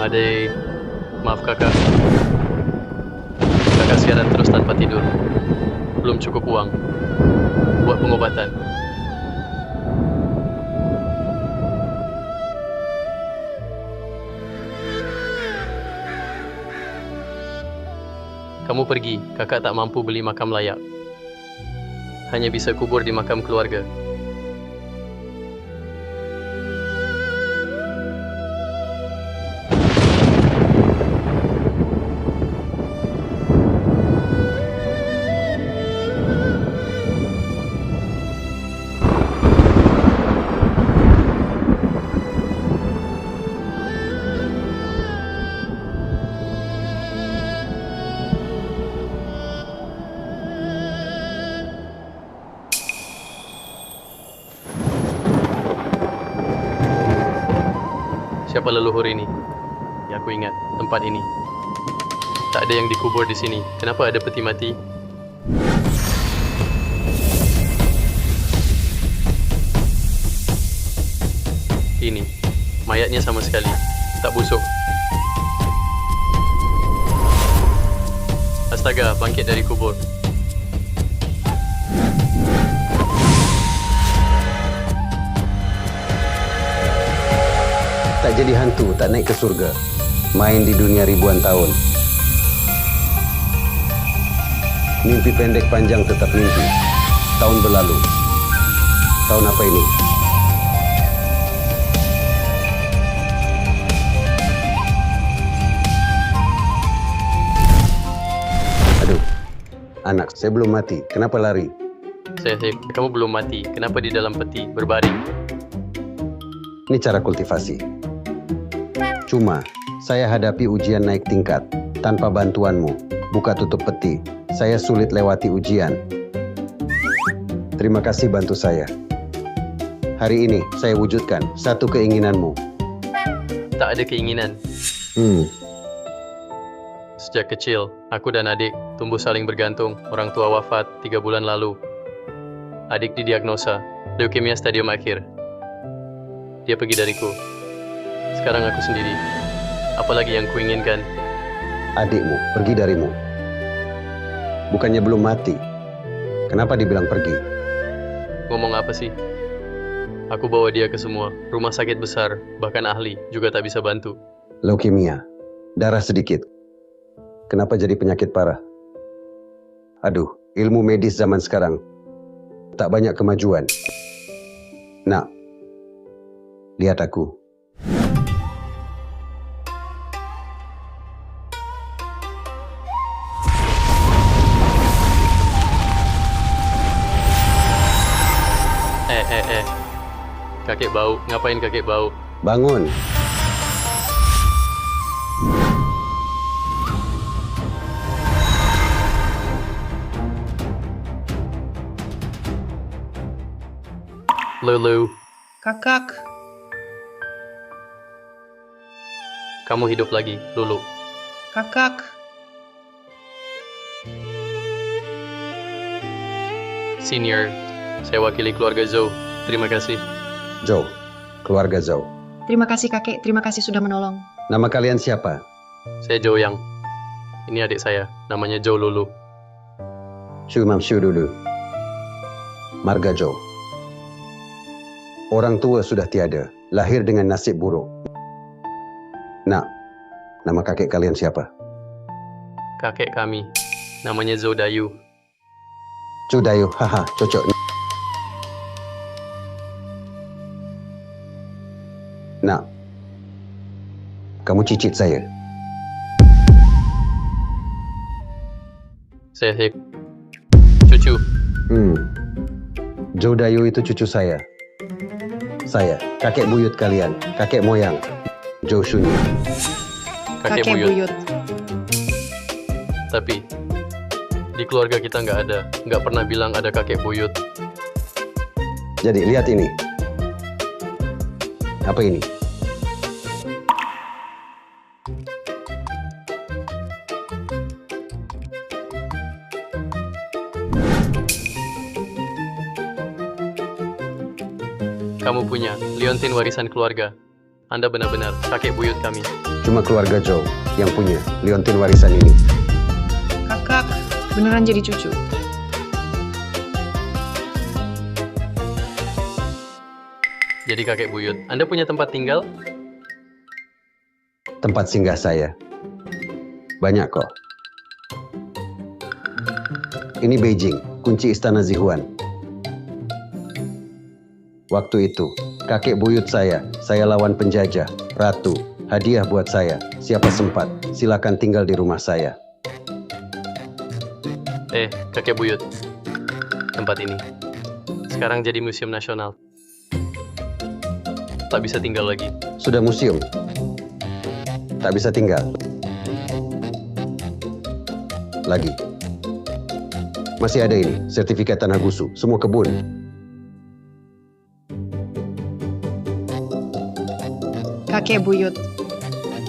Adek, maaf kakak. Kakak sekarang terus tanpa tidur. Belum cukup uang buat pengobatan. Kamu pergi, kakak tak mampu beli makam layak. Hanya bisa kubur di makam keluarga. Siapa leluhur ini? Ya, aku ingat tempat ini. Tak ada yang dikubur di sini. Kenapa ada peti mati? Ini, mayatnya sama sekali tak busuk. Astaga, bangkit dari kubur. Tak jadi hantu, tak naik ke surga. Main di dunia ribuan tahun. Mimpi pendek panjang tetap mimpi. Tahun berlalu. Tahun apa ini? Aduh, anak, saya belum mati. Kenapa lari? Saya, kamu belum mati. Kenapa di dalam peti berbaring? Ini cara kultivasi. Cuma, saya hadapi ujian naik tingkat. Tanpa bantuanmu, buka tutup peti. Saya sulit lewati ujian. Terima kasih bantu saya. Hari ini, saya wujudkan satu keinginanmu. Tak ada keinginan. Sejak kecil, aku dan adik tumbuh saling bergantung. Orang tua wafat 3 bulan lalu. Adik didiagnosa leukemia stadium akhir. Dia pergi dariku. Sekarang aku sendiri. Apalagi yang kuinginkan? Adikmu pergi darimu. Bukannya belum mati. Kenapa dibilang pergi? Ngomong apa sih? Aku bawa dia ke semua rumah sakit besar, bahkan ahli juga tak bisa bantu. Leukemia, darah sedikit. Kenapa jadi penyakit parah? Aduh, ilmu medis zaman sekarang tak banyak kemajuan. Nak, lihat aku. Kakek bau. Ngapain kakek bau? Bangun. Lulu, Kakak, kamu hidup lagi, Lulu. kakak, Senior, saya wakili keluarga Zhou. Terima kasih. Zhou, keluarga Zhou. terima kasih kakek, terima kasih sudah menolong. Nama kalian siapa? Saya Zhou Yang. Ini adik saya, namanya Zhou Lulu. Shu Mam Shu dulu. Marga Zhou. Orang tua sudah tiada, lahir dengan nasib buruk. Nak, nama kakek kalian siapa? Kakek kami, namanya Zhou Dayu. Cudayu, haha, cocok. Nak, kamu cicit saya. Saya Hik. Cucu. Zhou Dayu itu cucu saya. Saya, kakek buyut kalian, kakek moyang. Zhou Shunyi. Kakek buyut. Tapi, di keluarga kita nggak pernah bilang ada kakek buyut. Jadi, lihat ini. Apa ini? Kamu punya liontin warisan keluarga. Anda benar-benar kakek buyut kami. Cuma keluarga Joe yang punya liontin warisan ini. Kakak, beneran jadi cucu. Jadi kakek buyut, Anda punya tempat tinggal? Tempat singgah saya. Banyak kok. Ini Beijing, kunci istana Zihuan. Waktu itu, kakek buyut saya lawan penjajah, ratu, hadiah buat saya. Siapa sempat, silakan tinggal di rumah saya. Kakek buyut, tempat ini sekarang jadi museum nasional. Tak bisa tinggal lagi. Sudah museum. Tak bisa tinggal. Lagi. Masih ada ini, sertifikat tanah gusu, semua kebun. Kakek buyut.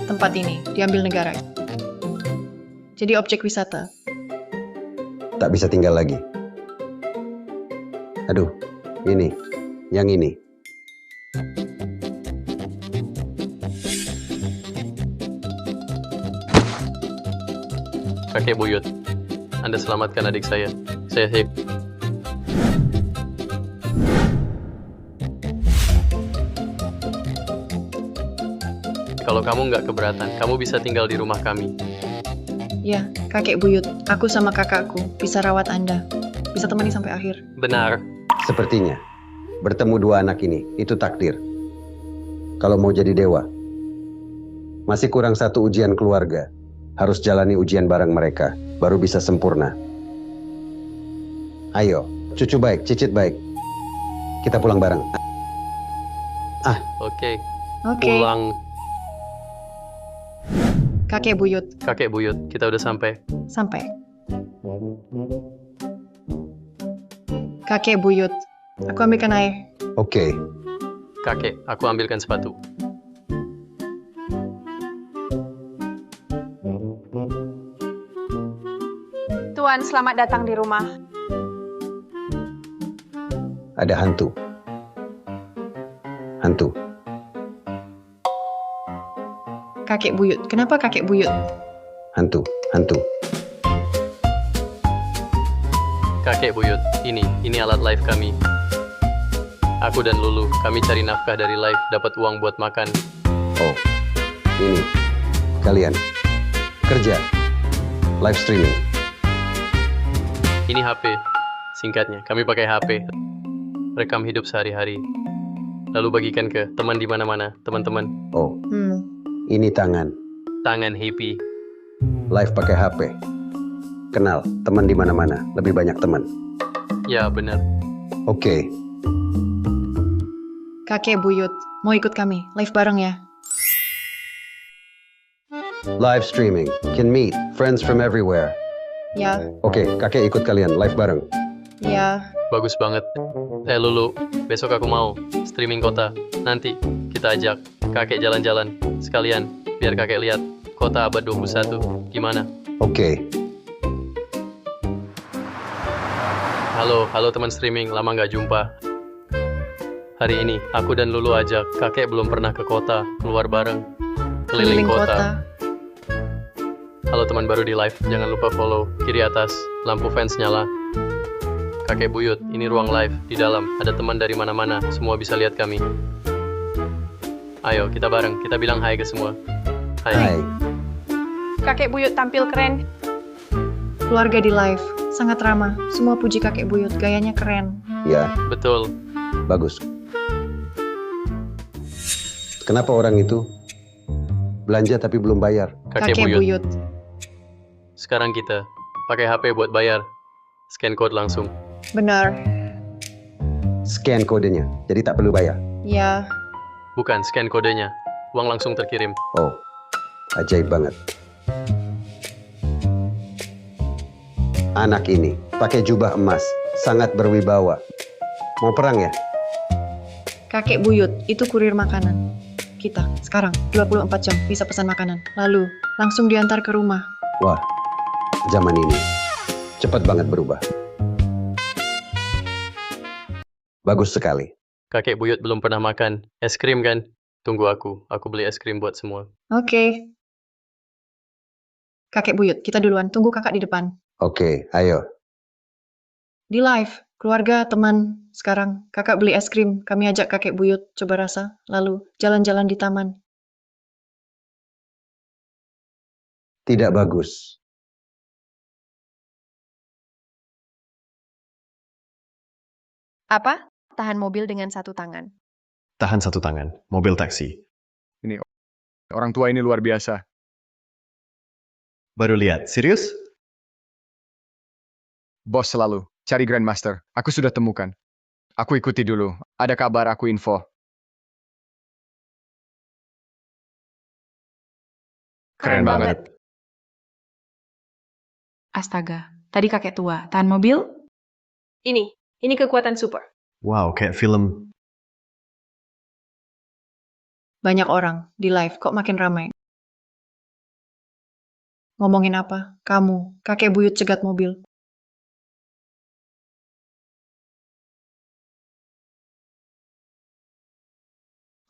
Tempat ini diambil negara. Jadi objek wisata. Tak bisa tinggal lagi. Aduh, ini, yang ini. Kakek buyut, Anda selamatkan adik saya. Saya hip. Kalau kamu nggak keberatan, kamu bisa tinggal di rumah kami. Ya, kakek buyut. Aku sama kakakku bisa rawat Anda. Bisa temani sampai akhir. Benar. Sepertinya, bertemu dua anak ini, itu takdir. Kalau mau jadi dewa, masih kurang satu ujian keluarga. Harus jalani ujian bareng mereka, baru bisa sempurna. Ayo, cucu baik, cicit baik. Kita pulang bareng. Oke. Oke. Pulang. Kakek buyut. Kakek buyut, kita udah sampai. Sampai. Kakek buyut. Aku ambilkan air. Oke, Kakek, aku ambilkan sepatu. Tuan, selamat datang di rumah. ada hantu. Hantu. Kakek buyut. Kenapa kakek buyut? Hantu. Hantu. Kakek buyut, ini alat live kami. Aku dan Lulu, kami cari nafkah dari live, dapat uang buat makan. Oh, ini. Kalian. Kerja. Live streaming. Ini HP. Singkatnya, kami pakai HP. Rekam hidup sehari-hari. Lalu bagikan ke teman di mana-mana, teman-teman. Oh, ini tangan. Tangan happy. Live pakai HP. Kenal, teman di mana-mana. Lebih banyak teman. Ya, benar. Oke. Kakek buyut. Mau ikut kami. Live bareng ya. Live streaming. Can meet friends from everywhere. Ya. Oke, kakek ikut kalian live bareng. Ya. Bagus banget. Lulu, besok aku mau streaming kota. Nanti kita ajak kakek jalan-jalan sekalian biar kakek lihat kota abad 21. Gimana? Oke. Halo teman streaming, lama nggak jumpa. Hari ini aku dan Lulu ajak kakek belum pernah ke kota, keluar bareng, keliling kota. Halo teman baru di live, jangan lupa follow kiri atas, lampu fans nyala. Kakek buyut, ini ruang live, di dalam ada teman dari mana-mana, semua bisa lihat kami. Ayo kita bareng, kita bilang hai ke semua. Hai. Kakek buyut tampil keren. Keluarga di live. Sangat ramah. Semua puji kakek buyut. Gayanya keren. Ya, Betul. bagus. Kenapa orang itu belanja tapi belum bayar? Kakek buyut. Sekarang kita pakai HP buat bayar. Scan code langsung. Benar. Scan kodenya, jadi tak perlu bayar. Ya. Bukan, scan kodenya. Uang langsung terkirim. Oh, ajaib banget. Anak ini pakai jubah emas, sangat berwibawa. Mau perang ya? Kakek buyut. Itu kurir makanan. Kita sekarang 24 jam bisa pesan makanan. Lalu langsung diantar ke rumah. Wah, zaman ini cepat banget berubah. Bagus sekali. Kakek buyut belum pernah makan. Es krim kan? Tunggu aku beli es krim buat semua. Oke. Kakek buyut, kita duluan. Tunggu kakak di depan. Oke, ayo. Di live, keluarga, teman. Sekarang, kakak beli es krim. Kami ajak kakek buyut coba rasa. Lalu, jalan-jalan di taman. Tidak bagus. Apa? Tahan mobil dengan satu tangan. Tahan satu tangan, mobil taksi. Orang tua ini luar biasa. Baru lihat, serius? Bos selalu cari Grandmaster. Aku sudah temukan. Aku ikuti dulu. Ada kabar aku info. Keren banget. Astaga, tadi kakek tua, tahan mobil? Ini kekuatan super. Wow, kayak film. Banyak orang di live, kok makin ramai. Ngomongin apa? Kamu, kakek buyut cegat mobil.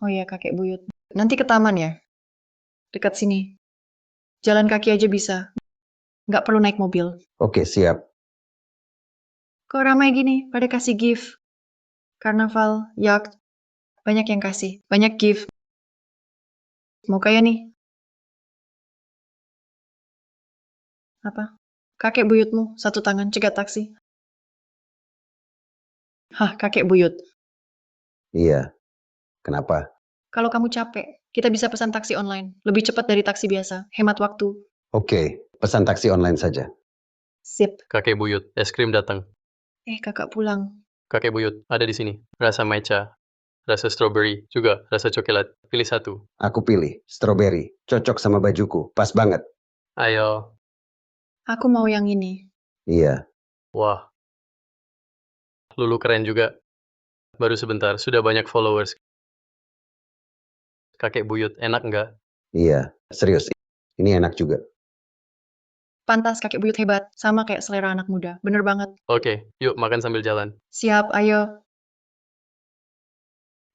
Oh iya, kakek buyut. Nanti ke taman ya? Dekat sini. Jalan kaki aja bisa. Nggak perlu naik mobil. Oke, siap. Kok ramai gini? Pada kasih gift. Karnaval, yacht. Banyak yang kasih. Banyak gift. Mau kaya nih? Apa? Kakek buyutmu, satu tangan, cegat taksi. Hah, kakek buyut. Iya. Kenapa? Kalau kamu capek, kita bisa pesan taksi online. Lebih cepat dari taksi biasa. Hemat waktu. Oke, pesan taksi online saja. Sip. Kakek buyut, es krim datang. Kakak pulang. Kakek buyut, ada di sini. Rasa matcha, rasa strawberry, juga rasa coklat. Pilih satu. Aku pilih strawberry. Cocok sama bajuku. Pas banget. Ayo. Aku mau yang ini. Iya. Wah. Lulu keren juga. Baru sebentar, sudah banyak followers. Kakek buyut, enak nggak? Iya. Serius. Ini enak juga. Pantas kakek buyut hebat. Sama kayak selera anak muda. Bener banget. Oke, yuk makan sambil jalan. Siap, ayo.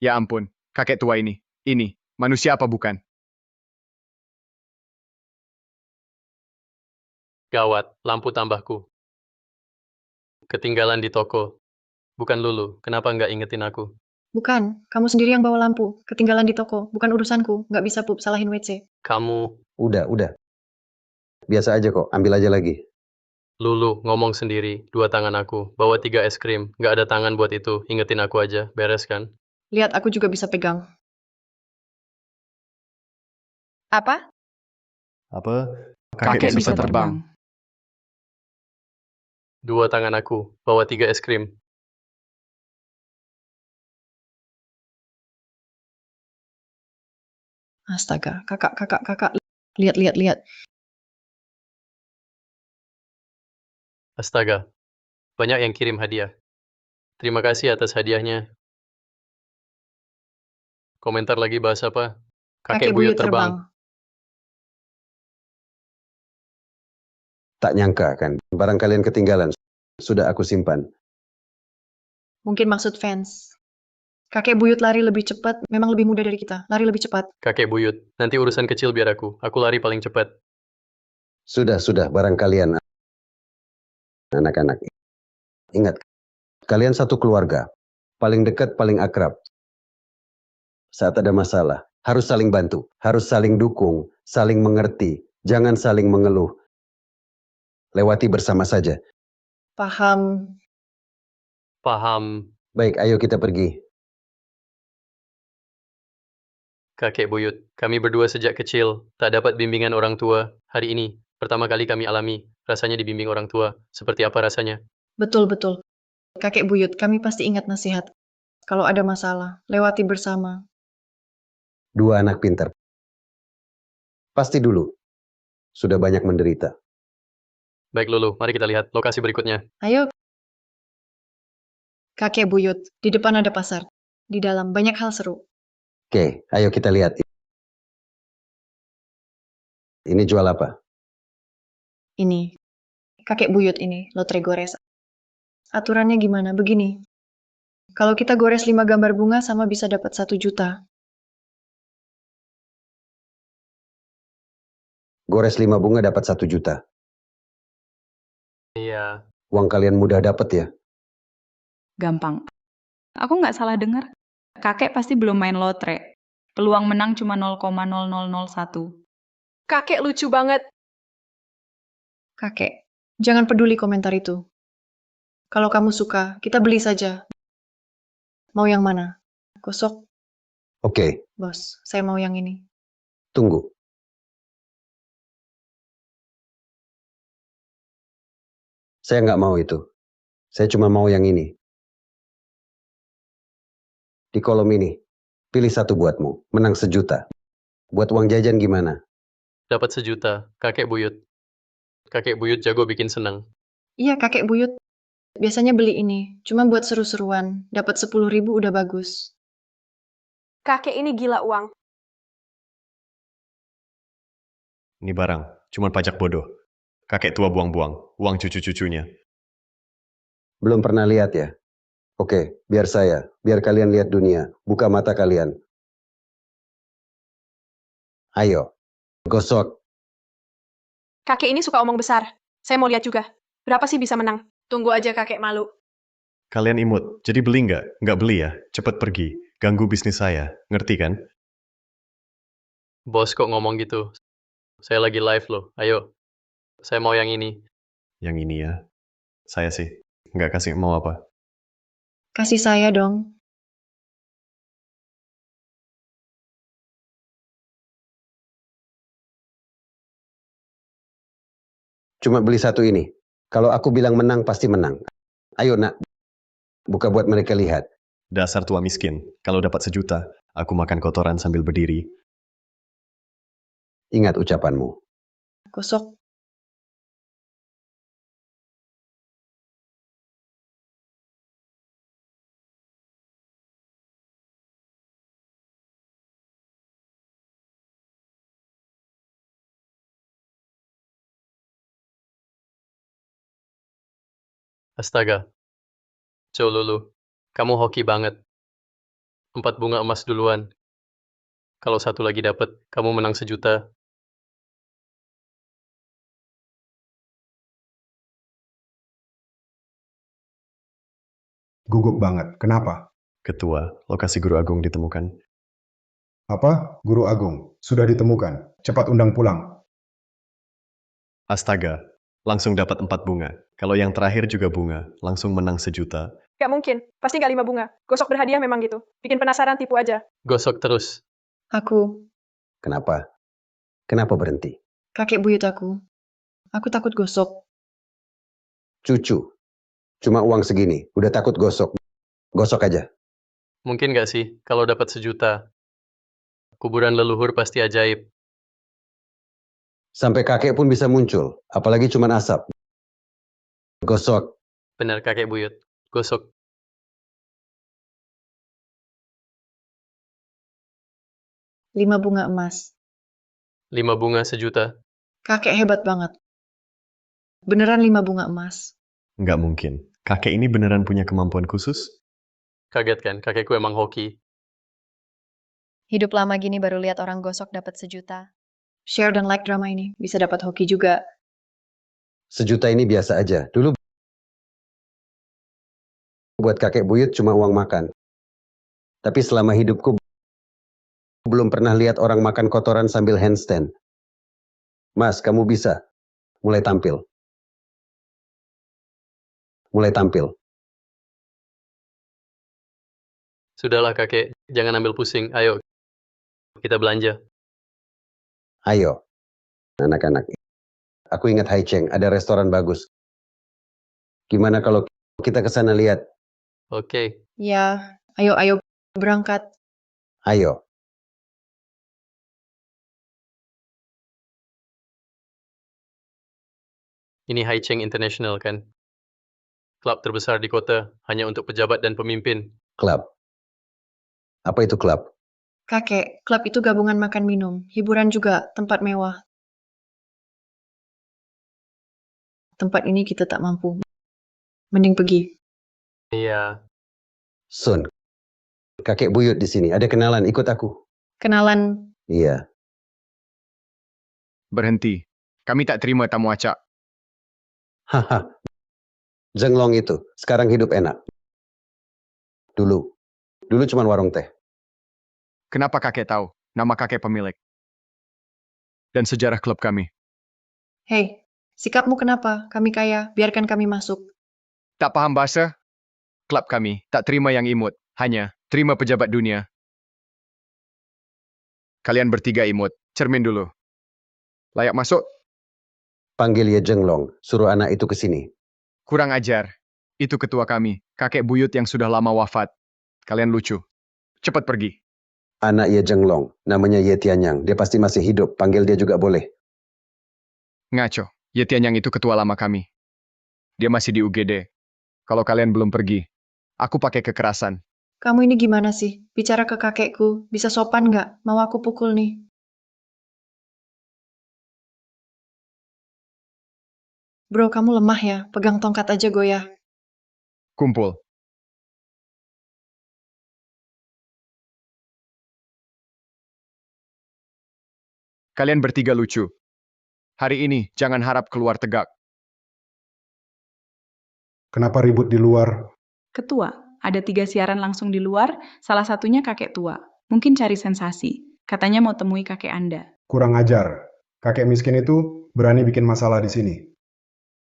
Ya ampun, kakek tua ini. Ini, manusia apa bukan? Gawat, lampu tambahku. Ketinggalan di toko. Bukan Lulu, kenapa nggak ingetin aku? Bukan, kamu sendiri yang bawa lampu. Ketinggalan di toko. Bukan urusanku. Nggak bisa pup, salahin WC. Kamu, Udah. Biasa aja kok. Ambil aja lagi. Lulu, ngomong sendiri. 2 tangan aku. Bawa 3 es krim. Nggak ada tangan buat itu. Ingetin aku aja. Beres kan? Lihat, aku juga bisa pegang. Apa? Apa? Kakek bisa terbang. 2 tangan aku. Bawa 3 es krim. Astaga, kakak. Lihat. Astaga. Banyak yang kirim hadiah. Terima kasih atas hadiahnya. Komentar lagi bahas apa? Kakek buyut terbang. Tak nyangka kan. Barang kalian ketinggalan. Sudah aku simpan. Mungkin maksud fans. Kakek buyut lari lebih cepat. Memang lebih muda dari kita. Lari lebih cepat. Kakek buyut. Nanti urusan kecil biar aku. Aku lari paling cepat. Sudah. Barang kalian. Anak-anak. Ingat. Kalian satu keluarga. Paling dekat, paling akrab. Saat ada masalah. Harus saling bantu. Harus saling dukung. Saling mengerti. Jangan saling mengeluh. Lewati bersama saja. Paham. Paham. Baik, ayo kita pergi. Kakek buyut. Kami berdua sejak kecil. Tak dapat bimbingan orang tua. Hari ini. Pertama kali kami alami. Rasanya dibimbing orang tua. Seperti apa rasanya? Betul. Kakek buyut, kami pasti ingat nasihat. Kalau ada masalah, lewati bersama. 2 anak pintar. Pasti dulu. Sudah banyak menderita. Baik Lulu, mari kita lihat lokasi berikutnya. Ayo. Kakek buyut, di depan ada pasar. Di dalam banyak hal seru. Oke, ayo kita lihat. Ini jual apa? Ini. Kakek buyut ini, lotre gores. Aturannya gimana? Begini. Kalau kita gores 5 gambar bunga sama bisa dapat 1 juta. Gores 5 bunga dapat 1 juta. Iya, Uang kalian mudah dapat ya. Gampang. Aku nggak salah dengar. Kakek pasti belum main lotre. Peluang menang cuma 0,0001. Kakek lucu banget. Kakek, jangan peduli komentar itu. Kalau kamu suka, kita beli saja. Mau yang mana? Gosok, Oke, bos. Saya mau yang ini. tunggu. Saya nggak mau itu. Saya cuma mau yang ini. Di kolom ini, pilih satu buatmu. Menang 1 juta. Buat uang jajan gimana? dapat 1 juta. Kakek buyut. Kakek buyut jago bikin senang. Iya, kakek buyut. Biasanya beli ini. Cuma buat seru-seruan. Dapat 10.000 udah bagus. Kakek ini gila uang. Ini barang, cuma pajak bodoh. Kakek tua buang-buang, uang cucu-cucunya. Belum pernah lihat ya? Oke, biar saya. Biar kalian lihat dunia. Buka mata kalian. Ayo, gosok. Kakek ini suka omong besar. Saya mau lihat juga. Berapa sih bisa menang? Tunggu aja kakek malu. Kalian imut, jadi beli nggak? Nggak beli ya? Cepet pergi. Ganggu bisnis saya. Ngerti kan? Bos kok ngomong gitu? Saya lagi live loh. Ayo. Saya mau yang ini. Yang ini ya. Saya sih. Nggak kasih mau apa. Kasih saya dong. Cuma beli satu ini. Kalau aku bilang menang, pasti menang. Ayo nak, buka buat mereka lihat. Dasar tua miskin. Kalau dapat 1 juta, aku makan kotoran sambil berdiri. Ingat ucapanmu. Gosok. Astaga. Cow Lulu. Kamu hoki banget. 4 bunga emas duluan. Kalau satu lagi dapat, kamu menang 1 juta. Gugup banget. Kenapa? Ketua, lokasi Guru Agung ditemukan. Apa? Guru Agung. Sudah ditemukan. Cepat undang pulang. Astaga, langsung dapat 4 bunga. Kalau yang terakhir juga bunga, langsung menang 1 juta. Gak mungkin. Pasti gak 5 bunga. Gosok berhadiah memang gitu. Bikin penasaran, tipu aja. Gosok terus. Aku. Kenapa? Kenapa berhenti? Kakek buyut aku. Aku takut gosok. Cucu. Cuma uang segini. Udah takut gosok. Gosok aja. Mungkin nggak sih, kalau dapat 1 juta. Kuburan leluhur pasti ajaib. Sampai kakek pun bisa muncul. Apalagi cuma asap. Gosok. Benar kakek buyut. Gosok. Lima bunga emas. 5 bunga 1 juta. Kakek hebat banget. Beneran 5 bunga emas. Nggak mungkin. Kakek ini beneran punya kemampuan khusus? Kaget kan, kakekku emang hoki. Hidup lama gini baru lihat orang gosok dapat 1 juta. Share dan like drama ini. Bisa dapat hoki juga. 1 juta ini biasa aja. Dulu buat kakek buyut cuma uang makan. Tapi selama hidupku belum pernah lihat orang makan kotoran sambil handstand. Mas, kamu bisa. Mulai tampil. Mulai tampil. Sudahlah kakek, jangan ambil pusing. Ayo, kita belanja. Ayo, anak-anak. Aku ingat Hai Cheng, ada restoran bagus. Gimana kalau kita ke sana lihat? Oke, Ya, ayo berangkat. Ayo. ini Hai Cheng International kan? Klub terbesar di kota, hanya untuk pejabat dan pemimpin. Klub. Apa itu klub? Kakek, klub itu gabungan makan minum. Hiburan juga, tempat mewah. Tempat ini kita tak mampu. Mending pergi. Iya, Sun. Kakek buyut di sini. Ada kenalan, ikut aku. Kenalan. Iya. Berhenti. Kami tak terima tamu acak. Haha, Jenglong itu sekarang hidup enak. Dulu cuma warung teh. Kenapa kakek tahu nama kakek pemilik? Dan sejarah klub kami. Hei, sikapmu kenapa? Kami kaya, biarkan kami masuk. Tak paham bahasa? Klub kami tak terima yang imut, hanya terima pejabat dunia. Kalian bertiga imut, cermin dulu. Layak masuk? Panggil Ye Jenglong, suruh anak itu ke sini. Kurang ajar. Itu ketua kami, kakek buyut yang sudah lama wafat. Kalian lucu. Cepat pergi. Anak Ye Jenglong, namanya Ye Tianyang. Dia pasti masih hidup, panggil dia juga boleh. Ngaco. Ye Tianyang itu ketua lama kami. Dia masih di UGD. Kalau kalian belum pergi, aku pakai kekerasan. Kamu ini gimana sih? Bicara ke kakekku, bisa sopan nggak? Mau aku pukul nih. Bro, kamu lemah ya? Pegang tongkat aja goyah. Kumpul. Kalian bertiga lucu. Hari ini jangan harap keluar tegak. Kenapa ribut di luar? Ketua, ada 3 siaran langsung di luar, salah satunya kakek tua. Mungkin cari sensasi. Katanya mau temui kakek Anda. Kurang ajar. Kakek miskin itu berani bikin masalah di sini.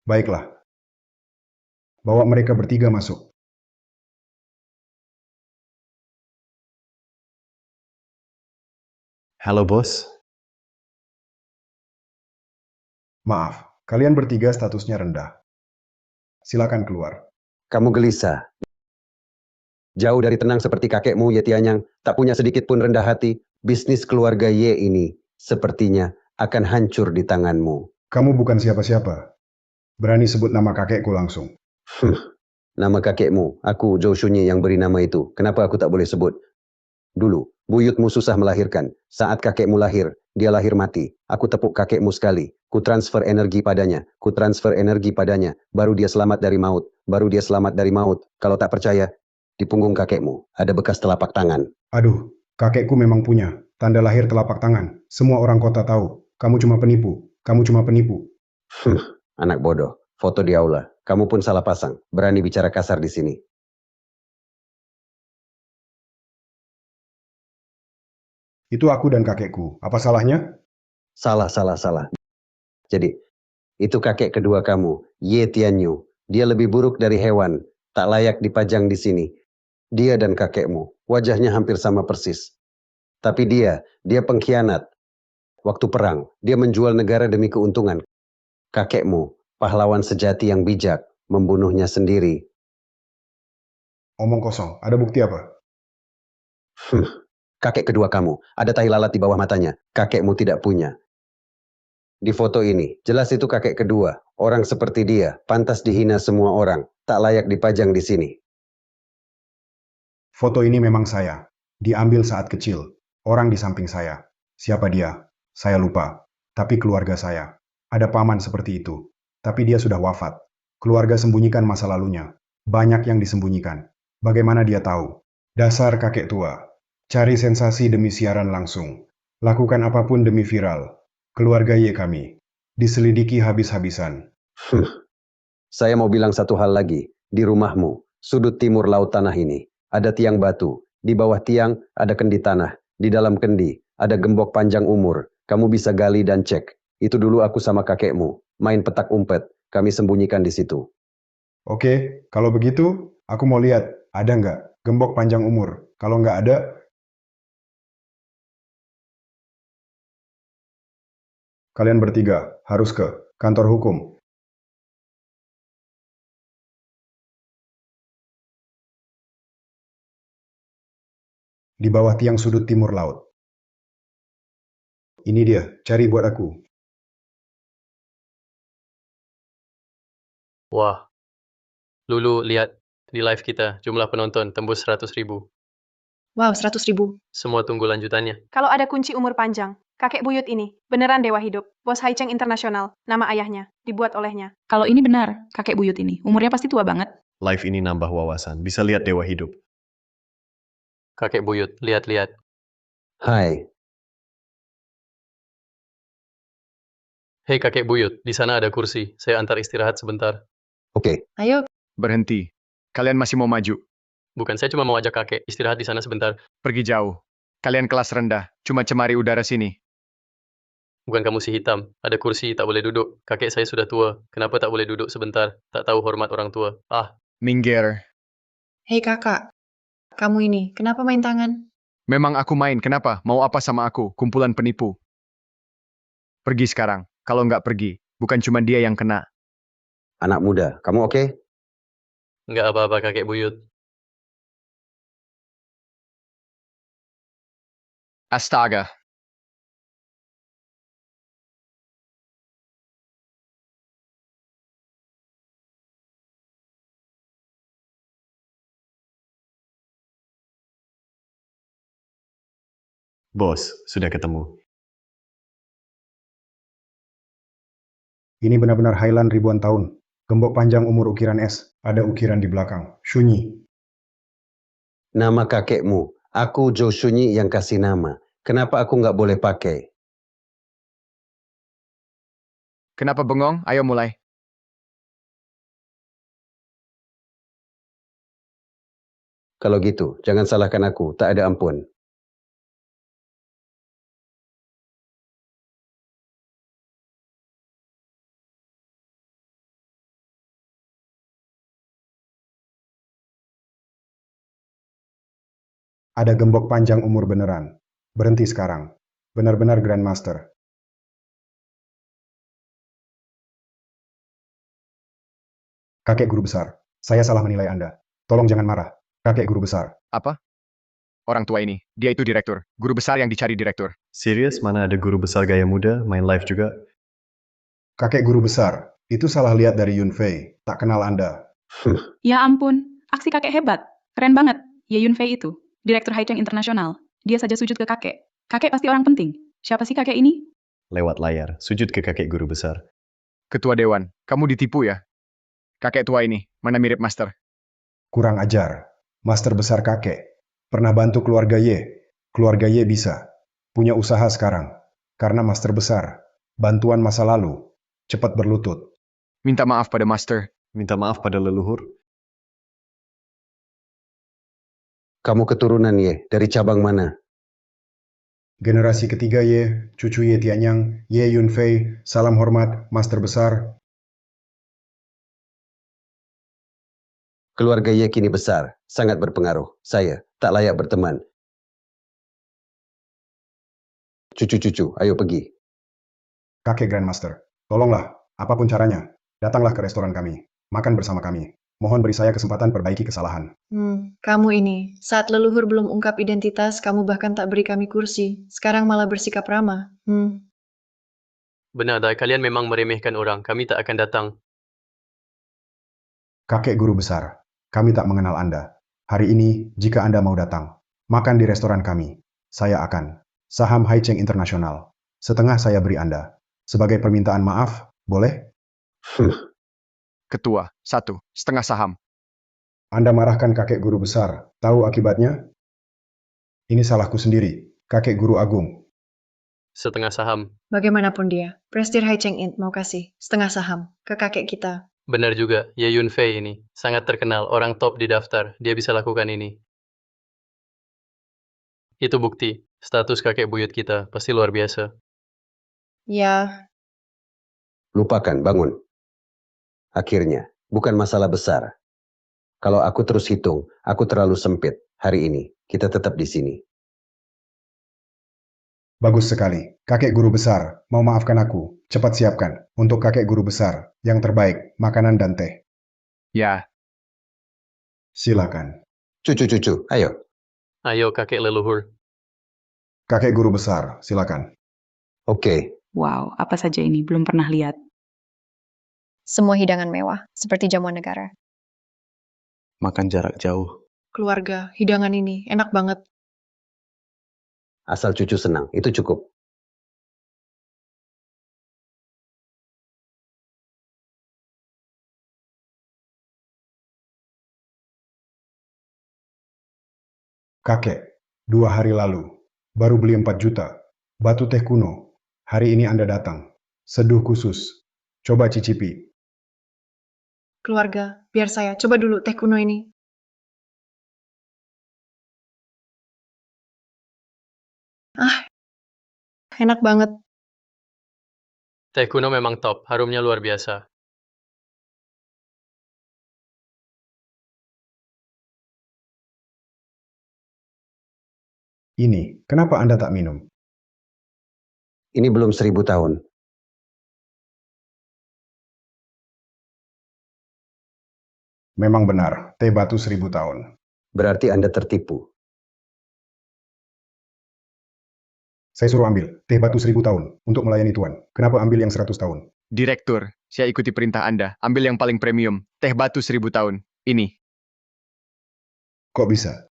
Baiklah. Bawa mereka bertiga masuk. Halo bos, Maaf, kalian bertiga statusnya rendah. Silakan keluar. Kamu gelisah. Jauh dari tenang seperti kakekmu, Ye Tianyang, tak punya sedikit pun rendah hati. Bisnis keluarga Ye ini sepertinya akan hancur di tanganmu. Kamu bukan siapa-siapa. Berani sebut nama kakekku langsung. Nama kakekmu, aku Zhou Shunyi yang beri nama itu. Kenapa aku tak boleh sebut? Dulu, buyutmu susah melahirkan. Saat kakekmu lahir, dia lahir mati. Aku tepuk kakekmu sekali. Ku transfer energi padanya. Ku transfer energi padanya. Baru dia selamat dari maut. Baru dia selamat dari maut. Kalau tak percaya, di punggung kakekmu ada bekas telapak tangan. Aduh, kakekku memang punya. Tanda lahir telapak tangan. Semua orang kota tahu. Kamu cuma penipu. Kamu cuma penipu. Anak bodoh. Foto di aula. Kamu pun salah pasang. Berani bicara kasar di sini. Itu aku dan kakekku. Apa salahnya? Salah. Jadi, itu kakek kedua kamu, Ye Tianyu. Dia lebih buruk dari hewan. Tak layak dipajang di sini. Dia dan kakekmu, wajahnya hampir sama persis. Tapi dia pengkhianat. Waktu perang, dia menjual negara demi keuntungan. Kakekmu, pahlawan sejati yang bijak, membunuhnya sendiri. Omong kosong. Ada bukti apa? Kakek kedua kamu, ada tai lalat di bawah matanya. Kakekmu tidak punya. Di foto ini, jelas itu kakek kedua. Orang seperti dia, pantas dihina semua orang. Tak layak dipajang di sini. Foto ini memang saya. Diambil saat kecil. Orang di samping saya. Siapa dia? Saya lupa. Tapi keluarga saya. Ada paman seperti itu. Tapi dia sudah wafat. Keluarga sembunyikan masa lalunya. Banyak yang disembunyikan. Bagaimana dia tahu? Dasar kakek tua. Cari sensasi demi siaran langsung. Lakukan apapun demi viral. Keluarga Ye kami. Diselidiki habis-habisan. Saya mau bilang satu hal lagi. Di rumahmu, sudut timur laut tanah ini, ada tiang batu. Di bawah tiang ada kendi tanah. Di dalam kendi ada gembok panjang umur. Kamu bisa gali dan cek. Itu dulu aku sama kakekmu. Main petak umpet. Kami sembunyikan di situ. Oke, kalau begitu, aku mau lihat. Ada nggak gembok panjang umur? Kalau nggak ada, kalian bertiga harus ke kantor hukum. Di bawah tiang sudut timur laut. Ini dia, cari buat aku. Wah, Lulu lihat di live kita, jumlah penonton tembus 100.000. Wow, 100.000. Semua tunggu lanjutannya. Kalau ada kunci umur panjang, kakek buyut ini, beneran dewa hidup. Bos Haicheng Internasional, nama ayahnya, dibuat olehnya. Kalau ini benar, kakek buyut ini. Umurnya pasti tua banget. live ini nambah wawasan. Bisa lihat dewa hidup. Kakek buyut, lihat-lihat. Hai, Hei kakek buyut, di sana ada kursi. Saya antar istirahat sebentar. Oke, Ayo, Berhenti. Kalian masih mau maju? Bukan, saya cuma mau ajak kakek istirahat di sana sebentar. Pergi jauh. Kalian kelas rendah, cuma cemari udara sini. Bukan kamu si hitam. Ada kursi, tak boleh duduk. Kakek saya sudah tua. Kenapa tak boleh duduk sebentar? Tak tahu hormat orang tua. Ah, Minggir. hei kakak. Kamu ini, kenapa main tangan? Memang aku main, kenapa? Mau apa sama aku? Kumpulan penipu. Pergi sekarang. Kalau nggak pergi, bukan cuma dia yang kena. anak muda, kamu oke? nggak apa-apa kakek buyut. Astaga. Bos, sudah ketemu. Ini benar-benar Highland ribuan tahun. Gembok panjang umur ukiran es. Ada ukiran di belakang. Sunyi. Nama kakekmu. Aku Joe Sunyi yang kasih nama. Kenapa aku nggak boleh pakai? Kenapa bengong? Ayo mulai. Kalau gitu, jangan salahkan aku. Tak ada ampun. Ada gembok panjang umur beneran. Berhenti sekarang. Benar-benar Grandmaster. Kakek guru besar, saya salah menilai Anda. Tolong jangan marah. Kakek guru besar. Apa? Orang tua ini. Dia itu direktur. Guru besar yang dicari direktur. Serius, mana ada guru besar gaya muda, main live juga? Kakek guru besar, itu salah lihat dari Yun Fei. Tak kenal Anda. Ya ampun, aksi kakek hebat. Keren banget. Ye Yun Fei itu, Direktur Haicheng Internasional. Dia saja sujud ke kakek. Kakek pasti orang penting. Siapa sih kakek ini? Lewat layar, sujud ke kakek guru besar. Ketua Dewan, kamu ditipu ya? Kakek tua ini, mana mirip Master? Kurang ajar. Master besar kakek. Pernah bantu keluarga Ye. Keluarga Ye bisa. Punya usaha sekarang. Karena master besar. Bantuan masa lalu. Cepat berlutut. Minta maaf pada Master. Minta maaf pada leluhur. Kamu keturunan Ye, dari cabang mana? Generasi ketiga Ye, cucu Ye Tianyang, Ye Yun Fei, salam hormat, master besar. Keluarga Ye kini besar, sangat berpengaruh. Saya tak layak berteman. Cucu-cucu, ayo pergi. Kakek Grandmaster, tolonglah, apapun caranya, datanglah ke restoran kami, makan bersama kami. Mohon beri saya kesempatan perbaiki kesalahan. Kamu ini, saat leluhur belum ungkap identitas, kamu bahkan tak beri kami kursi. Sekarang malah bersikap ramah. Benar, kalian memang meremehkan orang. Kami tak akan datang. Kakek guru besar, kami tak mengenal Anda. Hari ini, jika Anda mau datang, makan di restoran kami, saya akan. Saham Haicheng Internasional. Setengah saya beri Anda. Sebagai permintaan maaf, boleh? Ketua, 1/2 saham. Anda marahkan kakek guru besar. Tahu akibatnya? Ini salahku sendiri, kakek guru agung. Setengah saham. Bagaimanapun dia, Prestir Haicheng Int mau kasih setengah saham ke kakek kita. Benar juga, Ye Yun Fei ini. Sangat terkenal, orang top di daftar. Dia bisa lakukan ini. Itu bukti. Status kakek buyut kita pasti luar biasa. Ya, Lupakan, bangun. Akhirnya, bukan masalah besar. Kalau aku terus hitung, aku terlalu sempit. Hari ini, kita tetap di sini. Bagus sekali. Kakek guru besar, mau maafkan aku. Cepat siapkan. Untuk kakek guru besar, yang terbaik, makanan dan teh. Ya, Silakan. Cucu-cucu, ayo. Ayo kakek leluhur. Kakek guru besar, silakan. Oke, Wow, apa saja ini? Belum pernah lihat. semua hidangan mewah, seperti jamuan negara. Makan jarak jauh. Keluarga, hidangan ini enak banget. asal cucu senang, itu cukup. Kakek, 2 hari lalu, baru beli 4 juta. Batu teh kuno. Hari ini Anda datang. Seduh khusus. Coba cicipi. Keluarga, biar saya. Coba dulu teh kuno ini. Ah, enak banget. Teh kuno memang top, harumnya luar biasa. Ini, kenapa Anda tak minum? Ini belum 1000 tahun. Memang benar, teh batu 1000 tahun. Berarti Anda tertipu. Saya suruh ambil teh batu 1000 tahun untuk melayani Tuan. Kenapa ambil yang 100 tahun? Direktur, saya ikuti perintah Anda. Ambil yang paling premium. Teh batu 1000 tahun. Ini. Kok bisa?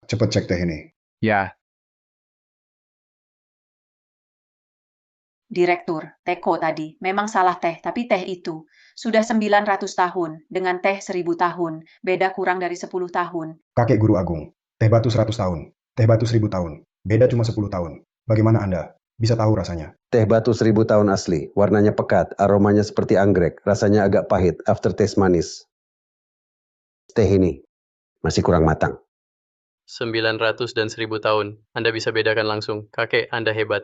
Cepat cek teh ini. Ya, Direktur, Teko tadi, memang salah teh, tapi teh itu sudah 900 tahun, dengan teh 1000 tahun, beda kurang dari 10 tahun. Kakek Guru Agung, teh batu 100 tahun, teh batu 1000 tahun, beda cuma 10 tahun. Bagaimana Anda bisa tahu rasanya? Teh batu 1000 tahun asli, warnanya pekat, aromanya seperti anggrek, rasanya agak pahit, aftertaste manis. Teh ini masih kurang matang. 900 dan 1000 tahun. Anda bisa bedakan langsung. Kakek, Anda hebat.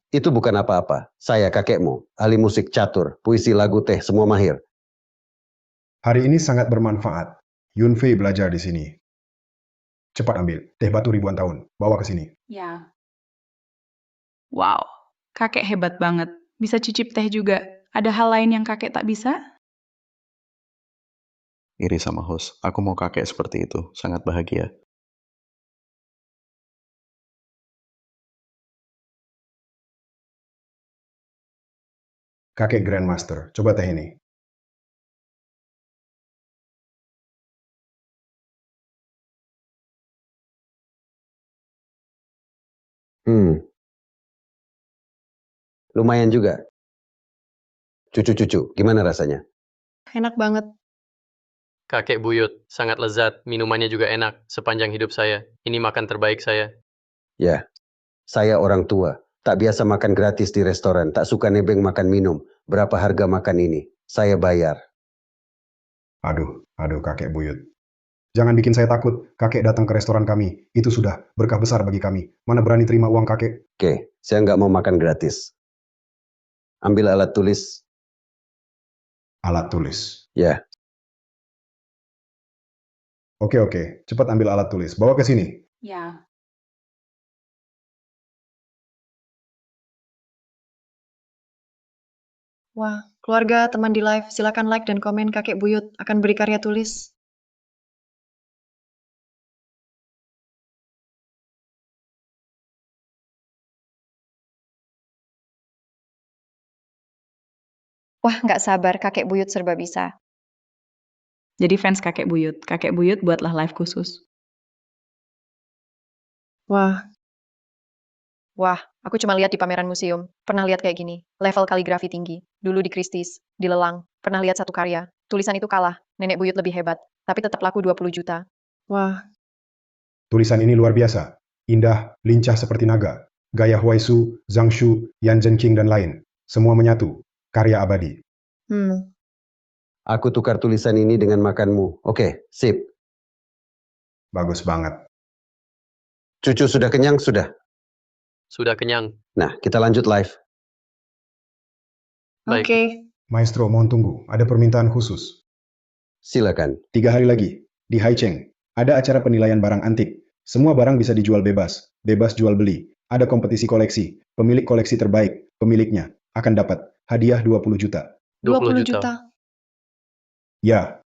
Itu bukan apa-apa. Saya kakekmu, ahli musik catur, puisi lagu teh, semua mahir. Hari ini sangat bermanfaat. Yunfei belajar di sini. Cepat ambil teh batu ribuan tahun, bawa ke sini. Ya, Wow, kakek hebat banget. Bisa cicip teh juga. Ada hal lain yang kakek tak bisa? Iri sama host. Aku mau kakek seperti itu. Sangat bahagia. Kakek Grandmaster, coba teh ini. Lumayan juga. Cucu-cucu, gimana rasanya? Enak banget. Kakek buyut, sangat lezat. Minumannya juga enak. Sepanjang hidup saya. Ini makan terbaik saya. Ya, saya orang tua. Tak biasa makan gratis di restoran, tak suka nebeng makan minum. Berapa harga makan ini? Saya bayar. Aduh, kakek buyut. Jangan bikin saya takut. Kakek datang ke restoran kami. Itu sudah berkah besar bagi kami. Mana berani terima uang kakek? Oke, saya nggak mau makan gratis. Ambil alat tulis. Alat tulis. Ya, Oke, cepat ambil alat tulis. Bawa ke sini. ya. Wah, keluarga, teman di live, silakan like dan komen kakek buyut akan beri karya tulis. Wah, nggak sabar, kakek buyut serba bisa. Jadi fans kakek buyut buatlah live khusus. Wah, Wah, aku cuma lihat di pameran museum. Pernah lihat kayak gini, level kaligrafi tinggi. Dulu di Christie's, di Lelang. Pernah lihat satu karya. Tulisan itu kalah, nenek buyut lebih hebat. Tapi tetap laku 20 juta. wah, Tulisan ini luar biasa. Indah, lincah seperti naga. Gaya Huaisu, Zhang Shu, Yan Zhenqing, dan lain. Semua menyatu. Karya abadi. aku tukar tulisan ini dengan makanmu. Oke, sip. Bagus banget. Cucu sudah kenyang? Sudah. Sudah kenyang. Nah, kita lanjut live. oke. Baik. Maestro, mohon tunggu. Ada permintaan khusus. Silakan. 3 hari lagi, di Haicheng, ada acara penilaian barang antik. Semua barang bisa dijual bebas. Bebas jual beli. Ada kompetisi koleksi. Pemilik koleksi terbaik, pemiliknya, akan dapat hadiah 20 juta. 20 juta. Ya,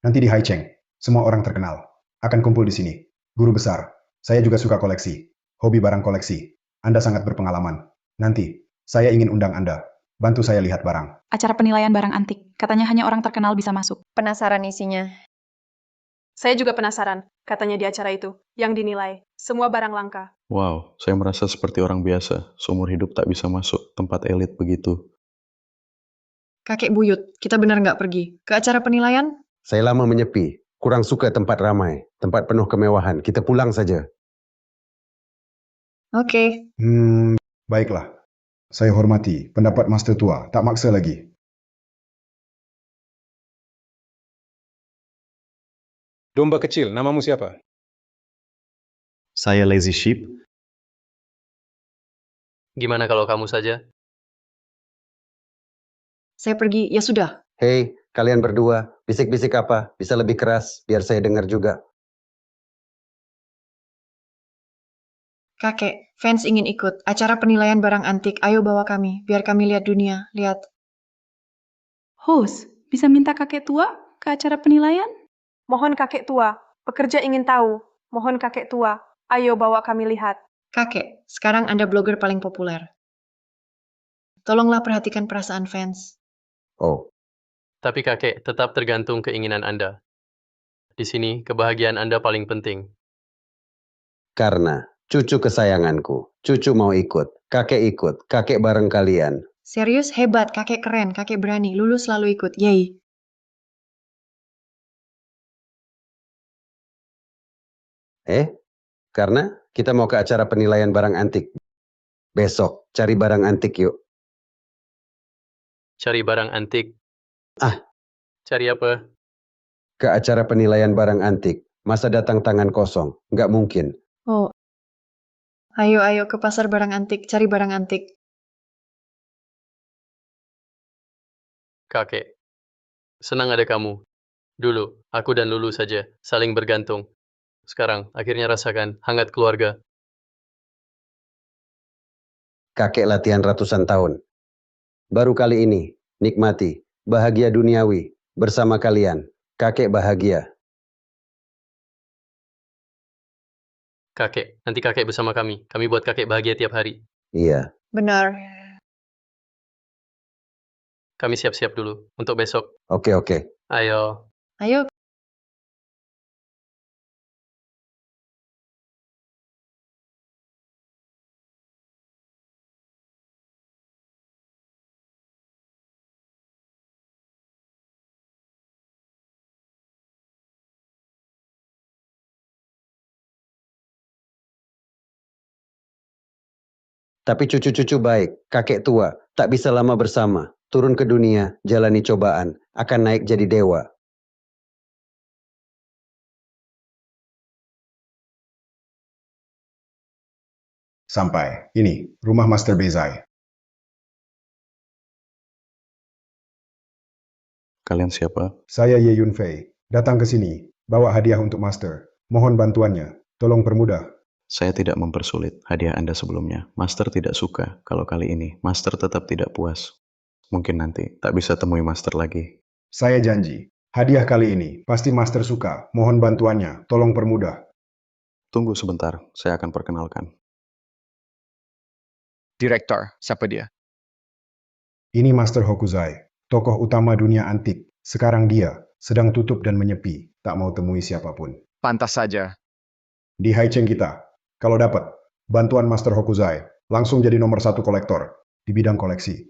nanti di Haicheng, semua orang terkenal akan kumpul di sini. Guru besar, saya juga suka koleksi. Hobi barang koleksi. Anda sangat berpengalaman. Nanti, saya ingin undang Anda. Bantu saya lihat barang. Acara penilaian barang antik. Katanya hanya orang terkenal bisa masuk. Penasaran isinya. Saya juga penasaran, katanya di acara itu, yang dinilai, semua barang langka. Wow, saya merasa seperti orang biasa. Seumur hidup tak bisa masuk tempat elit begitu. Kakek buyut, kita benar nggak pergi? Ke acara penilaian? Saya lama menyepi. Kurang suka tempat ramai. Tempat penuh kemewahan. Kita pulang saja. Oke. Baiklah. Saya hormati pendapat Master tua, tak maksa lagi. Domba kecil, namamu siapa? Saya Lazy Sheep. Gimana kalau kamu saja? Saya pergi, ya sudah. Hei, kalian berdua, bisik-bisik apa? Bisa lebih keras, biar saya dengar juga. Kakek, fans ingin ikut. Acara penilaian barang antik, ayo bawa kami. Biar kami lihat dunia, lihat. Host, bisa minta kakek tua ke acara penilaian? Mohon kakek tua, pekerja ingin tahu. Mohon kakek tua, ayo bawa kami lihat. Kakek, sekarang Anda blogger paling populer. Tolonglah perhatikan perasaan fans. Oh, Tapi kakek, tetap tergantung keinginan Anda. Di sini, kebahagiaan Anda paling penting. karena cucu kesayanganku, cucu mau ikut, kakek bareng kalian. Serius, hebat, kakek keren, kakek berani, Lulu selalu ikut, yeay. Karena kita mau ke acara penilaian barang antik. Besok, cari barang antik yuk. Cari barang antik. Ah. Cari apa? Ke acara penilaian barang antik. Masa datang tangan kosong, nggak mungkin. Oh. Ayo ke pasar barang antik, cari barang antik. Kakek. Senang ada kamu. Dulu, aku dan Lulu saja, saling bergantung. Sekarang, akhirnya rasakan hangat keluarga. Kakek latihan ratusan tahun. Baru kali ini, nikmati, bahagia duniawi, bersama kalian. Kakek bahagia. Kakek, nanti kakek bersama kami. Kami buat kakek bahagia tiap hari. Iya. Benar. Kami siap-siap dulu untuk besok. Oke. Ayo. Ayo. Tapi cucu-cucu baik, kakek tua, tak bisa lama bersama. Turun ke dunia, jalani cobaan, akan naik jadi dewa. Sampai, ini, rumah Master Bezai. Kalian siapa? Saya Ye Yunfei, datang ke sini, bawa hadiah untuk Master. Mohon bantuannya, tolong permudah. Saya tidak mempersulit hadiah Anda sebelumnya. Master tidak suka kalau kali ini Master tetap tidak puas. Mungkin nanti tak bisa temui Master lagi. Saya janji, hadiah kali ini pasti Master suka. Mohon bantuannya, tolong permudah. Tunggu sebentar, saya akan perkenalkan. Direktur, siapa dia? Ini Master Hokuzai, tokoh utama dunia antik. Sekarang dia sedang tutup dan menyepi, tak mau temui siapapun. Pantas saja. Di Haicheng kita, kalau dapat bantuan Master Hokuzai, langsung jadi nomor 1 kolektor di bidang koleksi.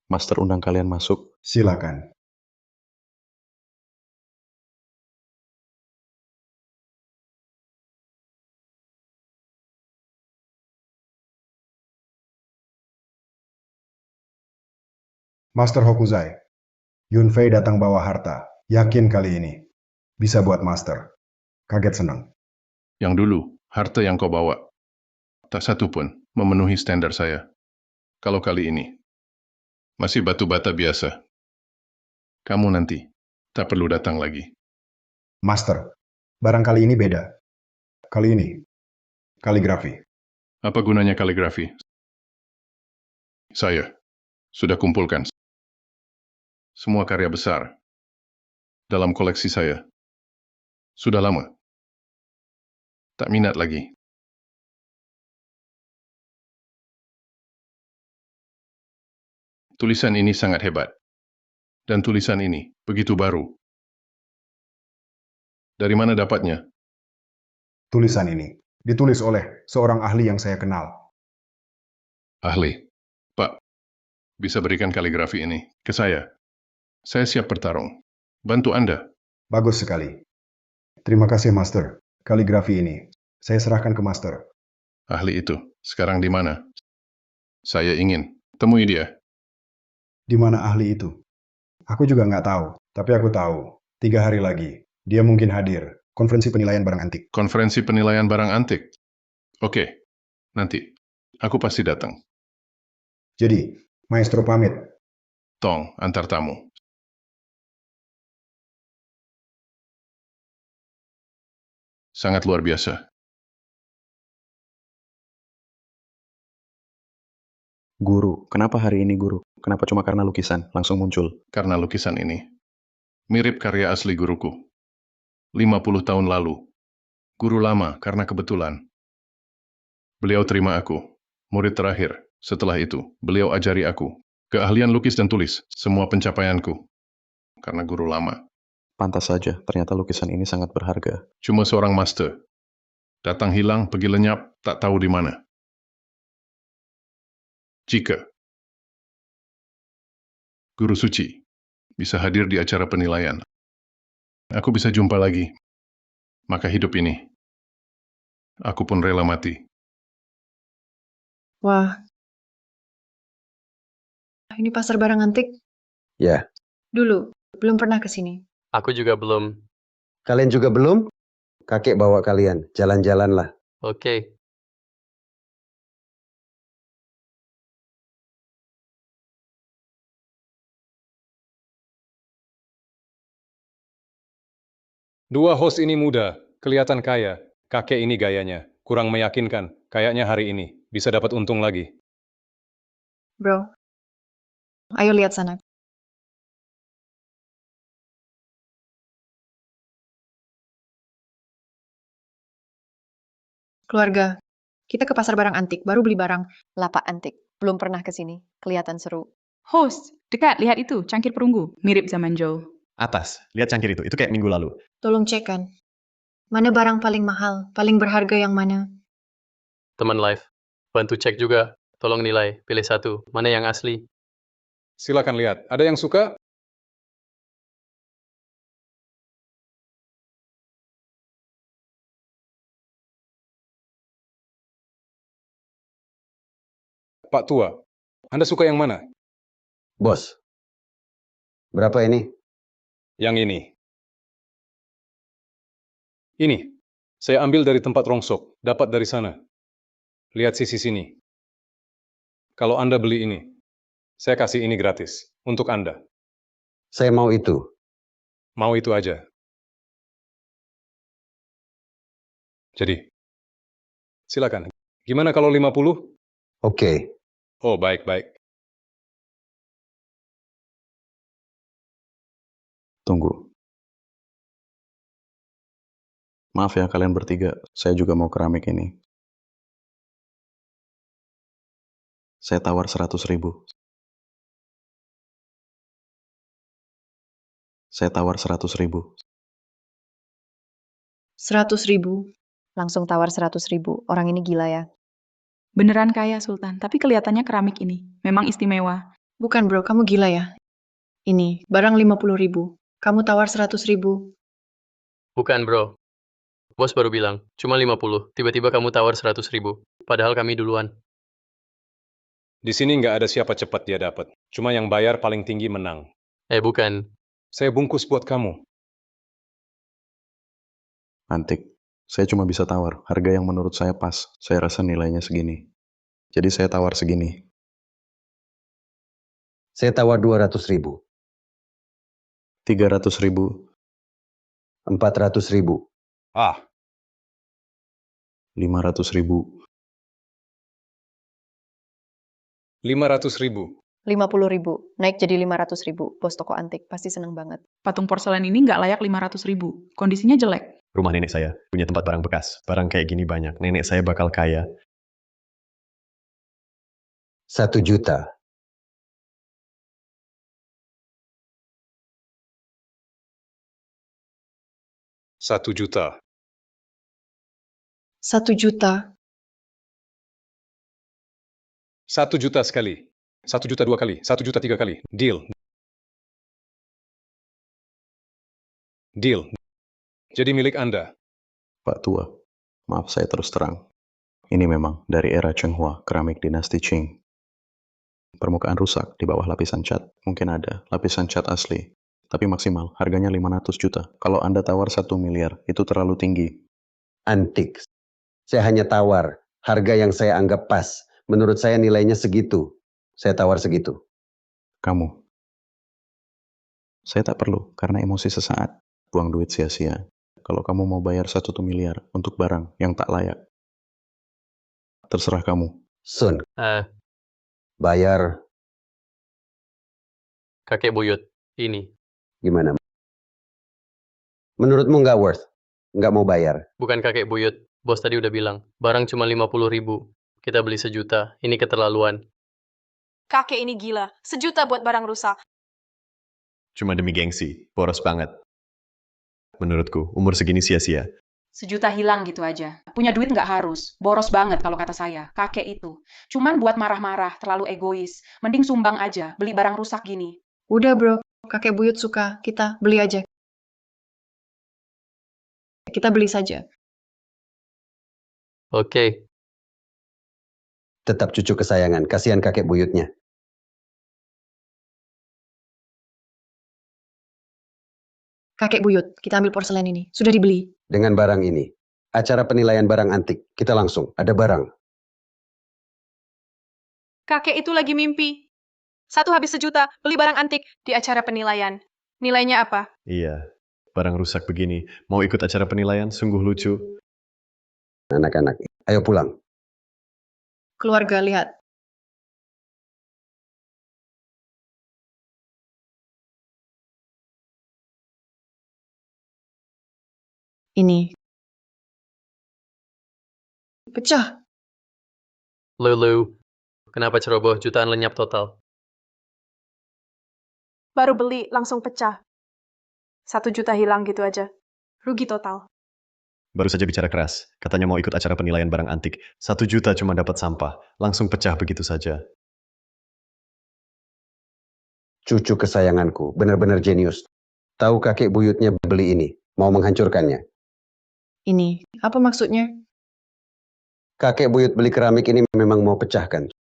Master undang kalian masuk. Silakan. Master Hokuzai, Yunfei datang bawa harta. Yakin kali ini bisa buat Master kaget senang. Yang dulu, harta yang kau bawa, tak satu pun memenuhi standar saya. Kalau kali ini, masih batu bata biasa. Kamu nanti tak perlu datang lagi. Master, barang kali ini beda. Kali ini, kaligrafi. Apa gunanya kaligrafi? Saya sudah kumpulkan semua karya besar dalam koleksi saya. Sudah lama. Tak minat lagi. Tulisan ini sangat hebat. Dan tulisan ini begitu baru. Dari mana dapatnya? Tulisan ini ditulis oleh seorang ahli yang saya kenal. Ahli. Pak, bisa berikan kaligrafi ini ke saya. Saya siap bertarung. Bantu Anda. Bagus sekali. Terima kasih, Master. Kaligrafi ini saya serahkan ke Master. Ahli itu sekarang di mana? Saya ingin temui dia. Di mana ahli itu? Aku juga nggak tahu, tapi aku tahu. 3 hari lagi, dia mungkin hadir. Konferensi penilaian barang antik. Konferensi penilaian barang antik. Oke, nanti. Aku pasti datang. Jadi, Maestro pamit. Tong, antar tamu. Sangat luar biasa. Guru, kenapa hari ini guru? Kenapa cuma karena lukisan langsung muncul? Karena lukisan ini mirip karya asli guruku. 50 tahun lalu. Guru lama karena kebetulan. Beliau terima aku, murid terakhir. Setelah itu, beliau ajari aku. Keahlian lukis dan tulis, semua pencapaianku. Karena guru lama. Pantas saja, ternyata lukisan ini sangat berharga. Cuma seorang master. Datang hilang, pergi lenyap, tak tahu di mana. Jika Guru Suci bisa hadir di acara penilaian, aku bisa jumpa lagi. Maka hidup ini, aku pun rela mati. Wah, ini pasar barang antik? Ya, Dulu, belum pernah ke sini. Aku juga belum. kalian juga belum? Kakek bawa kalian, jalan-jalanlah. Oke. Dua host ini muda, kelihatan kaya. Kakek ini gayanya, kurang meyakinkan. Kayaknya hari ini bisa dapat untung lagi. Bro, ayo lihat sana. Keluarga, kita ke pasar barang antik, baru beli barang. Lapak antik. Belum pernah ke sini. Kelihatan seru. Host, dekat, lihat itu, cangkir perunggu. Mirip zaman Joe. Atas, lihat cangkir itu kayak minggu lalu. Tolong cek kan. Mana barang paling mahal, paling berharga yang mana? Teman live, bantu cek juga. Tolong nilai, pilih satu. Mana yang asli? Silakan lihat, ada yang suka? Pak Tua, Anda suka yang mana? Bos, berapa ini? Yang ini. Ini, saya ambil dari tempat rongsok, dapat dari sana. Lihat sisi sini. Kalau Anda beli ini, saya kasih ini gratis, untuk Anda. Saya mau itu. Mau itu aja. Jadi, silakan. Gimana kalau 50? Oke. Oh, baik-baik. Tunggu. Maaf ya kalian bertiga, saya juga mau keramik ini. Saya tawar 100.000. Saya tawar 100.000. 100.000. Langsung tawar 100.000. Orang ini gila ya. Beneran kaya, Sultan. Tapi kelihatannya keramik ini. Memang istimewa. Bukan bro, kamu gila ya? Ini, barang 50.000. Kamu tawar 100.000. Bukan bro. Bos baru bilang, cuma 50. Tiba-tiba kamu tawar 100.000. Padahal kami duluan. Di sini nggak ada siapa cepat dia dapat. Cuma yang bayar paling tinggi menang. Bukan. Saya bungkus buat kamu. Antik. Saya cuma bisa tawar. Harga yang menurut saya pas. Saya rasa nilainya segini. Jadi saya tawar segini. Saya tawar 200.000. 300.000. 400.000. 500.000. 500.000. 50.000. Naik jadi 500.000. Bos toko antik. Pasti seneng banget. Patung porselen ini nggak layak 500.000. Kondisinya jelek. Rumah nenek saya punya tempat barang bekas. Barang kayak gini banyak. Nenek saya bakal kaya. 1 juta. 1 juta. 1 juta. 1 juta sekali. 1 juta 2 kali. 1 juta 3 kali. Deal. Deal. Jadi milik Anda. Pak Tua, maaf saya terus terang. Ini memang dari era Cheng Hua, keramik dinasti Qing. Permukaan rusak di bawah lapisan cat. Mungkin ada lapisan cat asli. Tapi maksimal, harganya 500 juta. Kalau Anda tawar 1 miliar, itu terlalu tinggi. Antik. Saya hanya tawar harga yang saya anggap pas. Menurut saya nilainya segitu. Saya tawar segitu. Kamu. Saya tak perlu, karena emosi sesaat. Buang duit sia-sia. Kalau kamu mau bayar 1 miliar untuk barang yang tak layak. Terserah kamu. Sun, bayar kakek buyut, ini. gimana? Menurutmu nggak worth? Nggak mau bayar? Bukan kakek buyut, bos tadi udah bilang. Barang cuma 50.000. Kita beli 1 juta, ini keterlaluan. Kakek ini gila. 1 juta buat barang rusak. Cuma demi gengsi, boros banget. Menurutku, umur segini sia-sia. 1 juta hilang gitu aja. Punya duit nggak harus. Boros banget kalau kata saya. Kakek itu. Cuman buat marah-marah, terlalu egois. Mending sumbang aja, beli barang rusak gini. Udah bro, kakek buyut suka, kita beli aja. Kita beli saja. Oke. Tetap cucu kesayangan, kasihan kakek buyutnya. Kakek buyut, kita ambil porselen ini. Sudah dibeli. Dengan barang ini, acara penilaian barang antik, kita langsung, ada barang. Kakek itu lagi mimpi. 1 habis 1 juta, beli barang antik di acara penilaian. Nilainya apa? Iya, barang rusak begini. Mau ikut acara penilaian, sungguh lucu. Anak-anak, ayo pulang. Keluarga, lihat. Ini. Pecah. Lulu, kenapa ceroboh jutaan lenyap total? Baru beli, langsung pecah. 1 juta hilang gitu aja. Rugi total. Baru saja bicara keras. Katanya mau ikut acara penilaian barang antik. 1 juta cuma dapat sampah. Langsung pecah begitu saja. Cucu kesayanganku, benar-benar jenius. Tahu kakek buyutnya beli ini, mau menghancurkannya. Ini. Apa maksudnya? Kakek buyut beli keramik ini memang mau pecahkan.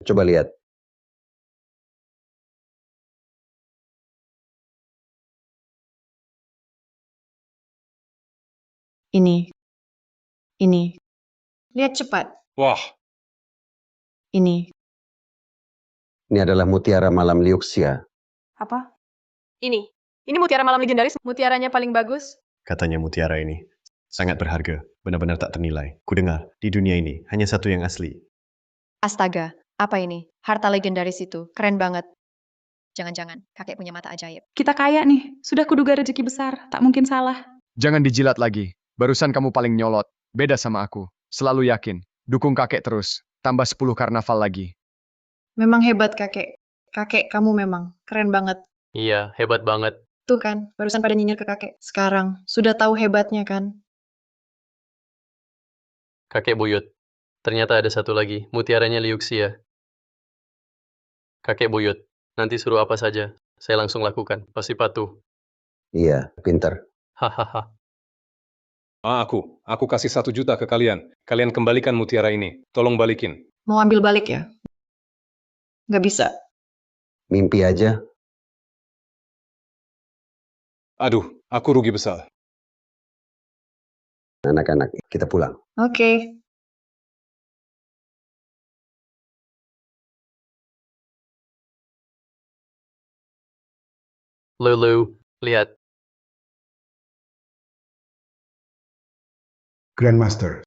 Coba lihat. Ini. Ini. Lihat cepat. Wah, Ini. Ini adalah mutiara malam liuksia. Apa? Ini. Ini mutiara malam legendaris. Mutiaranya paling bagus. Katanya mutiara ini sangat berharga. Benar-benar tak ternilai. Kudengar, di dunia ini hanya satu yang asli. Astaga, apa ini? Harta legendaris itu. Keren banget. Jangan-jangan kakek punya mata ajaib. Kita kaya nih. Sudah kuduga rezeki besar. Tak mungkin salah. Jangan dijilat lagi. Barusan kamu paling nyolot. Beda sama aku. Selalu yakin. Dukung kakek terus. Tambah 10 karnaval lagi. Memang hebat kakek. Kakek kamu memang. Keren banget. Iya, hebat banget. Tuh kan, barusan pada nyinyir ke kakek. Sekarang, sudah tahu hebatnya kan? Kakek buyut. Ternyata ada satu lagi, mutiaranya liuksia. Kakek buyut, nanti suruh apa saja, saya langsung lakukan, pasti patuh. Iya, pintar. Hahaha. Aku kasih 1 juta ke kalian. Kalian kembalikan mutiara ini. Tolong balikin. Mau ambil balik ya? Nggak bisa. Mimpi aja. Aduh, aku rugi besar. Anak-anak, kita pulang. Oke. Lulu, lihat. Grandmaster.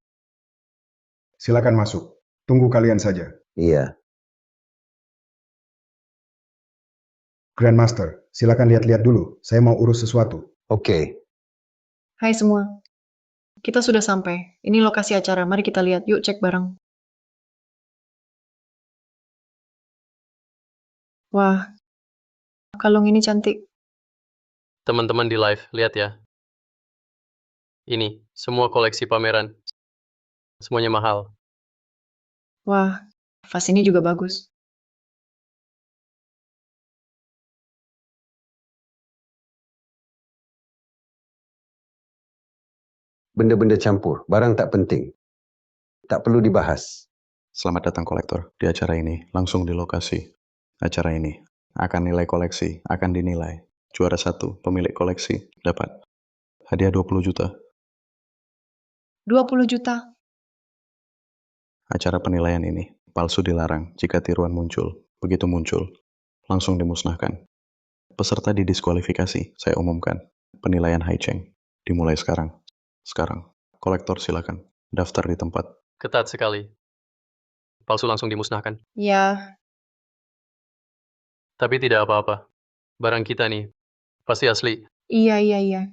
Silakan masuk. Tunggu kalian saja. Iya. Grandmaster, silakan lihat-lihat dulu. Saya mau urus sesuatu. Oke. Hai semua. Kita sudah sampai. Ini lokasi acara. Mari kita lihat. Yuk cek bareng. Wah. Kalung ini cantik. Teman-teman di live, lihat ya. Ini, semua koleksi pameran. Semuanya mahal. Wah. Vas ini juga bagus. Benda-benda campur, barang tak penting. Tak perlu dibahas. Selamat datang kolektor. Di acara ini, langsung di lokasi. Acara ini akan nilai koleksi, akan dinilai. Juara 1, pemilik koleksi, dapat hadiah 20 juta. 20 juta. Acara penilaian ini palsu dilarang jika tiruan muncul. Begitu muncul, langsung dimusnahkan. Peserta didiskualifikasi, saya umumkan. Penilaian Hai Cheng dimulai sekarang. Sekarang, kolektor silakan. Daftar di tempat. Ketat sekali. Palsu langsung dimusnahkan. Ya, Tapi tidak apa-apa. Barang kita nih, pasti asli. iya.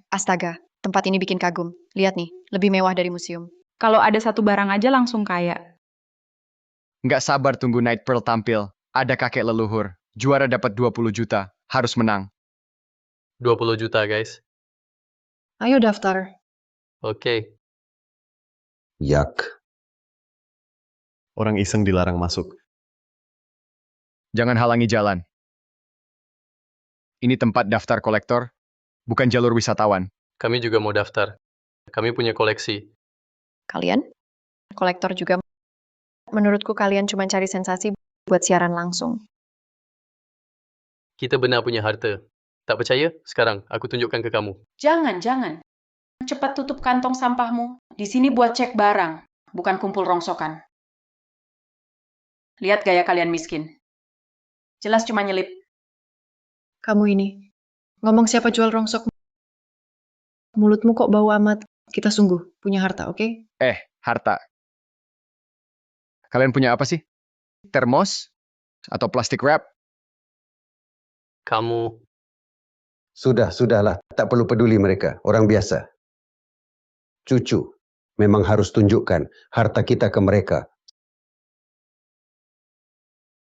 Astaga, tempat ini bikin kagum. Lihat nih, lebih mewah dari museum. Kalau ada satu barang aja langsung kaya. Nggak sabar tunggu Night Pearl tampil. Ada kakek leluhur. Juara dapat 20 juta. Harus menang. 20 juta, guys. Ayo daftar. Oke. Yak. Orang iseng dilarang masuk. Jangan halangi jalan. Ini tempat daftar kolektor, bukan jalur wisatawan. Kami juga mau daftar. Kami punya koleksi. Kalian? Kolektor juga. Menurutku kalian cuma cari sensasi buat siaran langsung. Kita benar punya harta. Tak percaya? Sekarang, aku tunjukkan ke kamu. Jangan. Cepat tutup kantong sampahmu. Di sini buat cek barang, bukan kumpul rongsokan. Lihat gaya kalian miskin. Jelas cuma nyelip. Kamu ini. Ngomong siapa jual rongsok. Mulutmu kok bau amat. Kita sungguh punya harta, oke? Harta. Kalian punya apa sih? Termos? Atau plastik wrap? Kamu, Sudahlah. Tak perlu peduli mereka. Orang biasa. Cucu, memang harus tunjukkan harta kita ke mereka.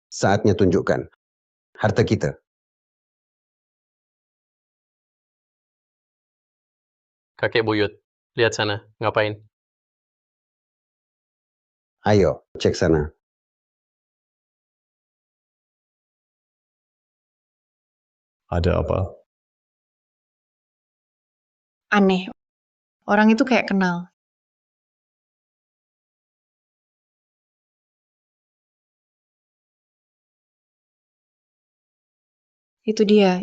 Saatnya tunjukkan harta kita. kakek buyut. Lihat sana, ngapain? Ayo, cek sana. Ada apa? Aneh. Orang itu kayak kenal. Itu dia.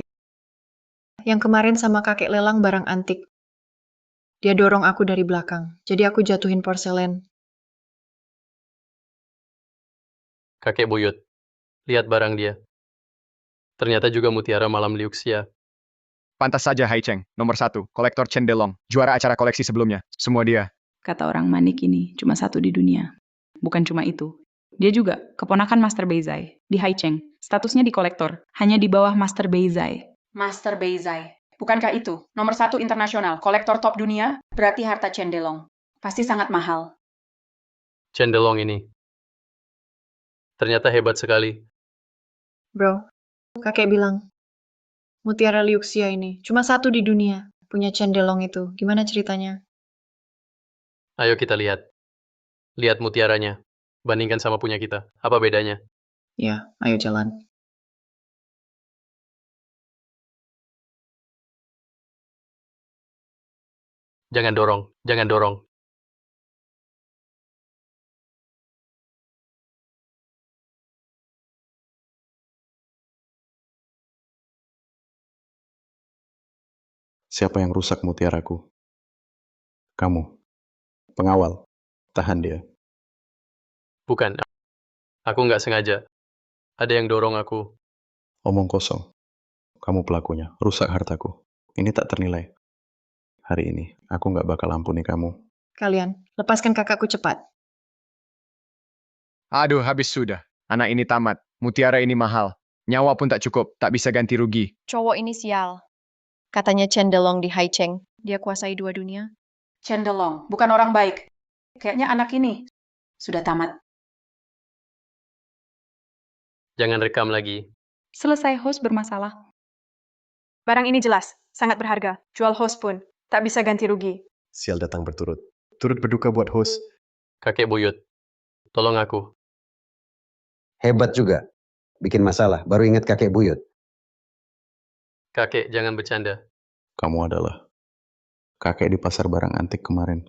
Yang kemarin sama kakek lelang barang antik. Dia dorong aku dari belakang. Jadi aku jatuhin porselen. Kakek buyut. Lihat barang dia. Ternyata juga mutiara malam liuksia. Pantas saja Hai Cheng, nomor 1, kolektor Chen Delong, juara acara koleksi sebelumnya. Semua dia. Kata orang manik ini cuma satu di dunia. Bukan cuma itu. Dia juga keponakan Master Beizai di Hai Cheng. Statusnya di kolektor, hanya di bawah Master Beizai. Master Beizai. Bukankah itu nomor 1 internasional, kolektor top dunia? Berarti harta Cendelong. Pasti sangat mahal. Cendelong ini. Ternyata hebat sekali. Bro, kakek bilang, mutiara liuksia ini cuma satu di dunia. Punya cendelong itu. Gimana ceritanya? Ayo kita lihat. Lihat mutiaranya. Bandingkan sama punya kita. Apa bedanya? Ya, ayo jalan. Jangan dorong. Siapa yang rusak mutiaraku? Kamu. Pengawal. Tahan dia. Bukan. Aku nggak sengaja. Ada yang dorong aku. Omong kosong. Kamu pelakunya. Rusak hartaku. Ini tak ternilai. Hari ini, aku nggak bakal ampuni kamu. Kalian, lepaskan kakakku cepat. Aduh, habis sudah. Anak ini tamat. Mutiara ini mahal. Nyawa pun tak cukup, tak bisa ganti rugi. Cowok ini sial. Katanya Cendelong di Hai Cheng. Dia kuasai 2 dunia. Cendelong, bukan orang baik. Kayaknya anak ini sudah tamat. Jangan rekam lagi. Selesai host bermasalah. Barang ini jelas, sangat berharga. Jual host pun, tak bisa ganti rugi. Sial datang berturut. Turut berduka buat host. Kakek buyut. Tolong aku. Hebat juga. Bikin masalah, baru ingat kakek buyut. Kakek, jangan bercanda. Kamu adalah kakek di pasar barang antik kemarin.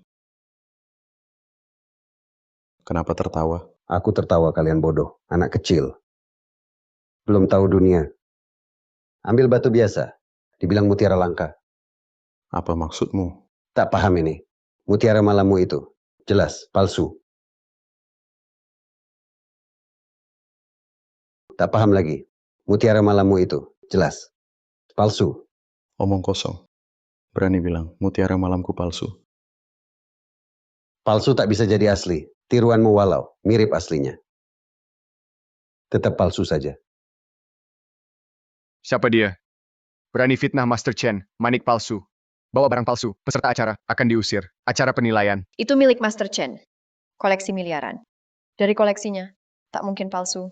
Kenapa tertawa? Aku tertawa kalian bodoh, anak kecil. Belum tahu dunia. Ambil batu biasa, dibilang mutiara langka. Apa maksudmu? Tak paham ini. Mutiara malammu itu, jelas, palsu. Tak paham lagi. Mutiara malammu itu, jelas, palsu. Omong kosong. Berani bilang, mutiara malamku palsu. Palsu tak bisa jadi asli. Tiruanmu walau, mirip aslinya. Tetap palsu saja. Siapa dia? Berani fitnah Master Chen, manik palsu. Bawa barang palsu, peserta acara akan diusir. Acara penilaian. Itu milik Master Chen. Koleksi miliaran. Dari koleksinya, tak mungkin palsu.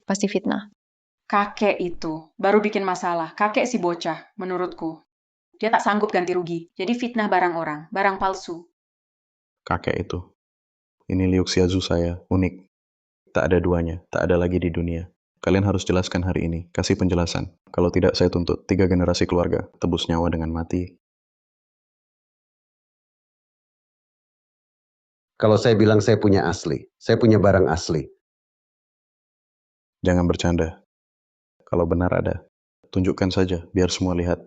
Pasti fitnah. Kakek itu baru bikin masalah. Kakek si bocah, menurutku. Dia tak sanggup ganti rugi. Jadi fitnah barang orang, barang palsu. Kakek itu. Ini Liu Xiaozu saya, unik. Tak ada duanya, tak ada lagi di dunia. Kalian harus jelaskan hari ini, kasih penjelasan. Kalau tidak, saya tuntut 3 generasi keluarga, tebus nyawa dengan mati. Kalau saya bilang saya punya asli, saya punya barang asli. Jangan bercanda. Kalau benar ada, tunjukkan saja, biar semua lihat.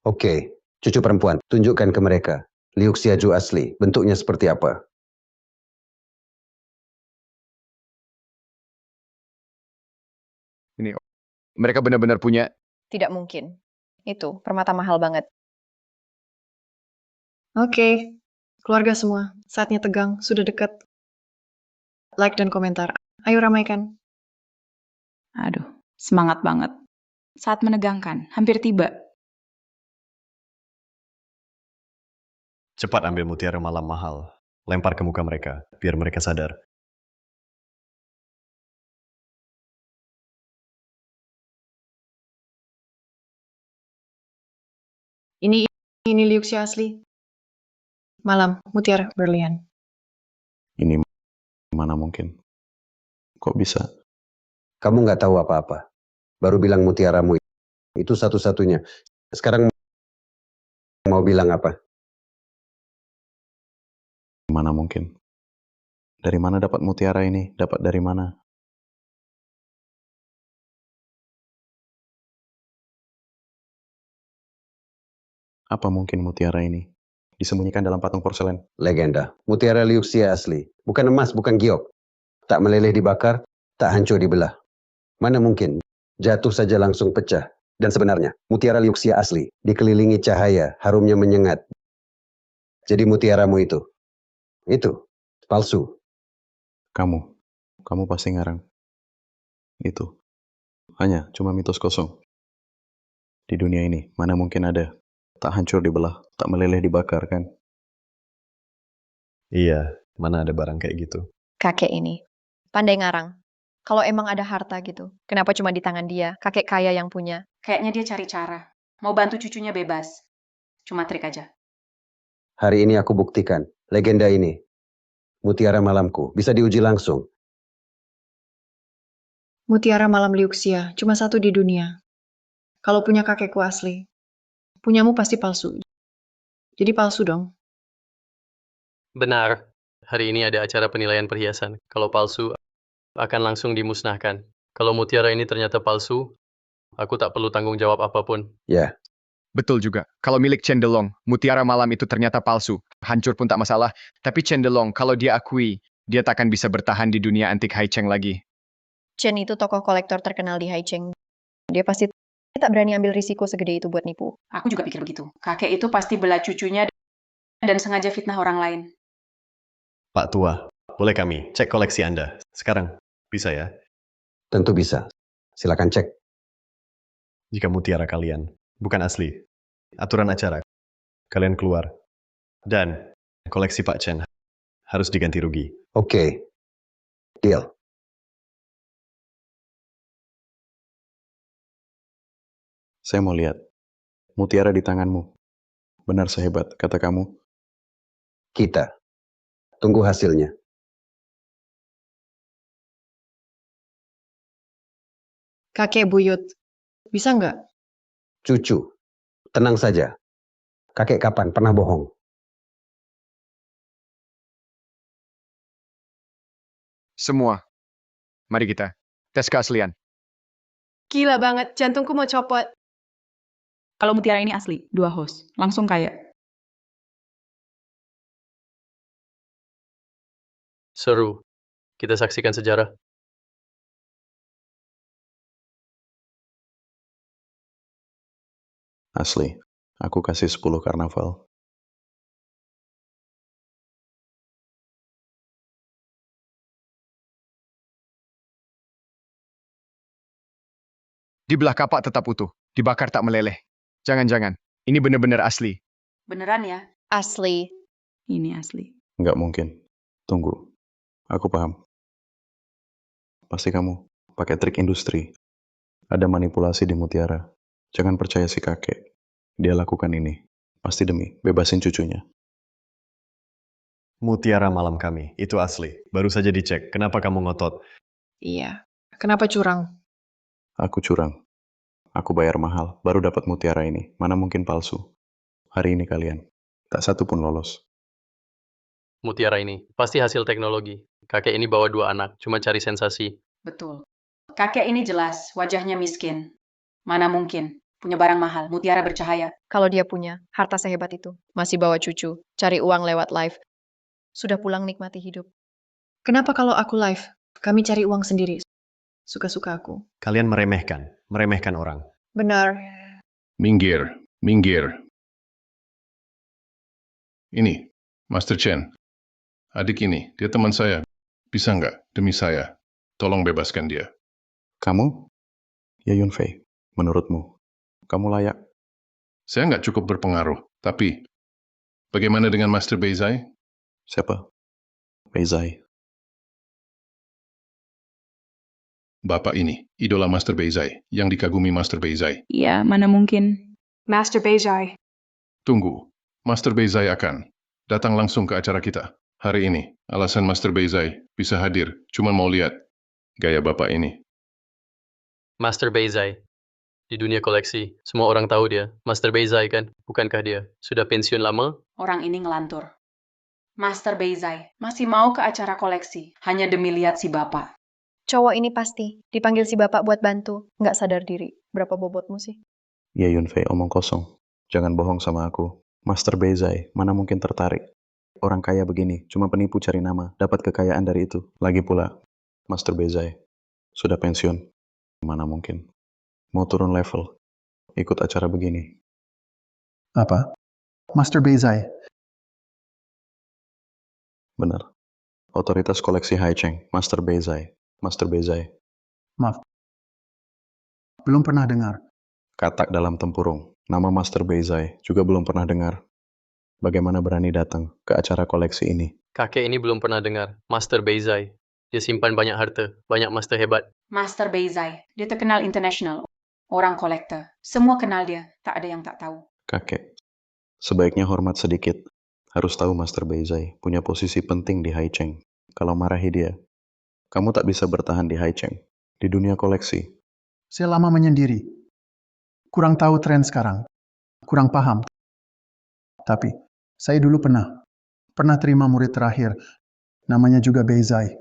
Oke, cucu perempuan, tunjukkan ke mereka. Liu Xiaozu asli, bentuknya seperti apa? Ini, mereka benar-benar punya. Tidak mungkin. Itu, permata mahal banget. Oke, keluarga semua, saatnya tegang, sudah dekat. Like dan komentar. Ayo ramaikan. Aduh, semangat banget. Saat menegangkan, hampir tiba. Cepat ambil mutiara malam mahal. Lempar ke muka mereka, biar mereka sadar. Ini Liu Xia asli. Malam, mutiara berlian. Ini mana mungkin? Kok bisa? Kamu nggak tahu apa-apa. Baru bilang mutiaramu itu satu-satunya. Sekarang mau bilang apa? Mana mungkin? Dari mana dapat mutiara ini? Dapat dari mana? Apa mungkin mutiara ini? Disembunyikan dalam patung porselen. Legenda. Mutiara Liu Xia asli. Bukan emas, bukan giok. Tak meleleh dibakar, tak hancur dibelah. Mana mungkin? Jatuh saja langsung pecah. Dan sebenarnya, mutiara Liu Xia asli. Dikelilingi cahaya, harumnya menyengat. Jadi mutiaramu itu palsu. Kamu pasti ngarang. Itu hanya cuma mitos kosong. Di dunia ini, mana mungkin ada tak hancur dibelah, tak meleleh dibakar, kan? Iya, mana ada barang kayak gitu. Kakek ini. Pandai ngarang. Kalau emang ada harta gitu, kenapa cuma di tangan dia, kakek kaya yang punya? Kayaknya dia cari cara. Mau bantu cucunya bebas. Cuma trik aja. Hari ini aku buktikan, legenda ini. Mutiara malamku, bisa diuji langsung. Mutiara malam Liu Xia, cuma satu di dunia. Kalau punya kakekku asli, punyamu pasti palsu. Jadi palsu dong. Benar. Hari ini ada acara penilaian perhiasan. Kalau palsu, akan langsung dimusnahkan. Kalau mutiara ini ternyata palsu, aku tak perlu tanggung jawab apapun. Ya. Betul juga. Kalau milik Chen Delong, mutiara malam itu ternyata palsu. Hancur pun tak masalah. Tapi Chen Delong, kalau dia akui, dia takkan bisa bertahan di dunia antik Haicheng lagi. Chen itu tokoh kolektor terkenal di Haicheng. Dia pasti tak berani ambil risiko segede itu buat nipu. Aku juga pikir begitu. Kakek itu pasti bela cucunya dan sengaja fitnah orang lain. Pak Tua, boleh kami cek koleksi Anda? Sekarang, bisa ya? Tentu bisa. Silakan cek. Jika mutiara kalian bukan asli, aturan acara, kalian keluar. Dan koleksi Pak Chen harus diganti rugi. Oke. Deal. Saya mau lihat. Mutiara di tanganmu. Benar sehebat, kata kamu. Kita. Tunggu hasilnya. Kakek buyut, bisa nggak? Cucu. Tenang saja. Kakek kapan pernah bohong? Semua. Mari kita tes keaslian. Gila banget, jantungku mau copot. Kalau Mutiara ini asli, 2 host. Langsung kaya. Seru. Kita saksikan sejarah. Asli, aku kasih 10 karnaval. Di belah kapak tetap utuh, dibakar tak meleleh. Jangan-jangan, ini benar-benar asli. Beneran ya? Asli. Ini asli. Nggak mungkin. Tunggu. Aku paham. Pasti kamu pakai trik industri. Ada manipulasi di Mutiara. Jangan percaya si kakek. Dia lakukan ini. Pasti demi bebasin cucunya. Mutiara malam kami, itu asli. Baru saja dicek, kenapa kamu ngotot? Iya. Kenapa curang? Aku curang. Aku bayar mahal, baru dapat mutiara ini. Mana mungkin palsu. Hari ini kalian, tak satu pun lolos. Mutiara ini pasti hasil teknologi. Kakek ini bawa 2 anak, cuma cari sensasi. Betul. Kakek ini jelas, wajahnya miskin. Mana mungkin, punya barang mahal, mutiara bercahaya. Kalau dia punya harta sehebat itu, masih bawa cucu, cari uang lewat live, sudah pulang nikmati hidup. Kenapa kalau aku live? Kami cari uang sendiri. Suka-suka aku. Kalian meremehkan orang. Benar. Minggir, minggir. Ini, Master Chen. Adik ini, dia teman saya. Bisa nggak, demi saya? Tolong bebaskan dia. Kamu? Ya Yunfei, menurutmu, kamu layak? Saya nggak cukup berpengaruh, tapi bagaimana dengan Master Beizai? Siapa? Beizai. Bapak ini, idola Master Beizai, yang dikagumi Master Beizai. Iya, mana mungkin. Master Beizai. Tunggu, Master Beizai akan datang langsung ke acara kita. Hari ini, alasan Master Beizai bisa hadir, cuma mau lihat gaya Bapak ini. Master Beizai. Di dunia koleksi, semua orang tahu dia. Master Beizai kan? Bukankah dia sudah pensiun lama? Orang ini ngelantur. Master Beizai masih mau ke acara koleksi, hanya demi lihat si bapak. Cowok ini pasti dipanggil si bapak buat bantu, nggak sadar diri. Berapa bobotmu sih? Ya Yunfei, omong kosong. Jangan bohong sama aku. Master Beizai, mana mungkin tertarik. Orang kaya begini, cuma penipu cari nama, dapat kekayaan dari itu. Lagi pula, Master Beizai sudah pensiun. Mana mungkin. Mau turun level, ikut acara begini. Apa? Master Beizai? Benar. Otoritas koleksi Haicheng, Master Beizai. Master Beizai. Maaf. Belum pernah dengar. Katak dalam tempurung. Nama Master Beizai juga belum pernah dengar. Bagaimana berani datang ke acara koleksi ini? Kakek ini belum pernah dengar. Master Beizai. Dia simpan banyak harta, banyak master hebat. Master Beizai, dia terkenal internasional. Orang kolektor. Semua kenal dia, tak ada yang tak tahu. Kakek, sebaiknya hormat sedikit. Harus tahu Master Beizai punya posisi penting di Haicheng. Kalau marahi dia, kamu tak bisa bertahan di Haicheng. Di dunia koleksi. Saya lama menyendiri. Kurang tahu tren sekarang. Kurang paham. Tapi, saya dulu pernah terima murid terakhir. Namanya juga Beizai.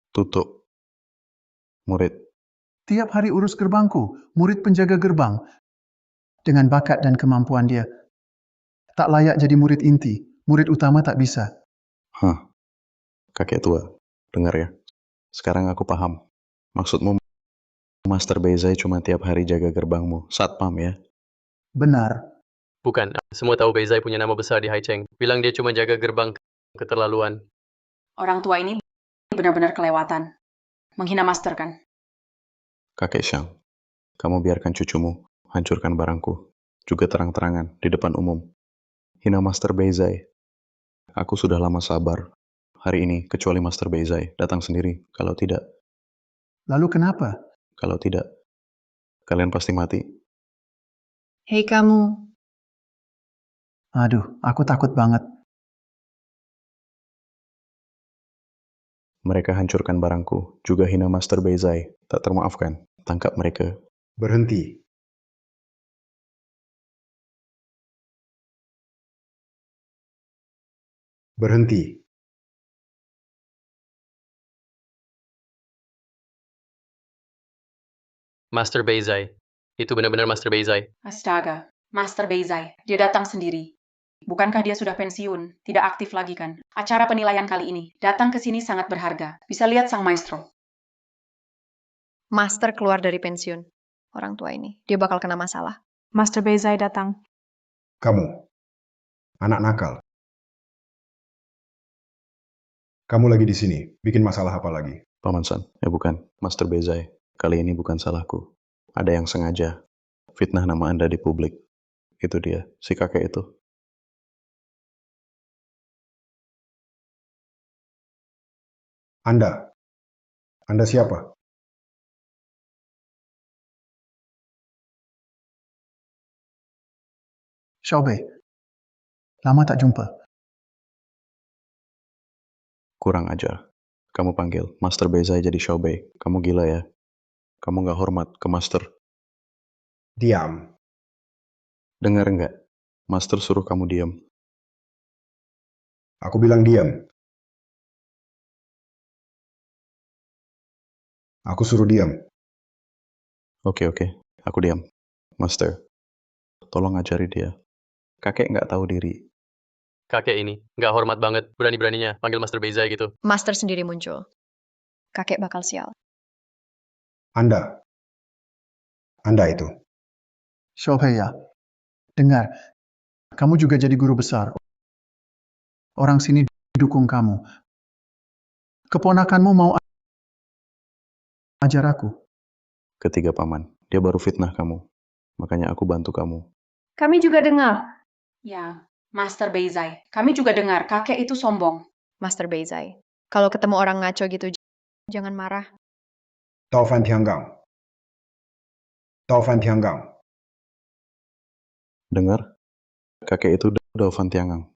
Tutup. Murid. Tiap hari urus gerbangku, murid penjaga gerbang. Dengan bakat dan kemampuan dia. Tak layak jadi murid inti. Murid utama tak bisa. Hah. Kakek tua, dengar ya. Sekarang aku paham. Maksudmu Master Beizai cuma tiap hari jaga gerbangmu. Satpam ya? Benar. Bukan, semua tahu Beizai punya nama besar di Haicheng. Bilang dia cuma jaga gerbang keterlaluan. Orang tua ini benar-benar kelewatan. Menghina master kan? Kakek Xiang, kamu biarkan cucumu hancurkan barangku. Juga terang-terangan di depan umum. Hina Master Beizai. Aku sudah lama sabar. Hari ini, kecuali Master Beizai, datang sendiri. Kalau tidak, Lalu kenapa? kalau tidak, kalian pasti mati. Hei kamu. Aduh, aku takut banget. Mereka hancurkan barangku, juga hina Master Beizai. Tak termaafkan. Tangkap mereka. Berhenti. Berhenti. Master Beizai. Itu benar-benar Master Beizai. Astaga, Master Beizai, dia datang sendiri. Bukankah dia sudah pensiun? Tidak aktif lagi kan? Acara penilaian kali ini, datang ke sini sangat berharga. Bisa lihat sang maestro. Master keluar dari pensiun. Orang tua ini, dia bakal kena masalah. Master Beizai datang. Kamu, anak nakal. Kamu lagi di sini, bikin masalah apa lagi? Paman San, bukan, Master Beizai. Kali ini bukan salahku. Ada yang sengaja fitnah nama Anda di publik. Itu dia, si kakek itu. Anda siapa? Xiaobei, lama tak jumpa. Kurang ajar. Kamu panggil Master Beizai jadi Xiaobei. Kamu gila ya? Kamu nggak hormat ke Master. Diam. Dengar nggak? Master suruh kamu diam. Aku bilang diam. Aku suruh diam. Oke, aku diam. Master, tolong ajari dia. Kakek nggak tahu diri. Kakek ini, nggak hormat banget. Berani-beraninya panggil Master Beizai gitu. Master sendiri muncul. Kakek bakal sial. Anda itu. Xiaobei ya, dengar. Kamu juga jadi guru besar. Orang sini dukung kamu. Keponakanmu mau ajar aku. Ketiga paman, dia baru fitnah kamu. Makanya aku bantu kamu. Kami juga dengar. Ya, Master Beizai, kami juga dengar kakek itu sombong. Master Beizai, kalau ketemu orang ngaco gitu, jangan marah. Taufan Tianggang. Dengar? Kakek itu udah Van Tiangang.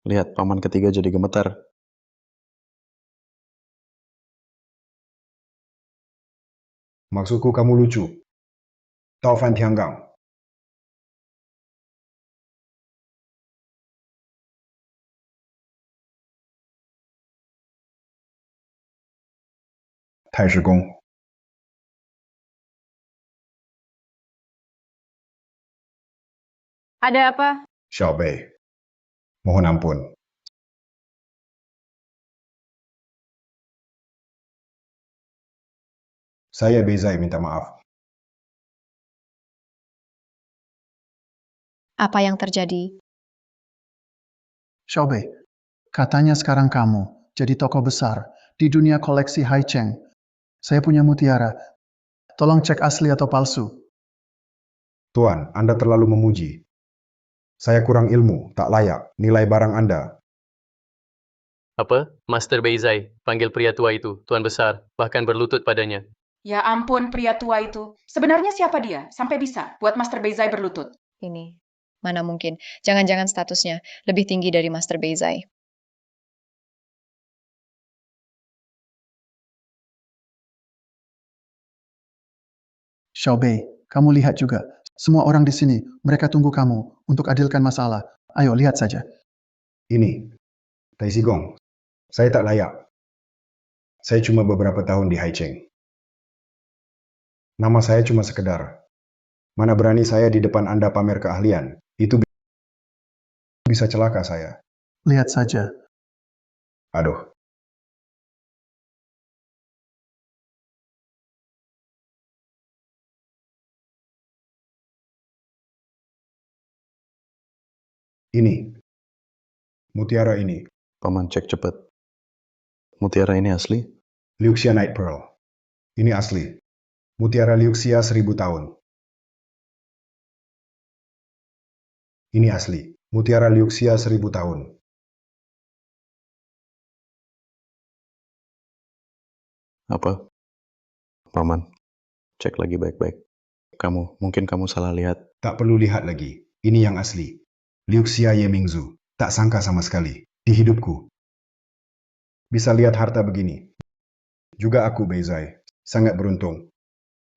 Lihat, paman ketiga jadi gemetar. Maksudku kamu lucu. Taufan Tianggang. Taishigong. Ada apa? Xiaobei. Mohon ampun. Saya Beizai minta maaf. Apa yang terjadi? Xiaobei, katanya sekarang kamu jadi tokoh besar di dunia koleksi Haicheng. Saya punya mutiara. Tolong cek asli atau palsu. Tuan, Anda terlalu memuji. Saya kurang ilmu, tak layak. Nilai barang Anda. Apa? Master Beizai, panggil pria tua itu, Tuan Besar, bahkan berlutut padanya. Ya ampun, pria tua itu. Sebenarnya siapa dia? Sampai bisa buat Master Beizai berlutut. Ini, mana mungkin. Jangan-jangan statusnya lebih tinggi dari Master Beizai. Xiaobei, kamu lihat juga. Semua orang di sini, mereka tunggu kamu untuk adilkan masalah. Ayo, lihat saja. Ini, Taishigong. Saya tak layak. Saya cuma beberapa tahun di Haicheng. Nama saya cuma sekedar. Mana berani saya di depan Anda pamer keahlian. Itu bisa celaka saya. Lihat saja. Aduh. Ini. Mutiara ini. Paman cek cepet. Mutiara ini asli? Liuxia Night Pearl. Ini asli. Mutiara Liuxia 1000 tahun. Ini asli. Mutiara Liuxia 1000 tahun. Apa? Paman, cek lagi baik-baik. Mungkin kamu salah lihat. Tak perlu lihat lagi. Ini yang asli. Liuxia Yemingzu. Tak sangka sama sekali. Di hidupku. Bisa lihat harta begini. Juga aku, Beizai. Sangat beruntung.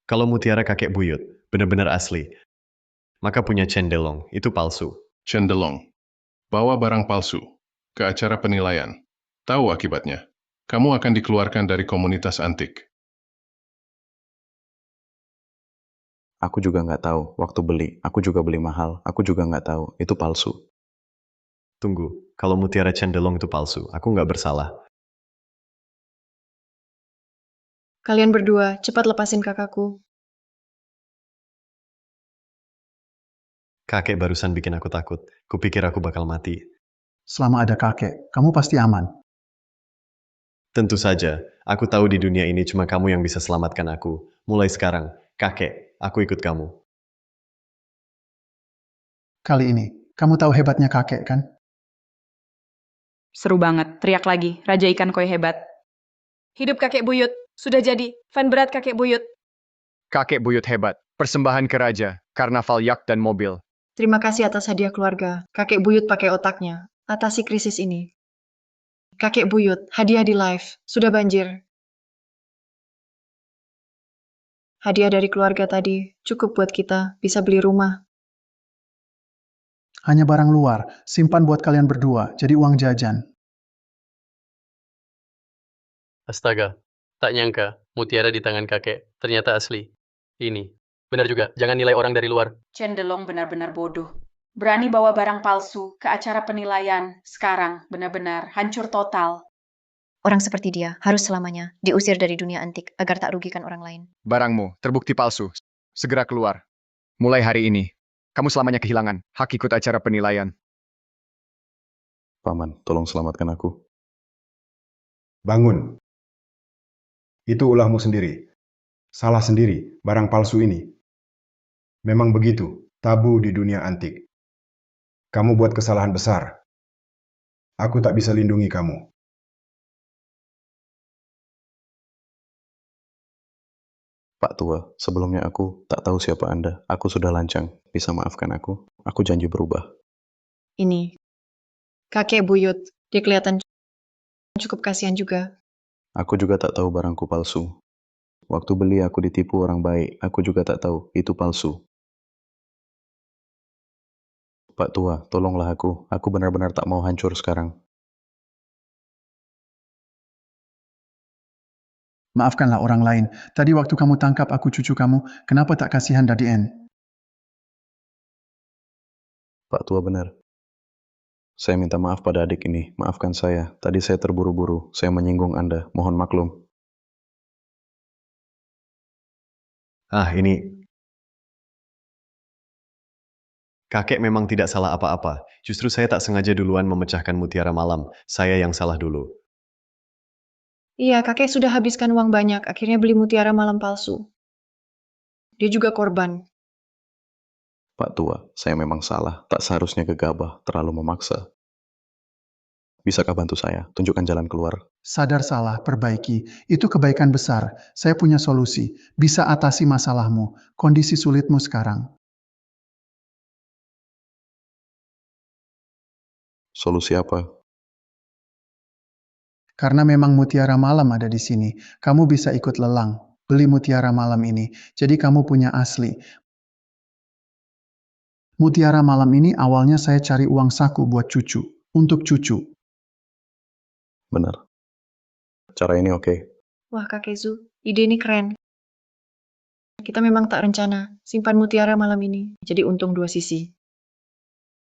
Kalau mutiara kakek buyut, benar-benar asli. Maka punya Cendelong, itu palsu. Cendelong. Bawa barang palsu ke acara penilaian. Tahu akibatnya. Kamu akan dikeluarkan dari komunitas antik. Aku juga nggak tahu. Waktu beli, aku juga beli mahal. Aku juga nggak tahu. Itu palsu. Tunggu, kalau mutiara Cendelong itu palsu, aku nggak bersalah. Kalian berdua, cepat lepasin kakakku. Kakek barusan bikin aku takut. Kupikir aku bakal mati. Selama ada kakek, kamu pasti aman. Tentu saja, aku tahu di dunia ini cuma kamu yang bisa selamatkan aku. Mulai sekarang, kakek, aku ikut kamu. Kali ini, kamu tahu hebatnya kakek, kan? Seru banget, teriak lagi, Raja Ikan Koi hebat. Hidup kakek buyut. Sudah jadi. Fan berat kakek buyut. Kakek buyut hebat. Persembahan ke raja, karnaval yak dan mobil. Terima kasih atas hadiah keluarga. Kakek buyut pakai otaknya. Atasi krisis ini. Kakek buyut, hadiah di live. Sudah banjir. Hadiah dari keluarga tadi cukup buat kita bisa beli rumah. Hanya barang luar, simpan buat kalian berdua, jadi uang jajan. Astaga, tak nyangka, mutiara di tangan kakek, ternyata asli. Ini, benar juga, jangan nilai orang dari luar. Cendelong benar-benar bodoh. Berani bawa barang palsu ke acara penilaian. Sekarang benar-benar hancur total. Orang seperti dia harus selamanya diusir dari dunia antik agar tak rugikan orang lain. Barangmu terbukti palsu. Segera keluar. Mulai hari ini, kamu selamanya kehilangan hak ikut acara penilaian. Paman, tolong selamatkan aku. Bangun. Itu ulahmu sendiri. Salah sendiri, barang palsu ini. Memang begitu, tabu di dunia antik. Kamu buat kesalahan besar. Aku tak bisa lindungi kamu. Pak Tua, sebelumnya aku tak tahu siapa Anda. Aku sudah lancang. Bisa maafkan aku? Aku janji berubah. Ini. Kakek buyut. Dia kelihatan cukup kasihan juga. Aku juga tak tahu barangku palsu. Waktu beli aku ditipu orang baik. Aku juga tak tahu itu palsu. Pak Tua, tolonglah aku. Aku benar-benar tak mau hancur sekarang. Maafkanlah orang lain. Tadi waktu kamu tangkap aku cucu kamu, kenapa tak kasihan Dadien? Pak Tua benar. Saya minta maaf pada adik ini. Maafkan saya. Tadi saya terburu-buru. Saya menyinggung Anda. Mohon maklum. Ini. Kakek memang tidak salah apa-apa. Justru saya tak sengaja duluan memecahkan mutiara malam. Saya yang salah dulu. Iya, kakek sudah habiskan uang banyak, akhirnya beli mutiara malam palsu. Dia juga korban. Pak Tua, saya memang salah. Tak seharusnya gegabah, terlalu memaksa. Bisakah bantu saya? Tunjukkan jalan keluar. Sadar salah, perbaiki. Itu kebaikan besar. Saya punya solusi. Bisa atasi masalahmu, kondisi sulitmu sekarang. Solusi apa? Karena memang mutiara malam ada di sini, kamu bisa ikut lelang. Beli mutiara malam ini, jadi kamu punya asli. Mutiara malam ini awalnya saya cari uang saku buat cucu. Untuk cucu. Benar. Cara ini oke. Wah, Kakek Zu, ide ini keren. Kita memang tak rencana simpan mutiara malam ini, jadi untung dua sisi.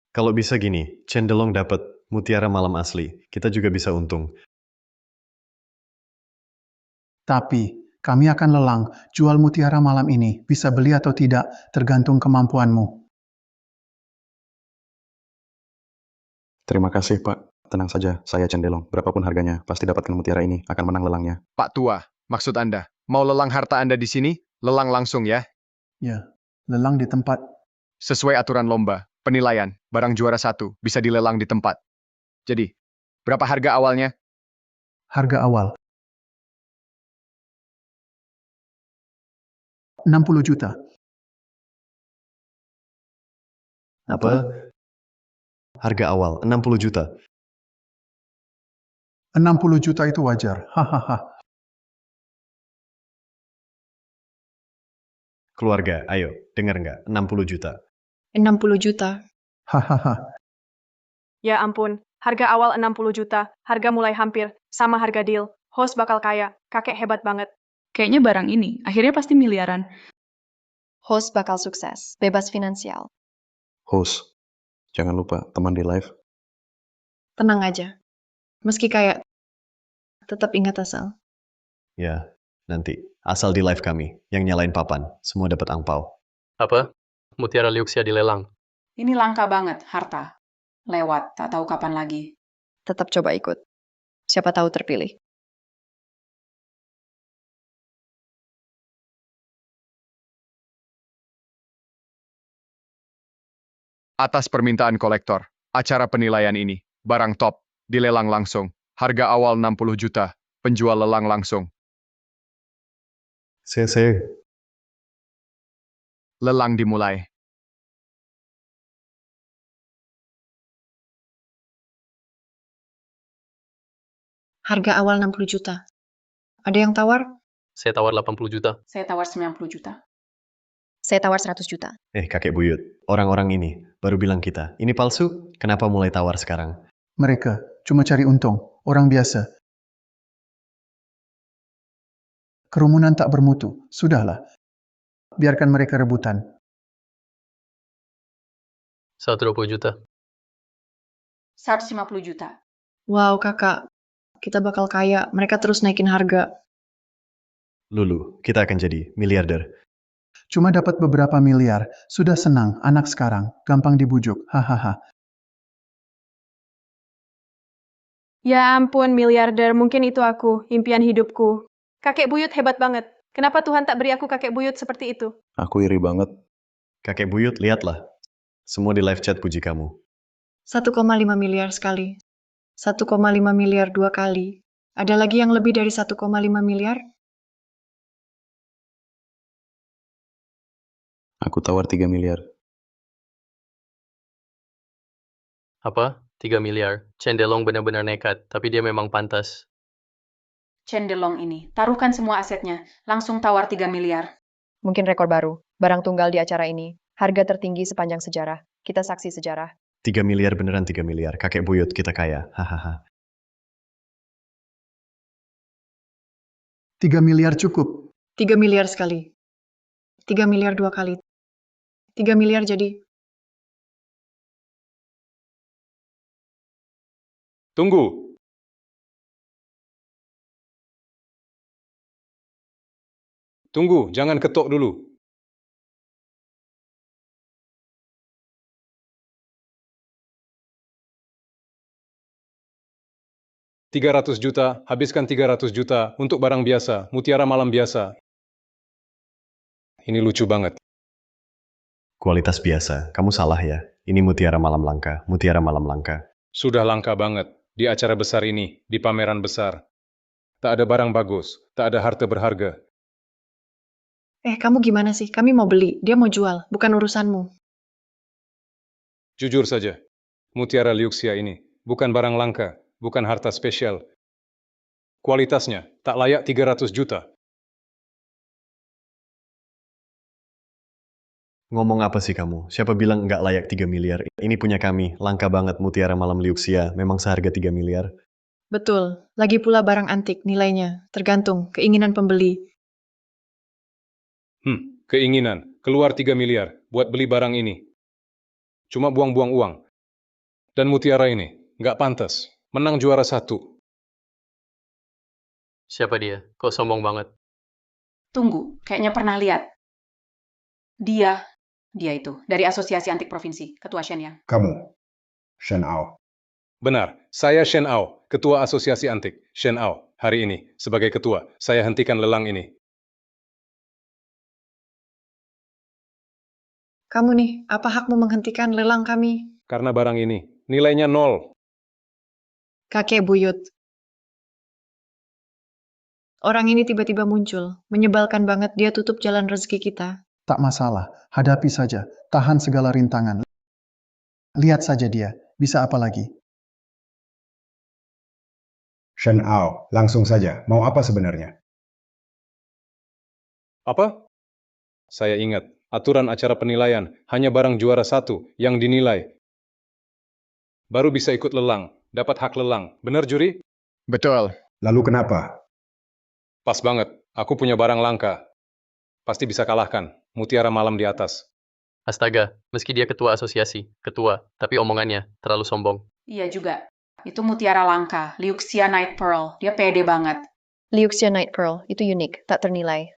Kalau bisa gini, Cendelong dapat mutiara malam asli. Kita juga bisa untung. Tapi, kami akan lelang, jual mutiara malam ini, bisa beli atau tidak, tergantung kemampuanmu. Terima kasih, Pak. Tenang saja, saya Cendelong. Berapapun harganya, pasti dapatkan mutiara ini. Akan menang lelangnya. Pak Tua, maksud Anda, mau lelang harta Anda di sini? Lelang langsung ya? Ya, lelang di tempat. Sesuai aturan lomba, penilaian, barang juara 1 bisa dilelang di tempat. Jadi, berapa harga awalnya? Harga awal. 60 juta. Apa? Harga awal, 60 juta. 60 juta itu wajar. Hahaha. Keluarga, ayo, dengar nggak? 60 juta. 60 juta. Hahaha. Ya ampun, harga awal 60 juta, harga mulai hampir, sama harga deal. Host bakal kaya, kakek hebat banget. Kayaknya barang ini, akhirnya pasti miliaran. Host bakal sukses, bebas finansial. Host, jangan lupa teman di live. Tenang aja. Meski kayak, tetap ingat asal. Ya, nanti. Asal di live kami, yang nyalain papan, semua dapat angpau. Apa? Mutiara Liuxia dilelang. Ini langka banget, harta. Lewat, tak tahu kapan lagi. Tetap coba ikut. Siapa tahu terpilih. Atas permintaan kolektor, acara penilaian ini, barang top, dilelang langsung. Harga awal 60 juta, penjual lelang langsung. Saya. Lelang dimulai. Harga awal 60 juta. Ada yang tawar? Saya tawar 80 juta. Saya tawar 90 juta. Saya tawar 100 juta. Kakek buyut, orang-orang ini baru bilang kita, ini palsu, kenapa mulai tawar sekarang? Mereka cuma cari untung, orang biasa. Kerumunan tak bermutu, sudahlah. Biarkan mereka rebutan. 120 juta. 150 juta. Wow, kakak. Kita bakal kaya. Mereka terus naikin harga. Lulu, kita akan jadi miliarder. Cuma dapat beberapa miliar, sudah senang, anak sekarang, gampang dibujuk, hahaha. Ya ampun, miliarder, mungkin itu aku, impian hidupku. Kakek buyut hebat banget. Kenapa Tuhan tak beri aku kakek buyut seperti itu? Aku iri banget. Kakek buyut, lihatlah. Semua di live chat puji kamu. 1,5 miliar sekali. 1,5 miliar 2 kali. Ada lagi yang lebih dari 1,5 miliar? Aku tawar 3 miliar. Apa? 3 miliar. Cendelong benar-benar nekat, tapi dia memang pantas. Cendelong ini, taruhkan semua asetnya, langsung tawar 3 miliar. Mungkin rekor baru. Barang tunggal di acara ini. Harga tertinggi sepanjang sejarah. Kita saksi sejarah. 3 miliar beneran 3 miliar. Kakek buyut, kita kaya. Hahaha. 3 miliar cukup. 3 miliar sekali. 3 miliar 2 kali. 3 miliar jadi. Tunggu. Tunggu, jangan ketok dulu. $300 juta, habiskan 300 juta untuk barang biasa, mutiara malam biasa. Ini lucu banget. Kualitas biasa, kamu salah ya. Ini mutiara malam langka, mutiara malam langka. Sudah langka banget di acara besar ini, di pameran besar. Tak ada barang bagus, tak ada harta berharga. Kamu gimana sih? Kami mau beli, dia mau jual, bukan urusanmu. Jujur saja, mutiara Liuxia ini bukan barang langka, bukan harta spesial. Kualitasnya tak layak 300 juta. Ngomong apa sih kamu? Siapa bilang nggak layak 3 miliar? Ini punya kami, langka banget mutiara malam Liuxia, memang seharga 3 miliar. Betul, lagi pula barang antik nilainya, tergantung keinginan pembeli. Keinginan, keluar 3 miliar buat beli barang ini. Cuma buang-buang uang. Dan mutiara ini, nggak pantas. Menang juara 1. Siapa dia? Kok sombong banget? Tunggu, kayaknya pernah lihat. Dia itu, dari Asosiasi Antik Provinsi, Ketua Shen Yang. Kamu, Shen Ao. Benar, saya Shen Ao, Ketua Asosiasi Antik. Shen Ao, hari ini, sebagai ketua, saya hentikan lelang ini. Kamu nih, apa hakmu menghentikan lelang kami? Karena barang ini, nilainya 0. Kakek buyut. Orang ini tiba-tiba muncul, menyebalkan banget, dia tutup jalan rezeki kita. Tak masalah, hadapi saja, tahan segala rintangan. Lihat saja dia, bisa apa lagi? Shen Ao, langsung saja, mau apa sebenarnya? Apa? Saya ingat, aturan acara penilaian, hanya barang juara 1 yang dinilai. Baru bisa ikut lelang, dapat hak lelang. Benar, juri? Betul. Lalu kenapa? Pas banget, aku punya barang langka. Pasti bisa kalahkan. Mutiara Malam di atas. Astaga, meski dia ketua asosiasi, tapi omongannya terlalu sombong. Iya juga. Itu mutiara langka, Liuxia Night Pearl. Dia pede banget. Liuxia Night Pearl, itu unik, tak ternilai.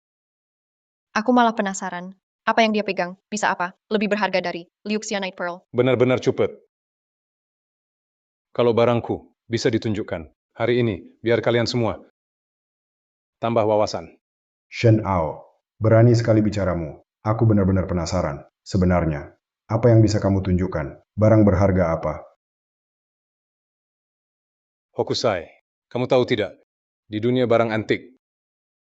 Aku malah penasaran, apa yang dia pegang? Bisa apa? Lebih berharga dari Liuxia Night Pearl. Benar-benar cepet. Kalau barangku bisa ditunjukkan hari ini, biar kalian semua tambah wawasan. Shen Ao, berani sekali bicaramu. Aku benar-benar penasaran. Sebenarnya, apa yang bisa kamu tunjukkan? Barang berharga apa? Hokusai, kamu tahu tidak? Di dunia barang antik,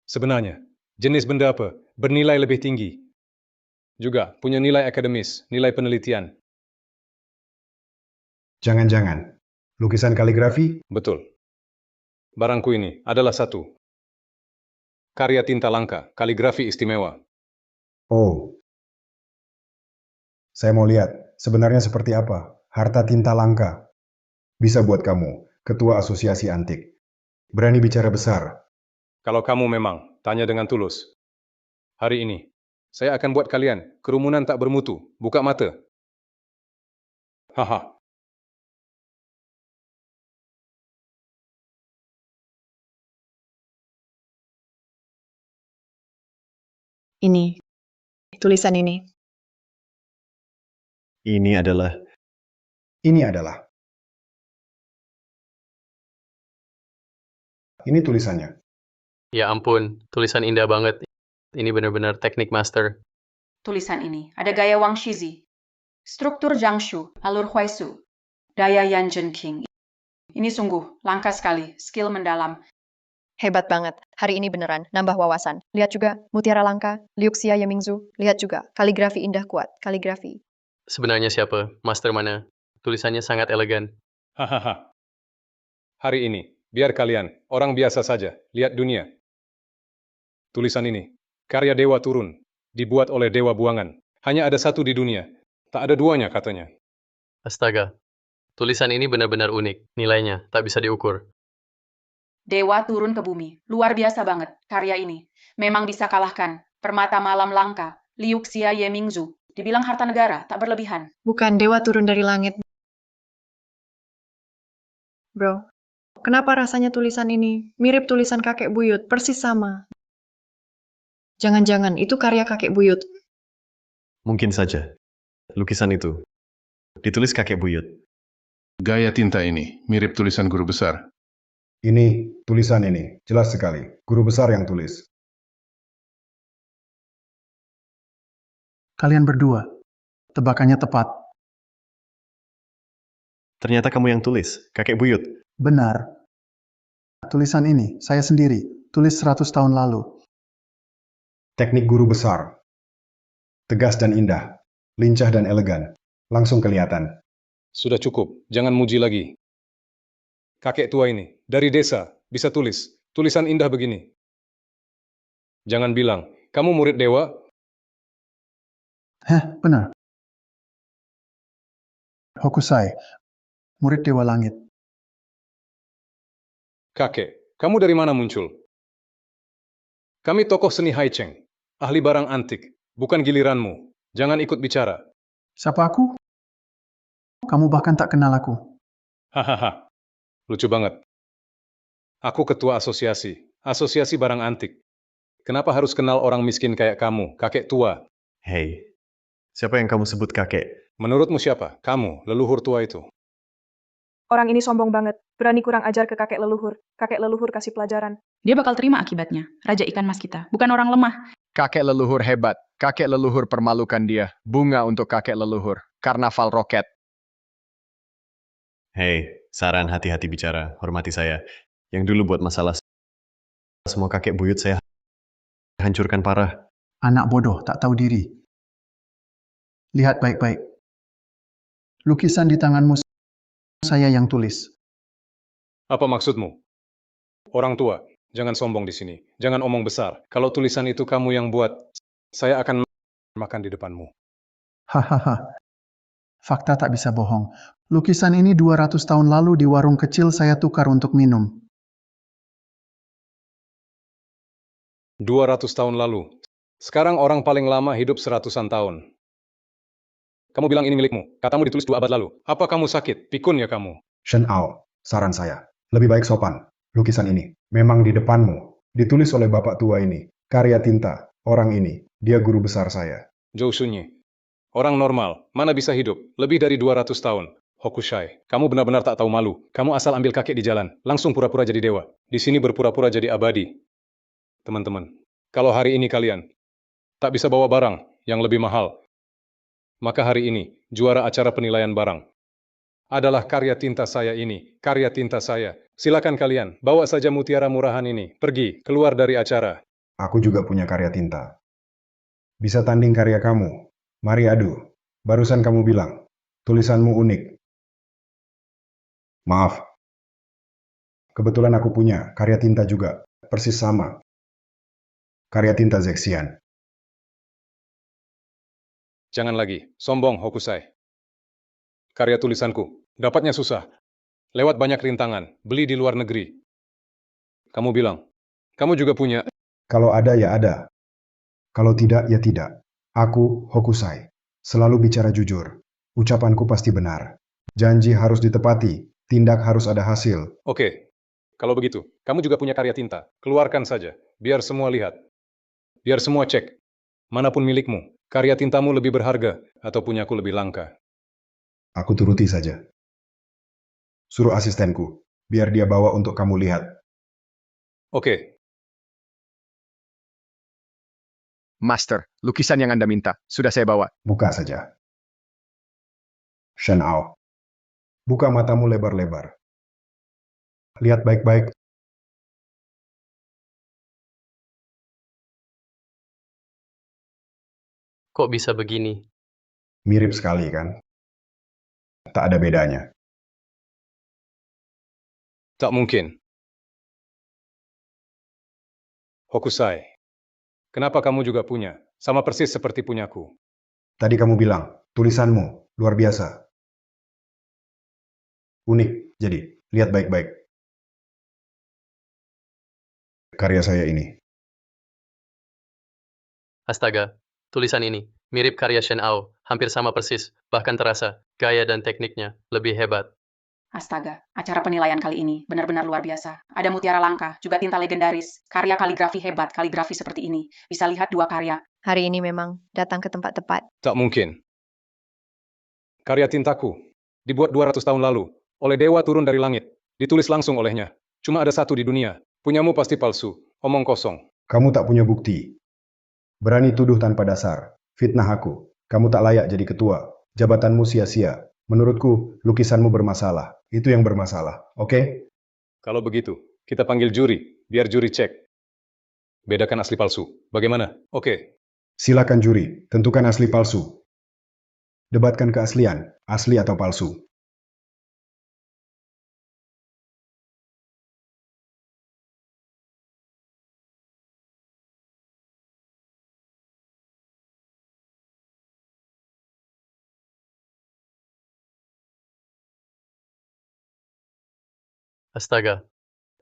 sebenarnya jenis benda apa bernilai lebih tinggi? Juga punya nilai akademis, nilai penelitian. Jangan-jangan, lukisan kaligrafi? Betul. Barangku ini adalah satu karya tinta langka, kaligrafi istimewa. Oh. Saya mau lihat, sebenarnya seperti apa? Harta tinta langka. Bisa buat kamu, ketua asosiasi antik. Berani bicara besar. Kalau kamu memang tanya dengan tulus, hari ini saya akan buat kalian kerumunan tak bermutu, buka mata. Haha. Ini, tulisan ini. Ini adalah Ini tulisannya. Ya ampun, tulisan indah banget. Ini benar-benar teknik master. Tulisan ini ada gaya Wang Shizi, struktur Jiangsu, alur Huaisu, daya Yan Zhenqing. Ini sungguh langka sekali, skill mendalam. Hebat banget, hari ini beneran, nambah wawasan. Lihat juga, mutiara langka, Liuxia Yemingzu. Lihat juga, kaligrafi indah kuat, kaligrafi. Sebenarnya siapa? Master mana? Tulisannya sangat elegan. Hahaha. Hari ini, biar kalian, orang biasa saja, lihat dunia. Tulisan ini, karya Dewa Turun, dibuat oleh Dewa Buangan. Hanya ada satu di dunia, tak ada duanya katanya. Astaga, tulisan ini benar-benar unik. Nilainya tak bisa diukur. Dewa turun ke bumi, luar biasa banget karya ini. Memang bisa kalahkan permata malam langka, Liuxia Yemingzu. Dibilang harta negara, tak berlebihan. Bukan dewa turun dari langit. Bro, kenapa rasanya tulisan ini mirip tulisan kakek buyut, persis sama? Jangan-jangan itu karya kakek buyut. mungkin saja. Lukisan itu ditulis kakek buyut. Gaya tinta ini mirip tulisan guru besar. Ini, tulisan ini, jelas sekali. Guru besar yang tulis. Kalian berdua, tebakannya tepat. Ternyata kamu yang tulis, kakek buyut. Benar. Tulisan ini, saya sendiri, tulis 100 tahun lalu. Teknik guru besar. Tegas dan indah. Lincah dan elegan. Langsung kelihatan. Sudah cukup, jangan muji lagi. Kakek tua ini, dari desa, bisa tulis. Tulisan indah begini. Jangan bilang, kamu murid dewa? Benar. Hokusai, murid Dewa Langit. Kakek, kamu dari mana muncul? Kami tokoh seni Haicheng, ahli barang antik, bukan giliranmu. Jangan ikut bicara. Siapa aku? Kamu bahkan tak kenal aku. Hahaha, lucu banget. Aku ketua asosiasi barang antik. Kenapa harus kenal orang miskin kayak kamu, kakek tua? Hei, siapa yang kamu sebut kakek? Menurutmu siapa? Kamu, leluhur tua itu. Orang ini sombong banget, berani kurang ajar ke kakek leluhur. Kakek leluhur kasih pelajaran. Dia bakal terima akibatnya. Raja ikan mas kita, bukan orang lemah. Kakek leluhur hebat. Kakek leluhur permalukan dia. Bunga untuk kakek leluhur. Karnaval roket. Hei, saran hati-hati bicara, hormati saya. Yang dulu buat masalah semua kakek buyut saya hancurkan parah. Anak bodoh, tak tahu diri. Lihat baik-baik. Lukisan di tanganmu saya yang tulis. Apa maksudmu? Orang tua, jangan sombong di sini. Jangan omong besar. Kalau tulisan itu kamu yang buat, saya akan makan di depanmu. Hahaha. Fakta tak bisa bohong. Lukisan ini 200 tahun lalu di warung kecil saya tukar untuk minum. 200 tahun lalu. Sekarang orang paling lama hidup seratusan tahun. Kamu bilang ini milikmu. Katamu ditulis 2 abad lalu. Apa kamu sakit? Pikun ya kamu. Shen Ao, saran saya. Lebih baik sopan. Lukisan ini memang di depanmu. Ditulis oleh bapak tua ini. Karya tinta. Orang ini. Dia guru besar saya. Zhou Shunyi. Orang normal. Mana bisa hidup? Lebih dari 200 tahun. Hokusai. Kamu benar-benar tak tahu malu. Kamu asal ambil kakek di jalan. Langsung pura-pura jadi dewa. Di sini berpura-pura jadi abadi. Teman-teman. Kalau hari ini kalian tak bisa bawa barang yang lebih mahal, maka hari ini, juara acara penilaian barang adalah karya tinta saya ini. Karya tinta saya. Silakan kalian, bawa saja mutiara murahan ini. Pergi, keluar dari acara. Aku juga punya karya tinta. Bisa tanding karya kamu. Mari adu. Barusan kamu bilang, tulisanmu unik. Maaf. Kebetulan aku punya karya tinta juga. Persis sama. Karya tinta Zexian. Jangan lagi, sombong Hokusai. Karya tulisanku, dapatnya susah. Lewat banyak rintangan, beli di luar negeri. Kamu bilang, kamu juga punya. Kalau ada ya ada. Kalau tidak ya tidak. Aku, Hokusai, selalu bicara jujur. Ucapanku pasti benar. Janji harus ditepati. Tindak harus ada hasil. Oke, kalau begitu, kamu juga punya karya tinta. Keluarkan saja, biar semua lihat. Biar semua cek. Manapun milikmu, karya tintamu lebih berharga atau punyaku lebih langka. Aku turuti saja. Suruh asistenku, biar dia bawa untuk kamu lihat. Oke. Master, lukisan yang Anda minta, sudah saya bawa. Buka saja. Shen Ao. Buka matamu lebar-lebar. Lihat baik-baik. Kok bisa begini? Mirip sekali kan? Tak ada bedanya. Tak mungkin. Hokusai, kenapa kamu juga punya? Sama persis seperti punyaku. Tadi kamu bilang, tulisanmu luar biasa. Unik, jadi lihat baik-baik. Karya saya ini. Astaga, tulisan ini mirip karya Shen Ao, hampir sama persis, bahkan terasa gaya dan tekniknya lebih hebat. Astaga, acara penilaian kali ini benar-benar luar biasa. Ada mutiara langka, juga tinta legendaris, karya kaligrafi hebat, kaligrafi seperti ini. Bisa lihat 2 karya. Hari ini memang datang ke tempat tepat. Tak mungkin. Karya tintaku, dibuat 200 tahun lalu, oleh dewa turun dari langit, ditulis langsung olehnya. Cuma ada 1 di dunia. Punyamu pasti palsu, omong kosong. Kamu tak punya bukti. Berani tuduh tanpa dasar. Fitnah aku. Kamu tak layak jadi ketua. Jabatanmu sia-sia. Menurutku, lukisanmu bermasalah. Itu yang bermasalah, oke? Kalau begitu, kita panggil juri, biar juri cek. Bedakan asli palsu. Bagaimana? Oke. Silakan juri, tentukan asli palsu. Debatkan keaslian, asli atau palsu. Astaga,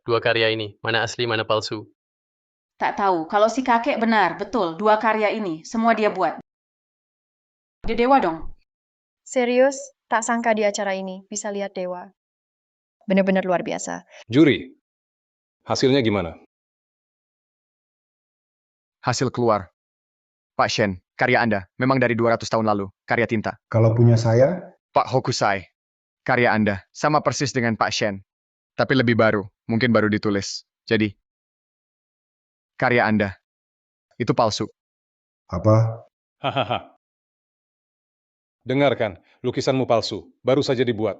2 karya ini, mana asli, mana palsu. Tak tahu, kalau si kakek benar, betul, 2 karya ini, semua dia buat. Dia dewa dong. Serius, tak sangka di acara ini bisa lihat dewa. Benar-benar luar biasa. Juri, hasilnya gimana? Hasil keluar. Pak Shen, karya Anda memang dari 200 tahun lalu, karya tinta. Kalau punya saya, Pak Hokusai, karya Anda sama persis dengan Pak Shen. Tapi lebih baru, mungkin baru ditulis. Jadi, karya Anda itu palsu. apa? Hahaha. Dengarkan, lukisanmu palsu, baru saja dibuat.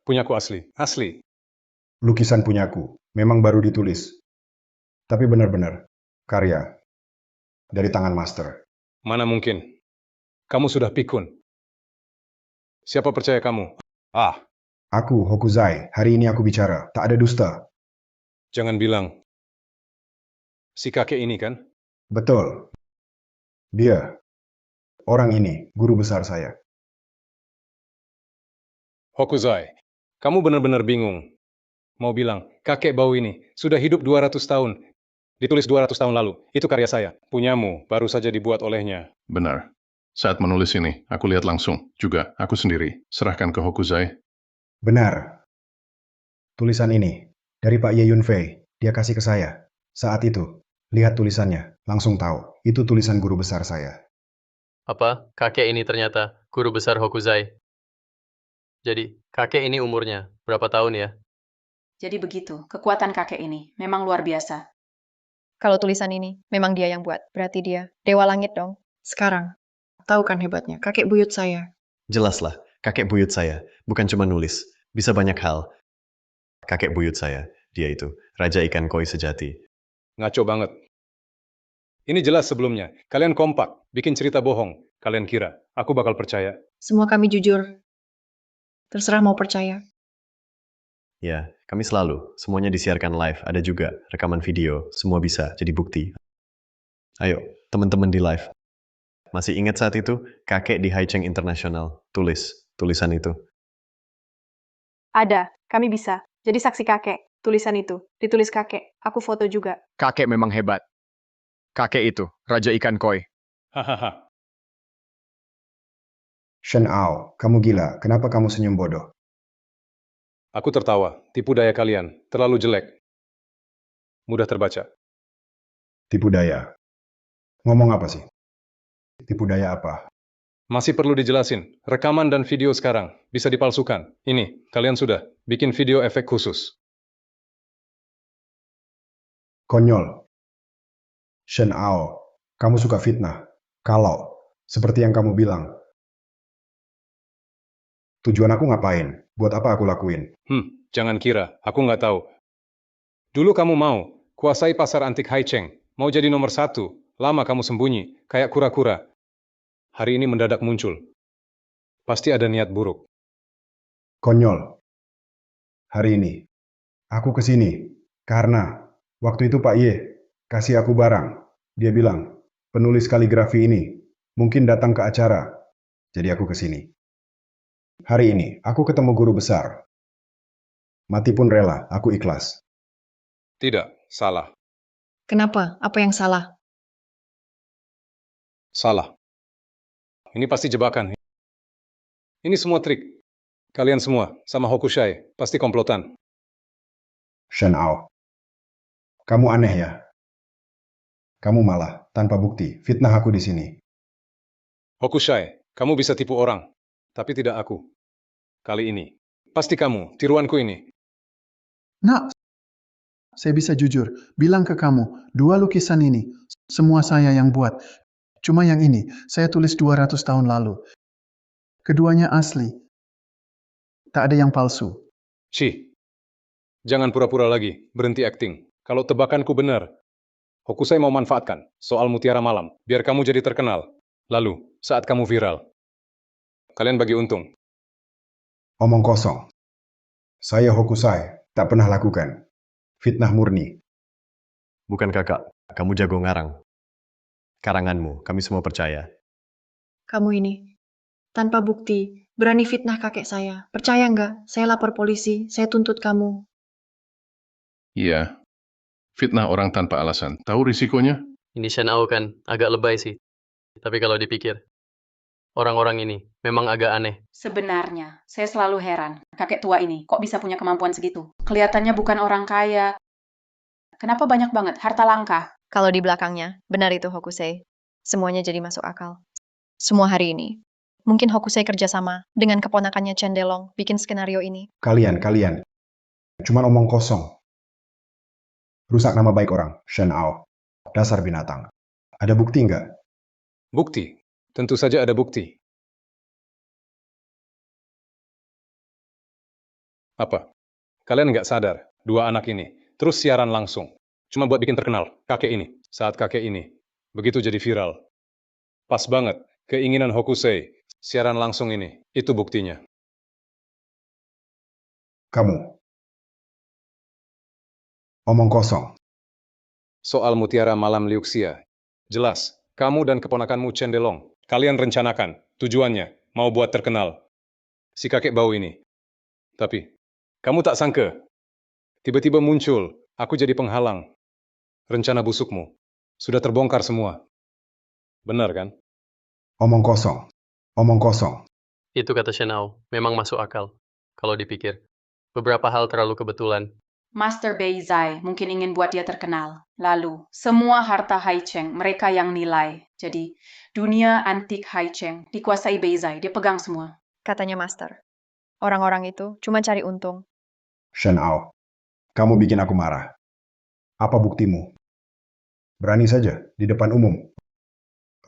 Punyaku asli, asli. Lukisan punyaku, memang baru ditulis. Tapi benar-benar, karya. Dari tangan master. Mana mungkin? Kamu sudah pikun. Siapa percaya kamu? Ah, Aku, Hokuzai, hari ini aku bicara. Tak ada dusta. jangan bilang. Si kakek ini kan? Betul. Dia. Orang ini, guru besar saya. Hokuzai, kamu benar-benar bingung. Mau bilang, kakek bau ini sudah hidup 200 tahun. Ditulis 200 tahun lalu. Itu karya saya. Punyamu, baru saja dibuat olehnya. Benar. Saat menulis ini, aku lihat langsung. Juga, aku sendiri. Serahkan ke Hokusai. Benar. Tulisan ini, dari Pak Ye Yunfei, dia kasih ke saya. Saat itu, lihat tulisannya, langsung tahu, itu tulisan guru besar saya. Apa? Kakek ini ternyata guru besar Hokuzai. Jadi, kakek ini umurnya berapa tahun ya? Jadi begitu, kekuatan kakek ini memang luar biasa. Kalau tulisan ini memang dia yang buat, berarti dia Dewa Langit dong. Sekarang, tahu kan hebatnya, kakek buyut saya. Jelaslah, kakek buyut saya. Bukan cuma nulis. Bisa banyak hal. Kakek buyut saya. Dia itu, Raja Ikan Koi sejati. Ngaco banget. Ini jelas sebelumnya. Kalian kompak, bikin cerita bohong. Kalian kira, aku bakal percaya. Semua kami jujur. Terserah mau percaya. Ya, kami selalu. Semuanya disiarkan live. Ada juga rekaman video. Semua bisa jadi bukti. Ayo, teman-teman di live. Masih ingat saat itu? Kakek di Haicheng International. Tulis tulisan itu. Ada, kami bisa. Jadi saksi kakek, tulisan itu. Ditulis kakek, aku foto juga. Kakek memang hebat. Kakek itu, Raja Ikan Koi. Hahaha. Shen Ao, kamu gila, kenapa kamu senyum bodoh? Aku tertawa. Tipu daya kalian. Terlalu jelek. Mudah terbaca. Tipu daya. Ngomong apa sih? Tipu daya apa? Masih perlu dijelasin. Rekaman dan video sekarang bisa dipalsukan. Ini, kalian sudah bikin video efek khusus. Konyol. Shen Ao, kamu suka fitnah. Kalau, seperti yang kamu bilang. Tujuan aku ngapain? Buat apa aku lakuin? Jangan kira. Aku nggak tahu. Dulu kamu mau kuasai pasar antik Haicheng. Mau jadi nomor 1. Lama kamu sembunyi, kayak kura-kura. Hari ini mendadak muncul. Pasti ada niat buruk. Konyol. Hari ini, aku kesini. Karena, waktu itu Pak Ye kasih aku barang. Dia bilang, penulis kaligrafi ini mungkin datang ke acara. Jadi aku kesini. Hari ini, aku ketemu guru besar. Mati pun rela, aku ikhlas. Tidak, salah. Kenapa? Apa yang salah? Salah. Ini pasti jebakan. Ini semua trik. Kalian semua, sama Hokusai, pasti komplotan. Shen Ao, kamu aneh ya? Kamu malah, tanpa bukti, fitnah aku di sini. Hokusai, kamu bisa tipu orang, tapi tidak aku. Kali ini, pasti kamu, tiruanku ini. Nak, saya bisa jujur, bilang ke kamu, 2 lukisan ini, semua saya yang buat. Cuma yang ini, saya tulis 200 tahun lalu. Keduanya asli. Tak ada yang palsu. Jangan pura-pura lagi, berhenti acting. Kalau tebakanku benar, Hokusai mau manfaatkan soal mutiara malam, biar kamu jadi terkenal. Lalu, saat kamu viral, kalian bagi untung. Omong kosong. Saya Hokusai, tak pernah lakukan. Fitnah murni. Bukan kakak, kamu jago ngarang. Karanganmu, kami semua percaya. Kamu ini, tanpa bukti, berani fitnah kakek saya. Percaya nggak? Saya lapor polisi, saya tuntut kamu. Iya. Fitnah orang tanpa alasan. Tahu risikonya? Ini Shen Ao kan agak lebay sih. Tapi kalau dipikir, orang-orang ini memang agak aneh. Sebenarnya, saya selalu heran. Kakek tua ini kok bisa punya kemampuan segitu? Kelihatannya bukan orang kaya. Kenapa banyak banget harta langka? Kalau di belakangnya, benar itu Hokusai. Semuanya jadi masuk akal. Semua hari ini. Mungkin Hokusai kerjasama dengan keponakannya Cendelong bikin skenario ini. Kalian. Cuman omong kosong. Rusak nama baik orang, Shen Ao. Dasar binatang. Ada bukti nggak? Bukti? Tentu saja ada bukti. Apa? Kalian nggak sadar, 2 anak ini terus siaran langsung. Cuma buat bikin terkenal, kakek ini. Saat kakek ini begitu jadi viral. Pas banget, keinginan Hokusai, siaran langsung ini. Itu buktinya. Kamu. Omong kosong. Soal mutiara malam Liuxia. Jelas, kamu dan keponakanmu Cendelong. Kalian rencanakan, tujuannya, mau buat terkenal. Si kakek bau ini. Tapi, kamu tak sangka. Tiba-tiba muncul, aku jadi penghalang. Rencana busukmu sudah terbongkar semua. Benar kan? Omong kosong. Omong kosong. Itu kata Shenao, memang masuk akal. Kalau dipikir. Beberapa hal terlalu kebetulan. Master Beizai mungkin ingin buat dia terkenal. Lalu, semua harta Haicheng, mereka yang nilai. Jadi, dunia antik Haicheng dikuasai Beizai, dia pegang semua. Katanya Master. Orang-orang itu cuma cari untung. Shenao, kamu bikin aku marah. Apa buktimu? Berani saja, di depan umum.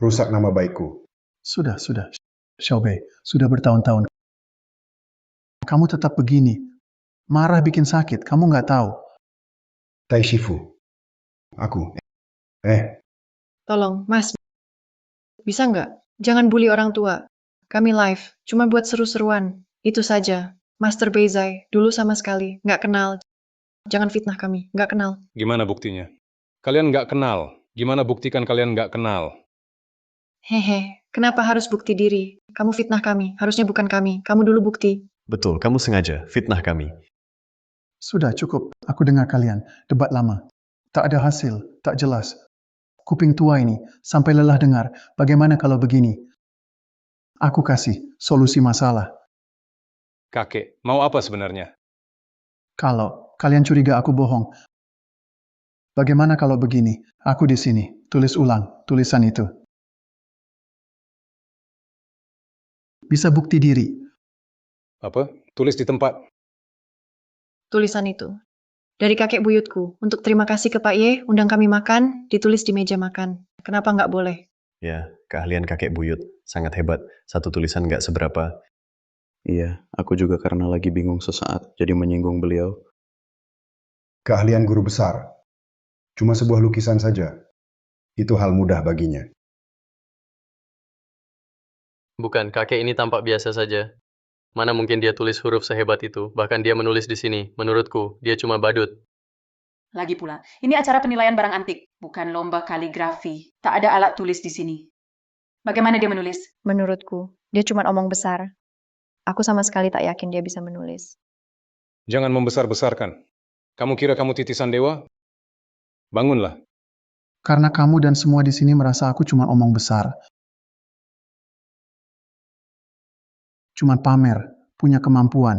Rusak nama baikku. Sudah. Xiaobei, sudah bertahun-tahun. Kamu tetap begini. Marah bikin sakit, kamu nggak tahu. Tai Shifu. Aku. Tolong, Mas. Bisa nggak? Jangan bully orang tua. Kami live, cuma buat seru-seruan. Itu saja. Master Beizai, dulu sama sekali. Nggak kenal. Jangan fitnah kami. Nggak kenal. Gimana buktinya? Kalian nggak kenal. Gimana buktikan kalian nggak kenal? Hehe, kenapa harus bukti diri? Kamu fitnah kami. Harusnya bukan kami. Kamu dulu bukti. Betul, kamu sengaja fitnah kami. Sudah cukup, aku dengar kalian. Debat lama. Tak ada hasil, tak jelas. Kuping tua ini, sampai lelah dengar. Bagaimana kalau begini? Aku kasih solusi masalah. Kakek, mau apa sebenarnya? Kalau kalian curiga aku bohong, bagaimana kalau begini? Aku di sini, tulis ulang tulisan itu. Bisa bukti diri. Apa? Tulis di tempat. Tulisan itu. Dari kakek buyutku. Untuk terima kasih ke Pak Ye, undang kami makan, ditulis di meja makan. Kenapa nggak boleh? Ya, keahlian kakek buyut. Sangat hebat. Satu tulisan nggak seberapa. Iya, aku juga karena lagi bingung sesaat, jadi menyinggung beliau. Keahlian guru besar. Cuma sebuah lukisan saja. Itu hal mudah baginya. Bukan, kakek ini tampak biasa saja. Mana mungkin dia tulis huruf sehebat itu. Bahkan dia menulis di sini. Menurutku, dia cuma badut. Lagi pula, ini acara penilaian barang antik, bukan lomba kaligrafi. Tak ada alat tulis di sini. Bagaimana dia menulis? Menurutku, dia cuma omong besar. Aku sama sekali tak yakin dia bisa menulis. Jangan membesar-besarkan. Kamu kira kamu titisan dewa? Bangunlah. Karena kamu dan semua di sini merasa aku cuma omong besar. Cuma pamer, punya kemampuan.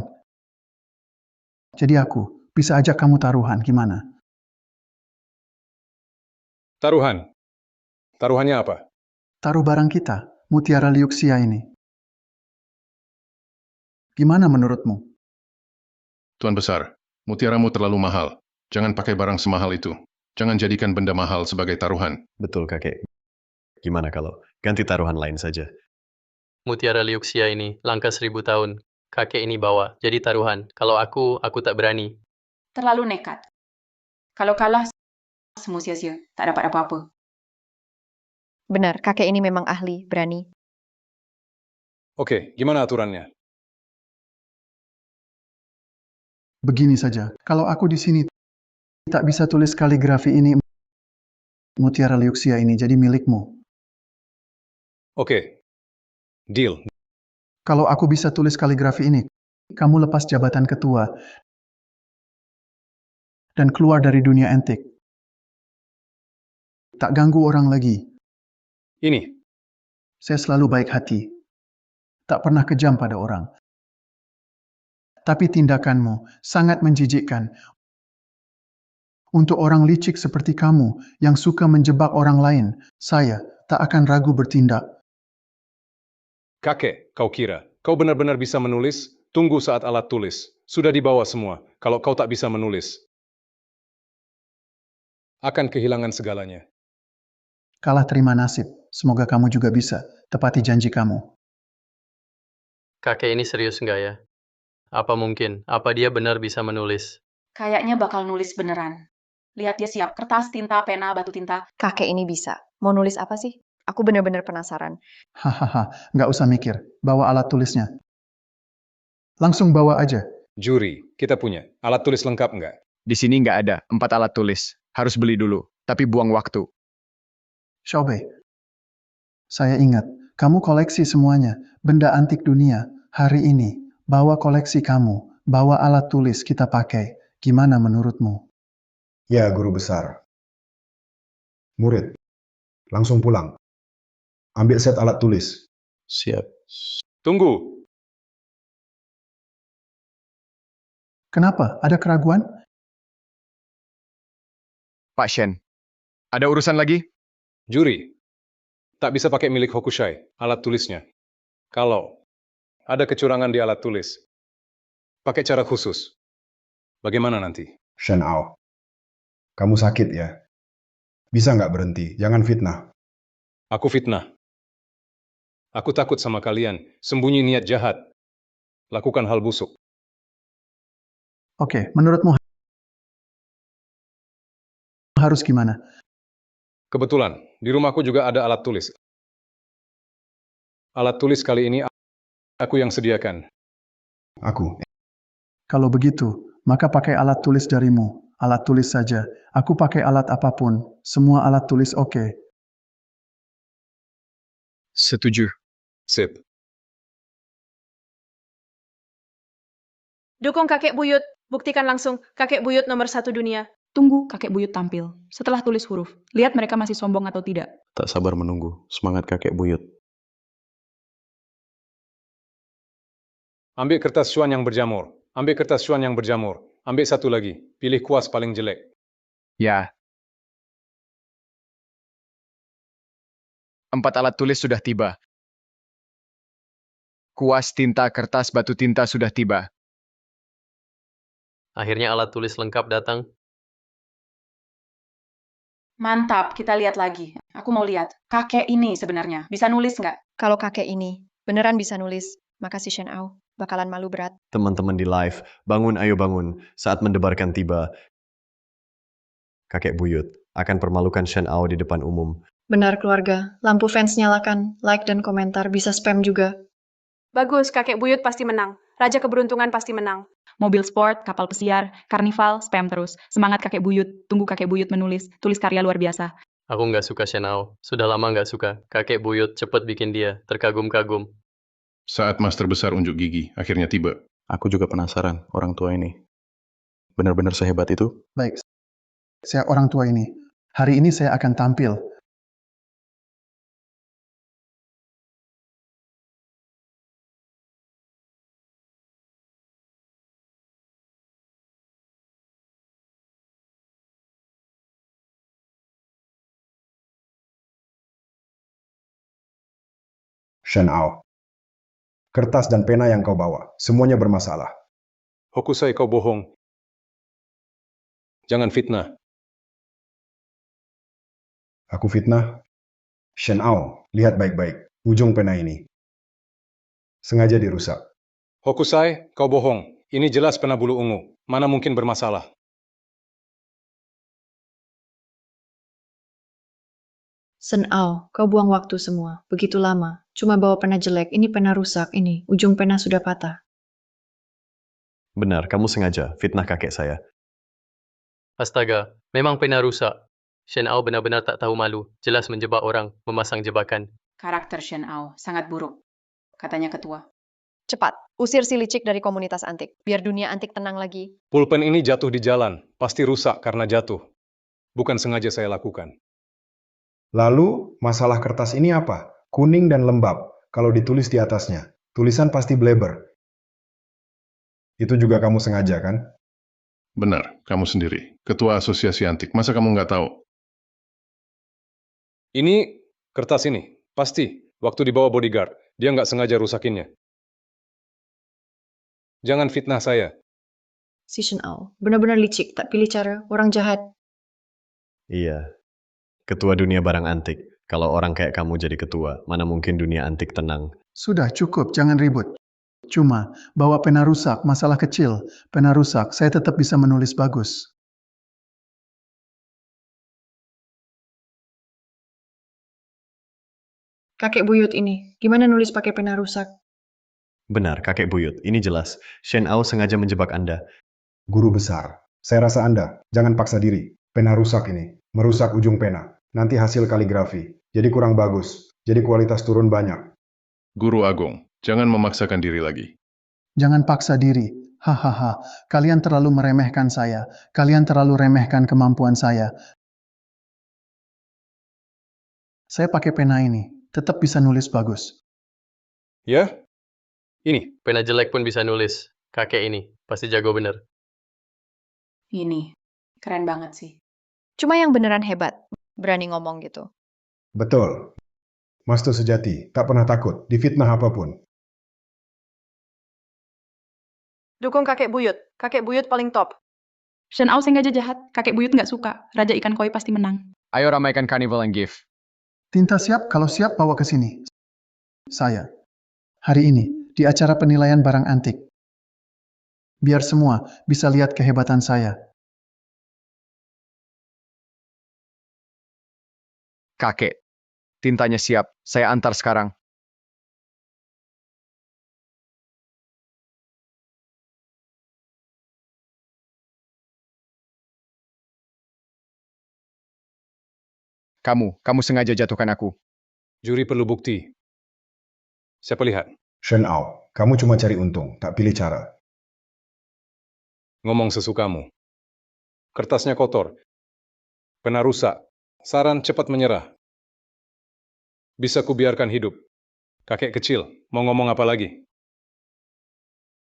Jadi aku bisa ajak kamu taruhan, gimana? Taruhan. Taruhannya apa? Taruh barang kita, mutiara liuxia ini. Gimana menurutmu? Tuan Besar, mutiaramu terlalu mahal. Jangan pakai barang semahal itu. Jangan jadikan benda mahal sebagai taruhan. Betul, kakek. Gimana kalau ganti taruhan lain saja? Mutiara liuxia ini langka 1000 tahun. Kakek ini bawa, jadi taruhan. Kalau aku tak berani. Terlalu nekat. Kalau kalah, semua sia-sia. Tak dapat apa-apa. Benar, kakek ini memang ahli, berani. Oke, gimana aturannya? Begini saja, kalau aku di sini tak bisa tulis kaligrafi ini, mutiara liuxia ini jadi milikmu. Oke. Deal. Kalau aku bisa tulis kaligrafi ini, kamu lepas jabatan ketua dan keluar dari dunia antik. Tak ganggu orang lagi. Ini. Saya selalu baik hati. Tak pernah kejam pada orang. Tapi tindakanmu sangat menjijikkan. Untuk orang licik seperti kamu yang suka menjebak orang lain, saya tak akan ragu bertindak. Kakek, kau kira kau benar-benar bisa menulis? Tunggu saat alat tulis. Sudah dibawa semua. Kalau kau tak bisa menulis, akan kehilangan segalanya. Kalah terima nasib. Semoga kamu juga bisa tepati janji kamu. Kakek ini serius nggak ya? Apa mungkin? Apa dia benar bisa menulis? Kayaknya bakal nulis beneran. Lihat dia siap. Kertas, tinta, pena, batu tinta. Kakek ini bisa. Mau nulis apa sih? Aku benar-benar penasaran. Hahaha, nggak usah mikir. Bawa alat tulisnya. Langsung bawa aja. Juri, kita punya. Alat tulis lengkap nggak? Di sini nggak ada 4 alat tulis. Harus beli dulu. Tapi buang waktu. Xiaobei, saya ingat, kamu koleksi semuanya. Benda antik dunia. Hari ini, bawa koleksi kamu. Bawa alat tulis kita pakai. Gimana menurutmu? Ya, guru besar. Murid, langsung pulang. Ambil set alat tulis. Siap. Tunggu. Kenapa? Ada keraguan? Pak Shen, ada urusan lagi? Juri, tak bisa pakai milik Hokusai, alat tulisnya. Kalau ada kecurangan di alat tulis, pakai cara khusus. Bagaimana nanti? Shen Ao, kamu sakit ya? Bisa nggak berhenti? Jangan fitnah. Aku fitnah. Aku takut sama kalian, sembunyi niat jahat. Lakukan hal busuk. Oke, menurutmu harus gimana? Kebetulan, di rumahku juga ada alat tulis. Alat tulis kali ini aku yang sediakan. Aku. Kalau begitu, maka pakai alat tulis darimu. Alat tulis saja. Aku pakai alat apapun. Semua alat tulis oke. Setuju. Sip. Dukung kakek buyut. Buktikan langsung kakek buyut nomor 1 dunia. Tunggu kakek buyut tampil. Setelah tulis huruf, lihat mereka masih sombong atau tidak. Tak sabar menunggu. Semangat kakek buyut. Ambil kertas cuan yang berjamur. Ambil kertas cuan yang berjamur. Ambil satu lagi. Pilih kuas paling jelek. Ya. 4 alat tulis sudah tiba. Kuas, tinta, kertas, batu tinta sudah tiba. Akhirnya alat tulis lengkap datang. Mantap, kita lihat lagi. Aku mau lihat. Kakek ini sebenarnya. Bisa nulis nggak? Kalau kakek ini beneran bisa nulis, makasih Shen Ao. Bakalan malu berat. Teman-teman di live, bangun ayo bangun. Saat mendebarkan tiba, kakek buyut akan permalukan Shen Ao di depan umum. Benar keluarga, lampu fans nyalakan, like dan komentar, bisa spam juga. Bagus, kakek buyut pasti menang. Raja keberuntungan pasti menang. Mobil sport, kapal pesiar, karnival, spam terus. Semangat kakek buyut. Tunggu kakek buyut menulis. Tulis karya luar biasa. Aku nggak suka Shen Ao. Sudah lama nggak suka. Kakek buyut cepet bikin dia terkagum-kagum. Saat master besar unjuk gigi akhirnya tiba. Aku juga penasaran orang tua ini. Benar-benar sehebat itu? Baik, saya orang tua ini. Hari ini saya akan tampil. Shen Ao. Kertas dan pena yang kau bawa, semuanya bermasalah. Hokusai, kau bohong. Jangan fitnah. Aku fitnah? Shen Ao, lihat baik-baik. Ujung pena ini. Sengaja dirusak. Hokusai, kau bohong. Ini jelas pena bulu ungu. Mana mungkin bermasalah. Shen Ao, kau buang waktu semua. Begitu lama. Cuma bawa pena jelek, ini pena rusak, ini. Ujung pena sudah patah. Benar, kamu sengaja fitnah kakek saya. Astaga, memang pena rusak. Shen Ao benar-benar tak tahu malu. Jelas menjebak orang, memasang jebakan. Karakter Shen Ao sangat buruk. Katanya ketua. Cepat, usir si licik dari komunitas antik. Biar dunia antik tenang lagi. Pulpen ini jatuh di jalan. Pasti rusak karena jatuh. Bukan sengaja saya lakukan. Lalu, masalah kertas ini apa? Kuning dan lembab, kalau ditulis di atasnya. Tulisan pasti bleber. Itu juga kamu sengaja, kan? Benar, kamu sendiri. Ketua Asosiasi Antik. Masa kamu nggak tahu? Ini kertas ini. Pasti. Waktu dibawa bodyguard. Dia nggak sengaja rusakinnya. Jangan fitnah saya. Si Shen Ao, benar-benar licik, tak pilih cara, orang jahat. Iya. Ketua dunia barang antik. Kalau orang kayak kamu jadi ketua, mana mungkin dunia antik tenang. Sudah cukup, jangan ribut. Cuma, bawa pena rusak, masalah kecil. Pena rusak, saya tetap bisa menulis bagus. Kakek buyut ini, gimana nulis pakai pena rusak? Benar, kakek buyut. Ini jelas. Shen Ao sengaja menjebak Anda. Guru besar, saya rasa Anda, jangan paksa diri. Pena rusak ini, merusak ujung pena. Nanti hasil kaligrafi, jadi kurang bagus. Jadi kualitas turun banyak. Guru Agung, jangan memaksakan diri lagi. Jangan paksa diri. Hahaha, kalian terlalu meremehkan saya. Kalian terlalu remehkan kemampuan saya. Saya pakai pena ini, tetap bisa nulis bagus. Ya? Ini. Pena jelek pun bisa nulis. Kakek ini pasti jago bener. Ini, keren banget sih. Cuma yang beneran hebat, berani ngomong gitu. Betul. Master sejati, tak pernah takut, difitnah apapun. Dukung kakek buyut. Kakek buyut paling top. Shen Ao sengaja jahat, kakek buyut nggak suka. Raja ikan koi pasti menang. Ayo ramaikan carnival and gift. Tinta siap, kalau siap bawa ke sini. Saya. Hari ini, di acara penilaian barang antik. Biar semua bisa lihat kehebatan saya. Kakek, tintanya siap. Saya antar sekarang. Kamu sengaja jatuhkan aku. Juri perlu bukti. Siapa lihat? Shen Ao, kamu cuma cari untung, tak pilih cara. Ngomong sesukamu. Kertasnya kotor. Pena rusak. Saran cepat menyerah. Bisa kubiarkan hidup. Kakek kecil, mau ngomong apa lagi?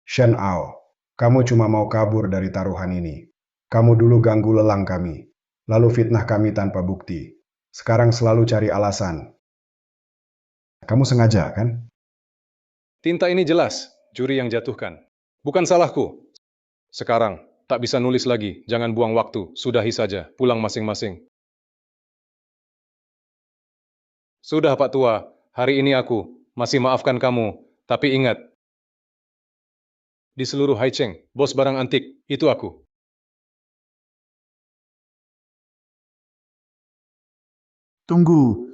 Shen Ao, kamu cuma mau kabur dari taruhan ini. Kamu dulu ganggu lelang kami, lalu fitnah kami tanpa bukti. Sekarang selalu cari alasan. Kamu sengaja, kan? Tinta ini jelas, juri yang jatuhkan. Bukan salahku. Sekarang, tak bisa nulis lagi, jangan buang waktu, sudahi saja, pulang masing-masing. Sudah Pak Tua, hari ini aku masih maafkan kamu, tapi ingat, di seluruh Haicheng, bos barang antik, itu aku. Tunggu.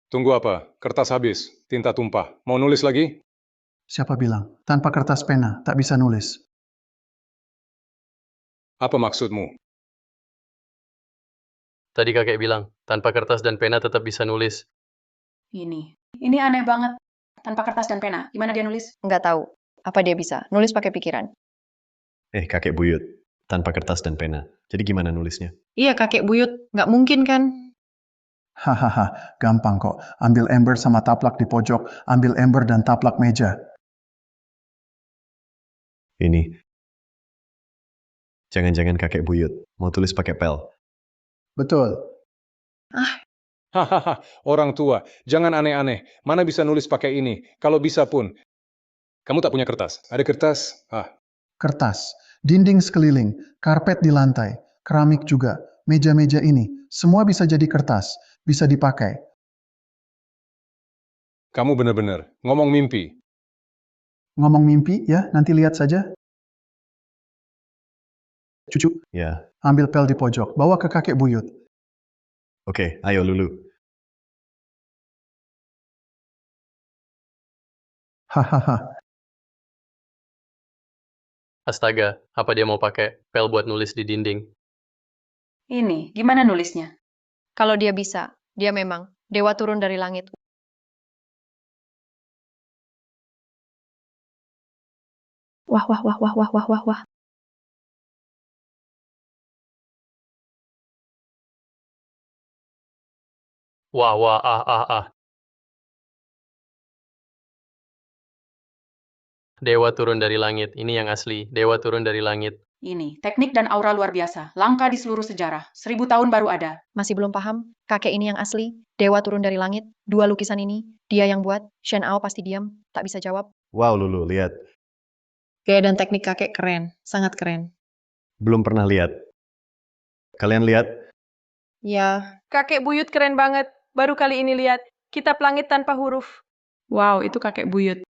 Tunggu apa? Kertas habis, tinta tumpah. Mau nulis lagi? Siapa bilang? Tanpa kertas pena, tak bisa nulis. Apa maksudmu? Tadi kakek bilang, tanpa kertas dan pena tetap bisa nulis. Ini aneh banget. Tanpa kertas dan pena, gimana dia nulis? Nggak tahu. Apa dia bisa? Nulis pakai pikiran. Kakek buyut. Tanpa kertas dan pena. Jadi gimana nulisnya? Iya, kakek buyut. Nggak mungkin kan? Hahaha, gampang kok. Ambil ember sama taplak di pojok, ambil ember dan taplak meja. Ini. Jangan-jangan kakek buyut. Mau tulis pakai pel. Betul. Hahaha, orang tua, jangan aneh-aneh. Mana bisa nulis pakai ini? Kalau bisa pun. Kamu tak punya kertas? Ada kertas? Kertas, dinding sekeliling, karpet di lantai, keramik juga, meja-meja ini, semua bisa jadi kertas, bisa dipakai. Kamu benar-benar ngomong mimpi. Ngomong mimpi ya, nanti lihat saja. Cucu, Ya. ambil pel di pojok, bawa ke kakek buyut. Oke, ayo Lulu. Hahaha. Astaga, apa dia mau pakai pel buat nulis di dinding? Ini, gimana nulisnya? Kalau dia bisa, dia memang dewa turun dari langit. Wah, wah, wah, wah, wah, wah, wah, wah. Wah, wah, ah. Dewa turun dari langit. Ini yang asli. Dewa turun dari langit. Ini, teknik dan aura luar biasa. Langka di seluruh sejarah. 1000 tahun baru ada. Masih belum paham? Kakek ini yang asli, dewa turun dari langit. Dua lukisan ini, dia yang buat. Shen Ao pasti diam, tak bisa jawab. Wow Lulu, lihat. Gaya dan teknik kakek keren. Sangat keren. Belum pernah lihat. Kalian lihat? Ya, Kakek buyut keren banget. Baru kali ini lihat. Kitab langit tanpa huruf. Wow, itu kakek buyut.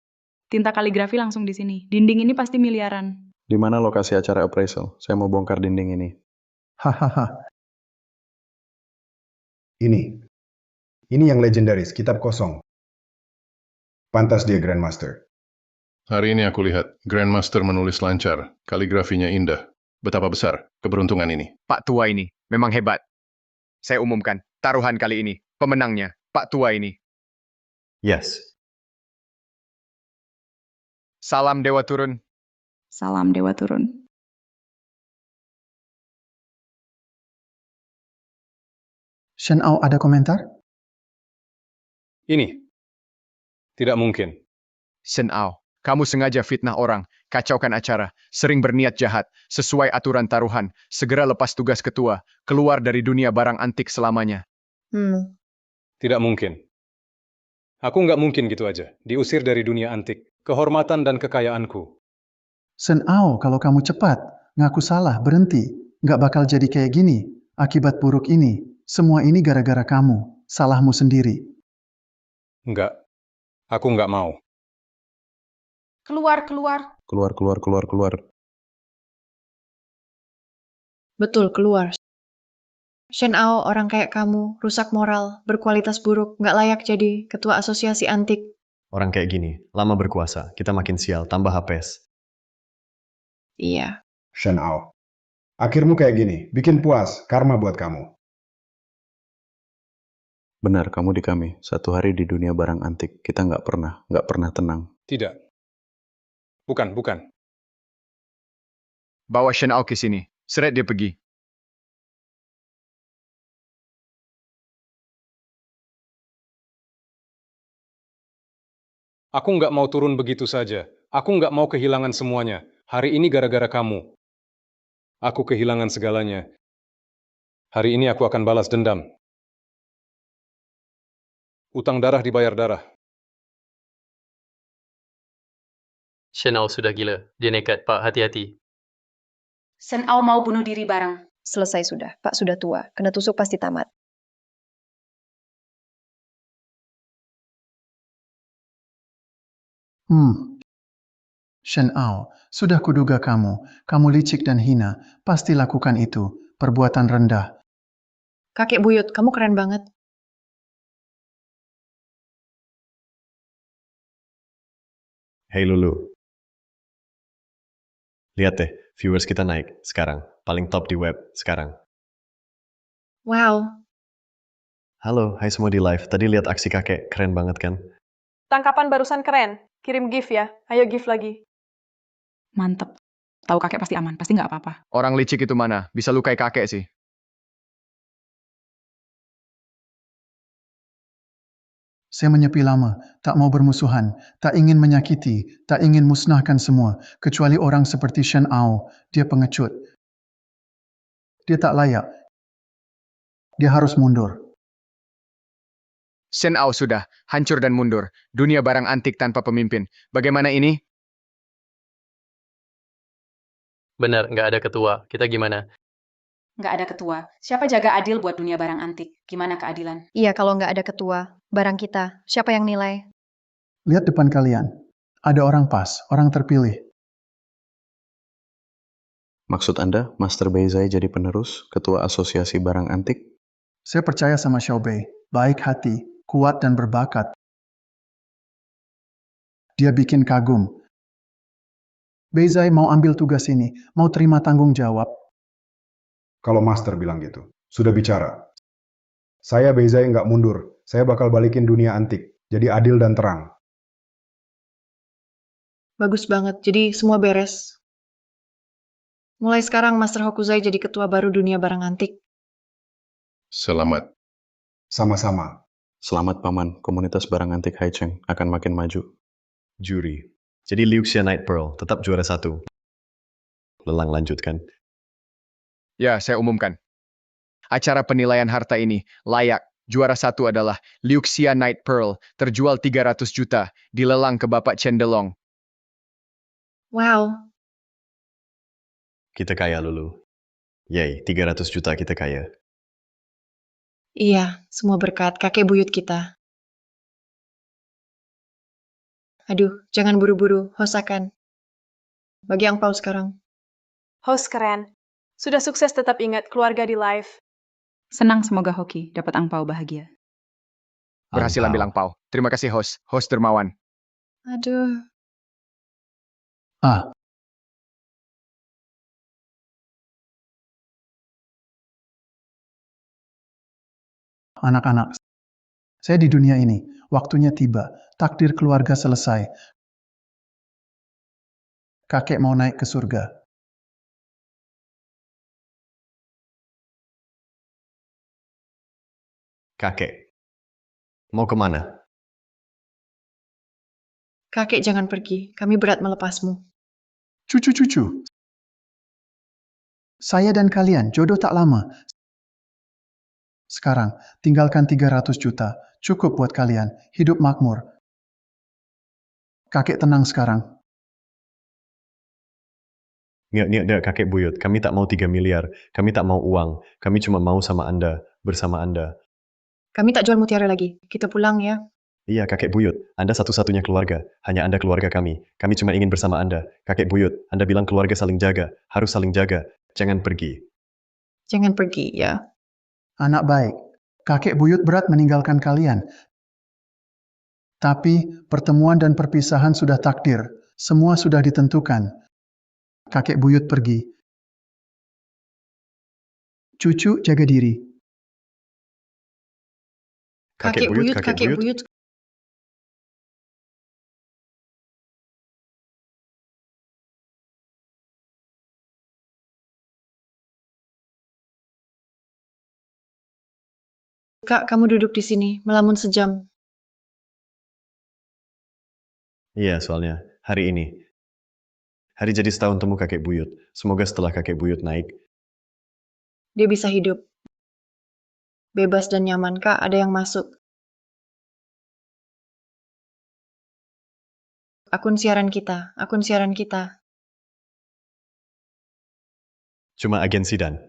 Tinta kaligrafi langsung di sini. Dinding ini pasti miliaran. Di mana lokasi acara appraisal? Saya mau bongkar dinding ini. Hahaha. Ini yang legendaris, kitab kosong. Pantas dia Grandmaster. Hari ini aku lihat Grandmaster menulis lancar, kaligrafinya indah. Betapa besar keberuntungan ini. Pak Tua ini memang hebat. Saya umumkan, taruhan kali ini, pemenangnya, Pak Tua ini. Yes. Salam Dewa Turun. Salam dewa turun. Shen Ao ada komentar? Ini. Tidak mungkin. Shen Ao, kamu sengaja fitnah orang, kacaukan acara, sering berniat jahat, sesuai aturan taruhan, segera lepas tugas ketua, keluar dari dunia barang antik selamanya. Tidak mungkin. Aku nggak mungkin gitu aja. Diusir dari dunia antik. Kehormatan dan kekayaanku. Shen Ao, kalau kamu cepat, ngaku salah, berhenti. Nggak bakal jadi kayak gini. Akibat buruk ini, semua ini gara-gara kamu. Salahmu sendiri. Nggak. Aku nggak mau. Keluar, keluar. Keluar, keluar, keluar, keluar. Betul, keluar. Shen Ao, orang kayak kamu, rusak moral, berkualitas buruk, nggak layak jadi ketua asosiasi antik. Orang kayak gini, lama berkuasa, kita makin sial, tambah hapes. Iya. Shen Ao. Akhirmu kayak gini, bikin puas, karma buat kamu. Benar, kamu di kami. Satu hari di dunia barang antik, kita nggak pernah tenang. Tidak. Bukan. Bawa Shen Ao ke sini, seret dia pergi. Aku nggak mau turun begitu saja. Aku nggak mau kehilangan semuanya. Hari ini gara-gara kamu. Aku kehilangan segalanya. Hari ini aku akan balas dendam. Utang darah dibayar darah. Shen Ao sudah gila. Dia nekat, Pak, hati-hati. Shen Ao mau bunuh diri bareng. Selesai sudah, Pak sudah tua. Kena tusuk pasti tamat. Shen Ao, sudah kuduga kamu. Kamu licik dan hina. Pasti lakukan itu. Perbuatan rendah. Kakek buyut, kamu keren banget. Hey Lulu. Lihat deh, viewers kita naik sekarang. Paling top di web sekarang. Wow. Halo, hai semua di live. Tadi lihat aksi kakek, keren banget kan? Tangkapan barusan keren. Kirim GIF ya. Ayo GIF lagi. Mantep. Tahu kakek pasti aman, pasti nggak apa-apa. Orang licik itu mana? Bisa lukai kakek sih. Saya menyepi lama, tak mau bermusuhan, tak ingin menyakiti, tak ingin musnahkan semua, kecuali orang seperti Shen Ao. Dia pengecut. Dia tak layak. Dia harus mundur. Shen Ao sudah, hancur dan mundur. Dunia barang antik tanpa pemimpin. Bagaimana ini? Benar, nggak ada ketua. Kita gimana? Nggak ada ketua. Siapa jaga adil buat dunia barang antik? Gimana keadilan? Iya, kalau nggak ada ketua, barang kita, siapa yang nilai? Lihat depan kalian. Ada orang pas, orang terpilih. Maksud Anda, Master Beizai jadi penerus, ketua asosiasi barang antik? Saya percaya sama Xiao Bei. Baik hati, kuat dan berbakat. Dia bikin kagum. Beizai mau ambil tugas ini, mau terima tanggung jawab. Kalau Master bilang gitu, sudah bicara. Saya Beizai nggak mundur, saya bakal balikin dunia antik, jadi adil dan terang. Bagus banget, jadi semua beres. Mulai sekarang Master Hokuzai jadi ketua baru dunia barang antik. Selamat. Sama-sama. Selamat Paman, komunitas barang antik Haicheng akan makin maju. Juri. Jadi Liuxia Night Pearl tetap juara 1. Lelang lanjutkan. Ya, saya umumkan. Acara penilaian harta ini layak. Juara 1 adalah Liuxia Night Pearl, terjual 300 juta, dilelang ke Bapak Cendelong. Wow. Kita kaya Lulu. Yay, 300 juta kita kaya. Iya, semua berkat kakek buyut kita. Aduh, jangan buru-buru, hosakan. Bagi angpau sekarang. Host keren. Sudah sukses tetap ingat keluarga di live. Senang semoga Hoki dapat angpau bahagia. Berhasil ambil angpau. Terima kasih host. Host dermawan. Aduh. Anak-anak, saya di dunia ini, waktunya tiba, takdir keluarga selesai. Kakek mau naik ke surga. Kakek, mau kemana? Kakek jangan pergi, kami berat melepasmu. Cucu-cucu. Saya dan kalian jodoh tak lama. Sekarang, tinggalkan 300 juta. Cukup buat kalian. Hidup makmur. Kakek tenang sekarang. Nggak, kakek buyut. Kami tak mau 3 miliar. Kami tak mau uang. Kami cuma mau sama Anda, bersama Anda. Kami tak jual mutiara lagi. Kita pulang ya. Iya, kakek buyut. Anda satu-satunya keluarga. Hanya Anda keluarga kami. Kami cuma ingin bersama Anda. Kakek buyut, Anda bilang keluarga saling jaga. Harus saling jaga. Jangan pergi. Jangan pergi ya. Anak baik. Kakek buyut berat meninggalkan kalian. Tapi, pertemuan dan perpisahan sudah takdir. Semua sudah ditentukan. Kakek buyut pergi. Cucu jaga diri. Kakek buyut. Kak, kamu duduk di sini, melamun sejam. Iya, soalnya hari ini. Hari jadi setahun temu kakek buyut. Semoga setelah kakek buyut naik. Dia bisa hidup. Bebas dan nyaman, Kak. Ada yang masuk. Akun siaran kita. Cuma agensi dan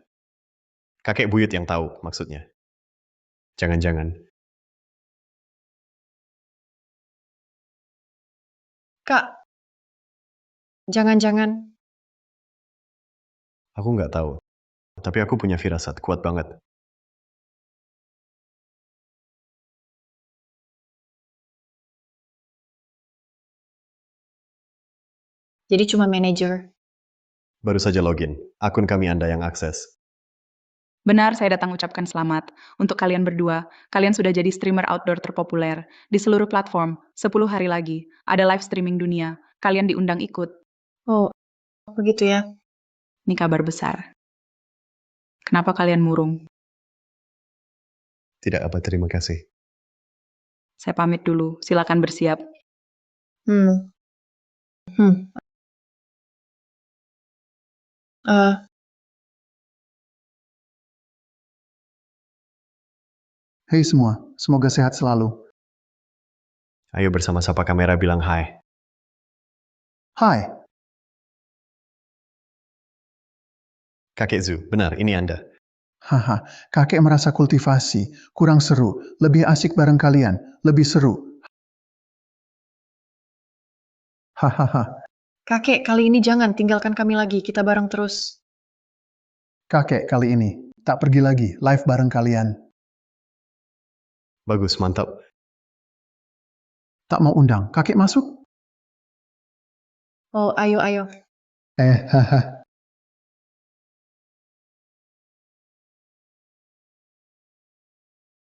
kakek buyut yang tahu maksudnya. Jangan-jangan. Kak, jangan-jangan. Aku nggak tahu. Tapi aku punya firasat kuat banget. Jadi cuma manajer. Baru saja login. Akun kami Anda yang akses. Benar, saya datang ucapkan selamat. Untuk kalian berdua, kalian sudah jadi streamer outdoor terpopuler. Di seluruh platform, 10 hari lagi, ada live streaming dunia. Kalian diundang ikut. Oh, begitu ya. Ini kabar besar. Kenapa kalian murung? Tidak apa, terima kasih. Saya pamit dulu, silakan bersiap. Hei semua, semoga sehat selalu. Ayo bersama sapa kamera bilang hai. Hai, Kakek Zu, benar, ini Anda. haha, kakek merasa kultivasi, kurang seru, lebih asik bareng kalian, lebih seru. Hahaha, Kakek, kali ini jangan tinggalkan kami lagi. Kita bareng terus. kakek kali ini, tak pergi lagi, live bareng kalian. Bagus, mantap. Tak mau undang, kakek masuk? Oh, ayo. Hahaha.